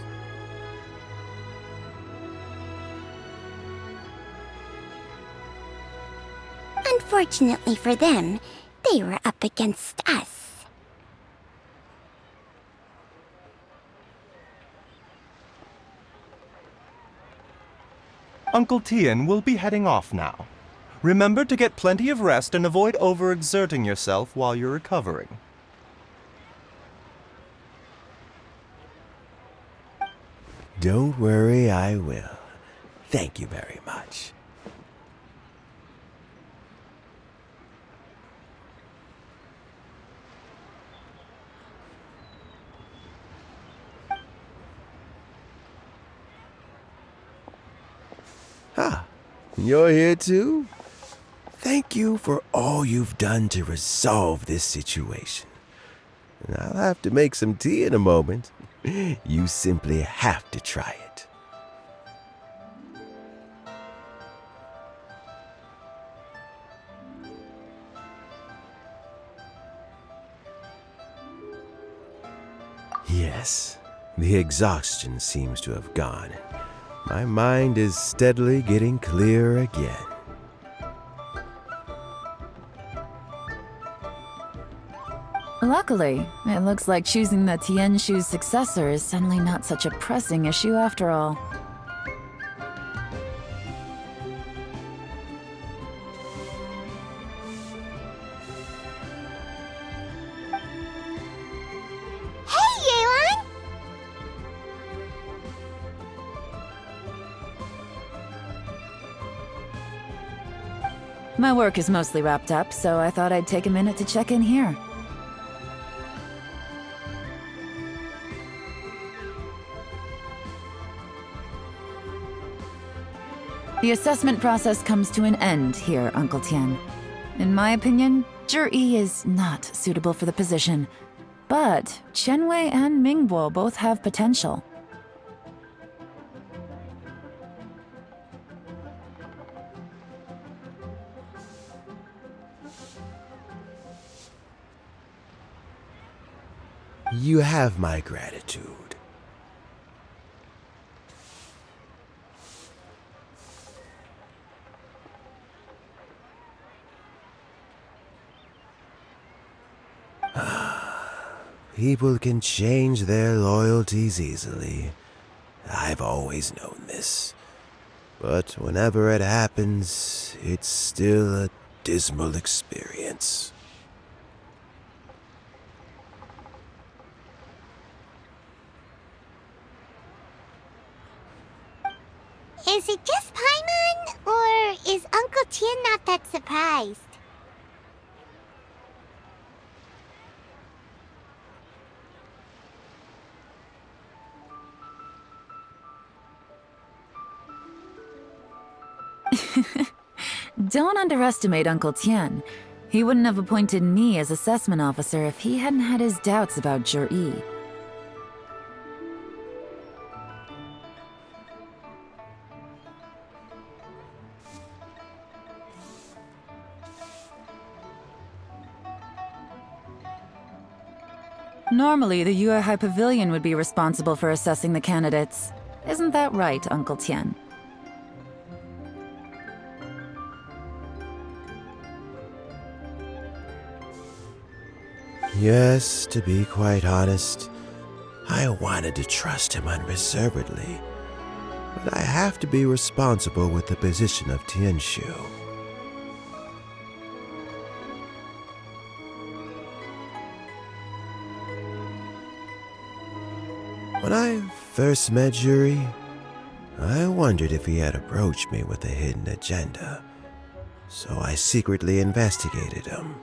Unfortunately for them, they were up against us. Uncle Tian will be heading off now. Remember to get plenty of rest and avoid overexerting yourself while you're recovering. Don't worry, I will. Thank you very much. Ah, you're here too? Thank you for all you've done to resolve this situation. I'll have to make some tea in a moment. You simply have to try it. Yes, the exhaustion seems to have gone. My mind is steadily getting clearer again. Luckily, it looks like choosing the Tianshu's successor is suddenly not such a pressing issue after all. My work is mostly wrapped up, so I thought I'd take a minute to check in here. The assessment process comes to an end here, Uncle Tian. In my opinion, Zhi is not suitable for the position, but Qianwei and Mingbo both have potential. You have my gratitude. People can change their loyalties easily. I've always known this. But whenever it happens, it's still a dismal experience. Is it just Paimon, or is Uncle Tian not that surprised? Don't underestimate Uncle Tian. He wouldn't have appointed me as assessment officer if he hadn't had his doubts about Zhi. Normally, the Yuehai Pavilion would be responsible for assessing the candidates. Isn't that right, Uncle Tian? Yes, to be quite honest, I wanted to trust him unreservedly. but I have to be responsible with the position of Tianshu. When I first met Juri, I wondered if he had approached me with a hidden agenda, so I secretly investigated him.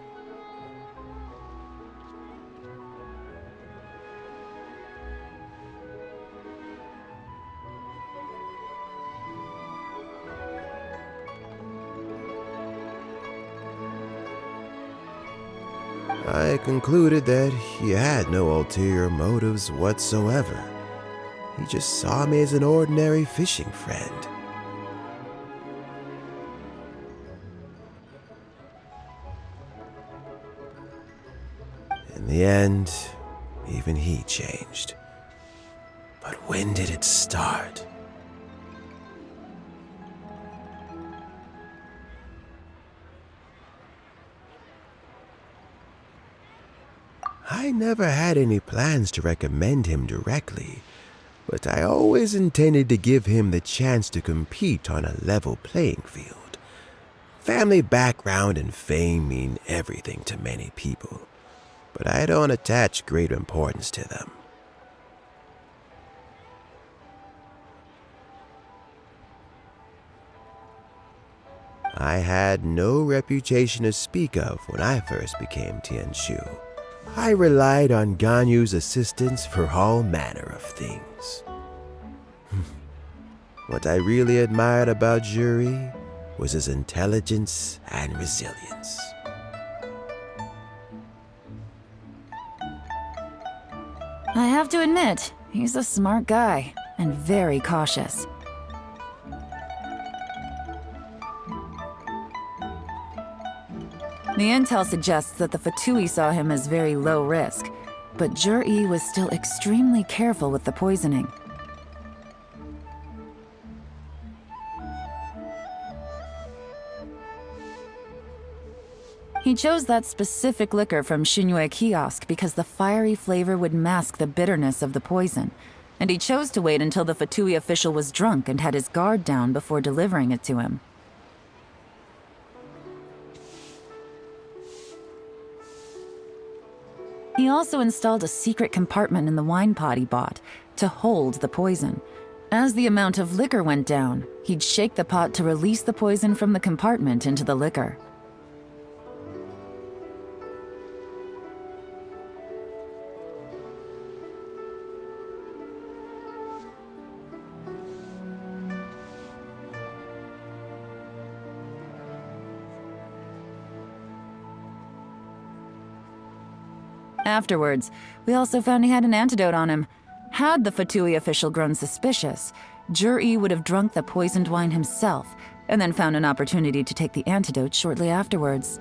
I concluded that he had no ulterior motives whatsoever. He just saw me as an ordinary fishing friend. In the end, even he changed. But when did it start? I never had any plans to recommend him directly, but I always intended to give him the chance to compete on a level playing field. Family background and fame mean everything to many people, but I don't attach great importance to them. I had no reputation to speak of when I first became Tianshu. I relied on Ganyu's assistance for all manner of things. What I really admired about Juri was his intelligence and resilience. I have to admit, he's a smart guy and very cautious. The intel suggests that the Fatui saw him as very low risk, but Jur-E was still extremely careful with the poisoning. He chose that specific liquor from Xinyue Kiosk because the fiery flavor would mask the bitterness of the poison, and he chose to wait until the Fatui official was drunk and had his guard down before delivering it to him. He also installed a secret compartment in the wine pot he bought to hold the poison. As the amount of liquor went down, he'd shake the pot to release the poison from the compartment into the liquor. Afterwards, we also found he had an antidote on him. Had the Fatui official grown suspicious, Jur-E would have drunk the poisoned wine himself, and then found an opportunity to take the antidote shortly afterwards.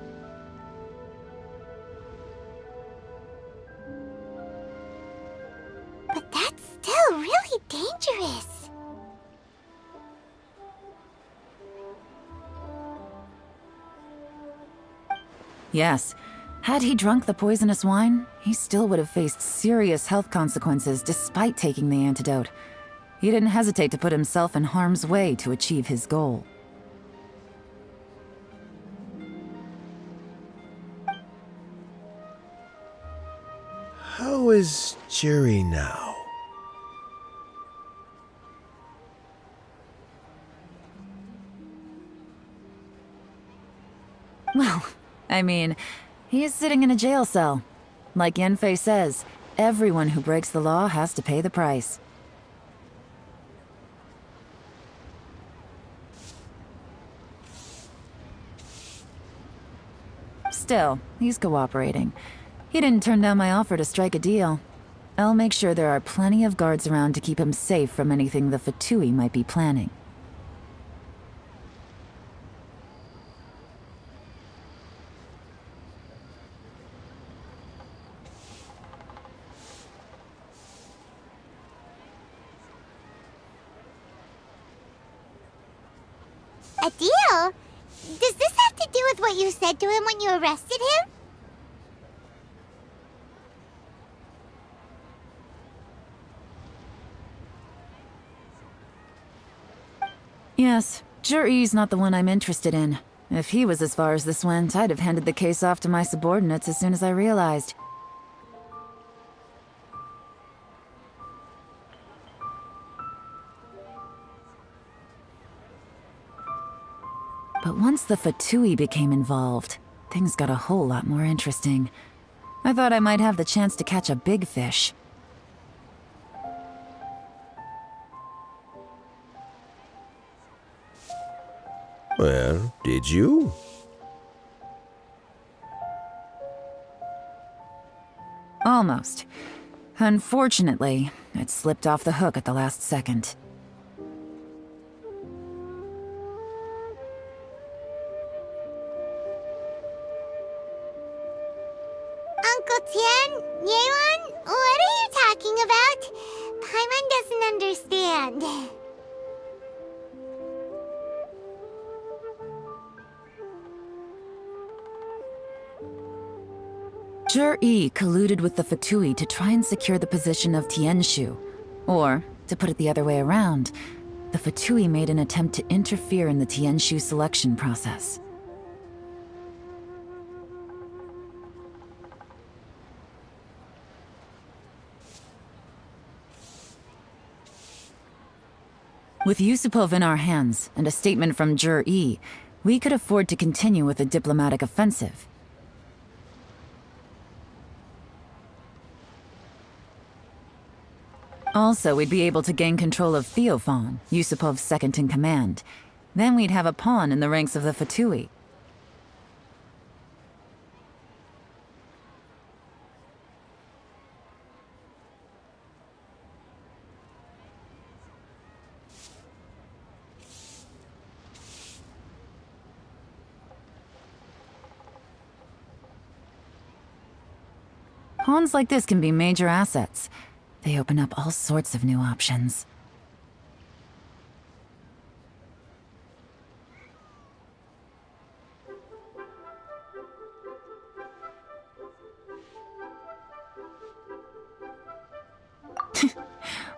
But that's still really dangerous. Yes. Had he drunk the poisonous wine, he still would have faced serious health consequences despite taking the antidote. He didn't hesitate to put himself in harm's way to achieve his goal. How is Juri now? Well, I mean, he is sitting in a jail cell. Like Yanfei says, everyone who breaks the law has to pay the price. Still, he's cooperating. He didn't turn down my offer to strike a deal. I'll make sure there are plenty of guards around to keep him safe from anything the Fatui might be planning. A deal? Does this have to do with what you said to him when you arrested him? Yes, Jur-E's not the one I'm interested in. If he was as far as this went, I'd have handed the case off to my subordinates as soon as I realized. But once the Fatui became involved, things got a whole lot more interesting. I thought I might have the chance to catch a big fish. Well, did you? Almost. Unfortunately, it slipped off the hook at the last second. Uncle Tian, Yelan, what are you talking about? Paimon doesn't understand. Jur-E colluded with the Fatui to try and secure the position of Tianshu. Or, to put it the other way around, the Fatui made an attempt to interfere in the Tianshu selection process. With Yusupov in our hands, and a statement from Jur-E, we could afford to continue with a diplomatic offensive. Also, we'd be able to gain control of Theophan, Yusupov's second-in-command. Then we'd have a pawn in the ranks of the Fatui. Pawns like this can be major assets. They open up all sorts of new options.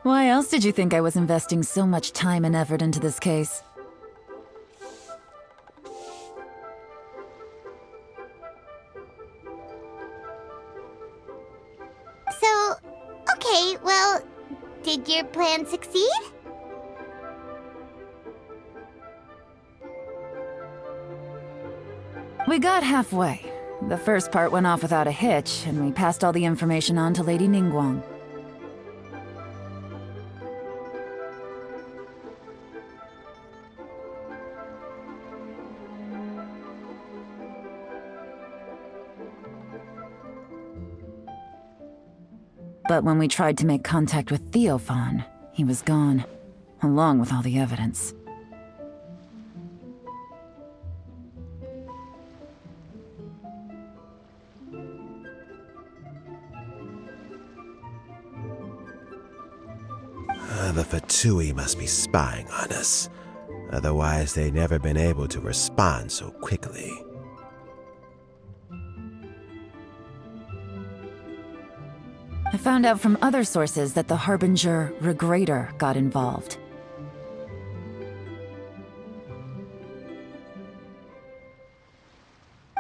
Why else did you think I was investing so much time and effort into this case? So, okay, well, did your plan succeed? We got halfway. The first part went off without a hitch, and we passed all the information on to Lady Ningguang. But when we tried to make contact with Theophan, he was gone, along with all the evidence. The Fatui must be spying on us. Otherwise, they'd never been able to respond so quickly. I found out from other sources that the Harbinger Regrator got involved.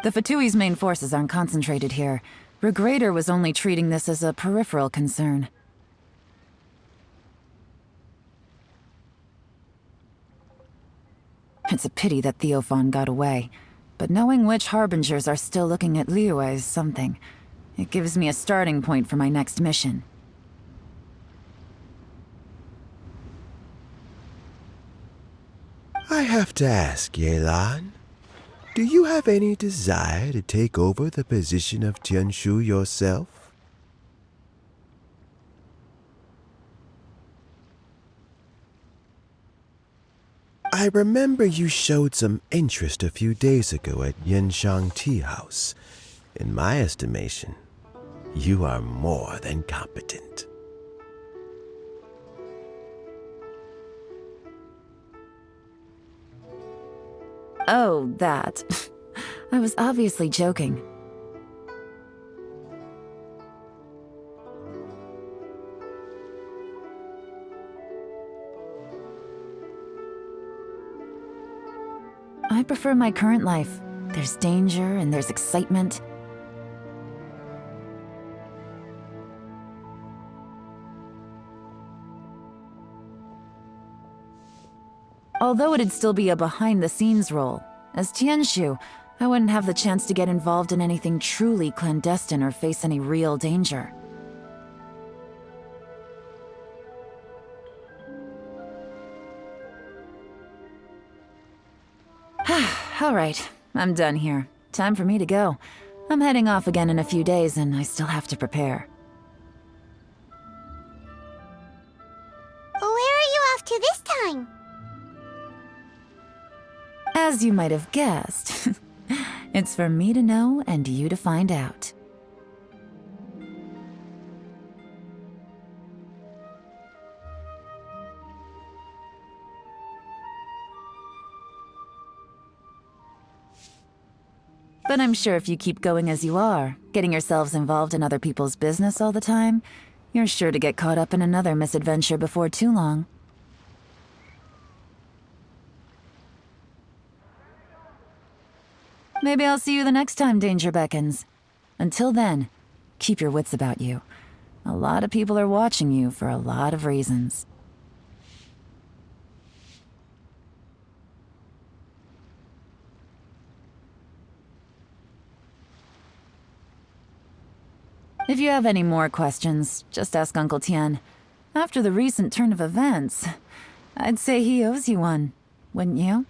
The Fatui's main forces aren't concentrated here. Regrator was only treating this as a peripheral concern. It's a pity that Theophan got away, but knowing which Harbingers are still looking at Liyue is something. It gives me a starting point for my next mission. I have to ask, Yelan, do you have any desire to take over the position of Tianshu yourself? I remember you showed some interest a few days ago at Yenshang Tea House. In my estimation, you are more than competent. Oh, that. I was obviously joking. prefer my current life. There's danger and there's excitement. Although it'd still be a behind-the-scenes role, as Tianshu, I wouldn't have the chance to get involved in anything truly clandestine or face any real danger. All right, I'm done here. Time for me to go. I'm heading off again in a few days, and I still have to prepare. Where are you off to this time? As you might have guessed, it's for me to know and you to find out. But I'm sure if you keep going as you are, getting yourselves involved in other people's business all the time, you're sure to get caught up in another misadventure before too long. Maybe I'll see you the next time danger beckons. Until then, keep your wits about you. A lot of people are watching you for a lot of reasons. If you have any more questions, just ask Uncle Tian. After the recent turn of events, I'd say he owes you one, wouldn't you?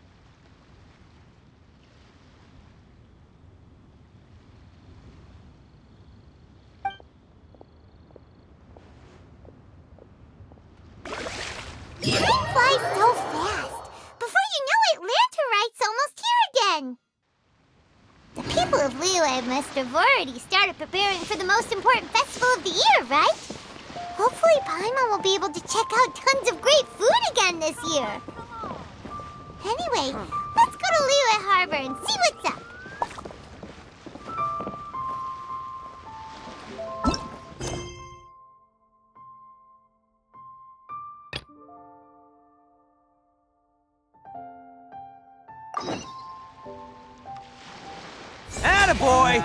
Time flies so fast. Before you know it, Lanterite's almost here again. The people of Liyue must have already started preparing for the most important festival of the year, right? Hopefully Paimon will be able to check out tons of great food again this year. Anyway, let's go to Liyue Harbor and see what's up. Attaboy!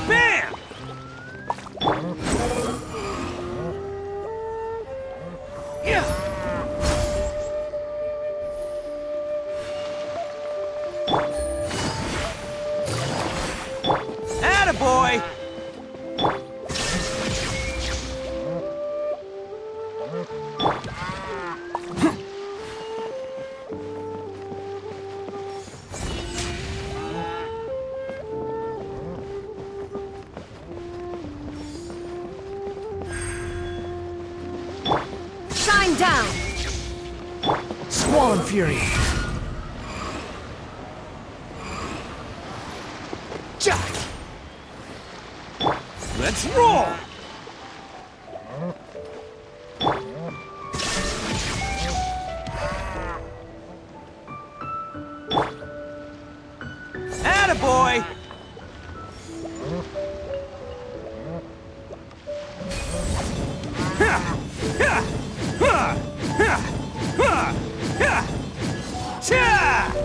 Bam! Yeah! Attaboy! Shine down! Squall and Fury! Jack! Let's roll! Attaboy! Cha!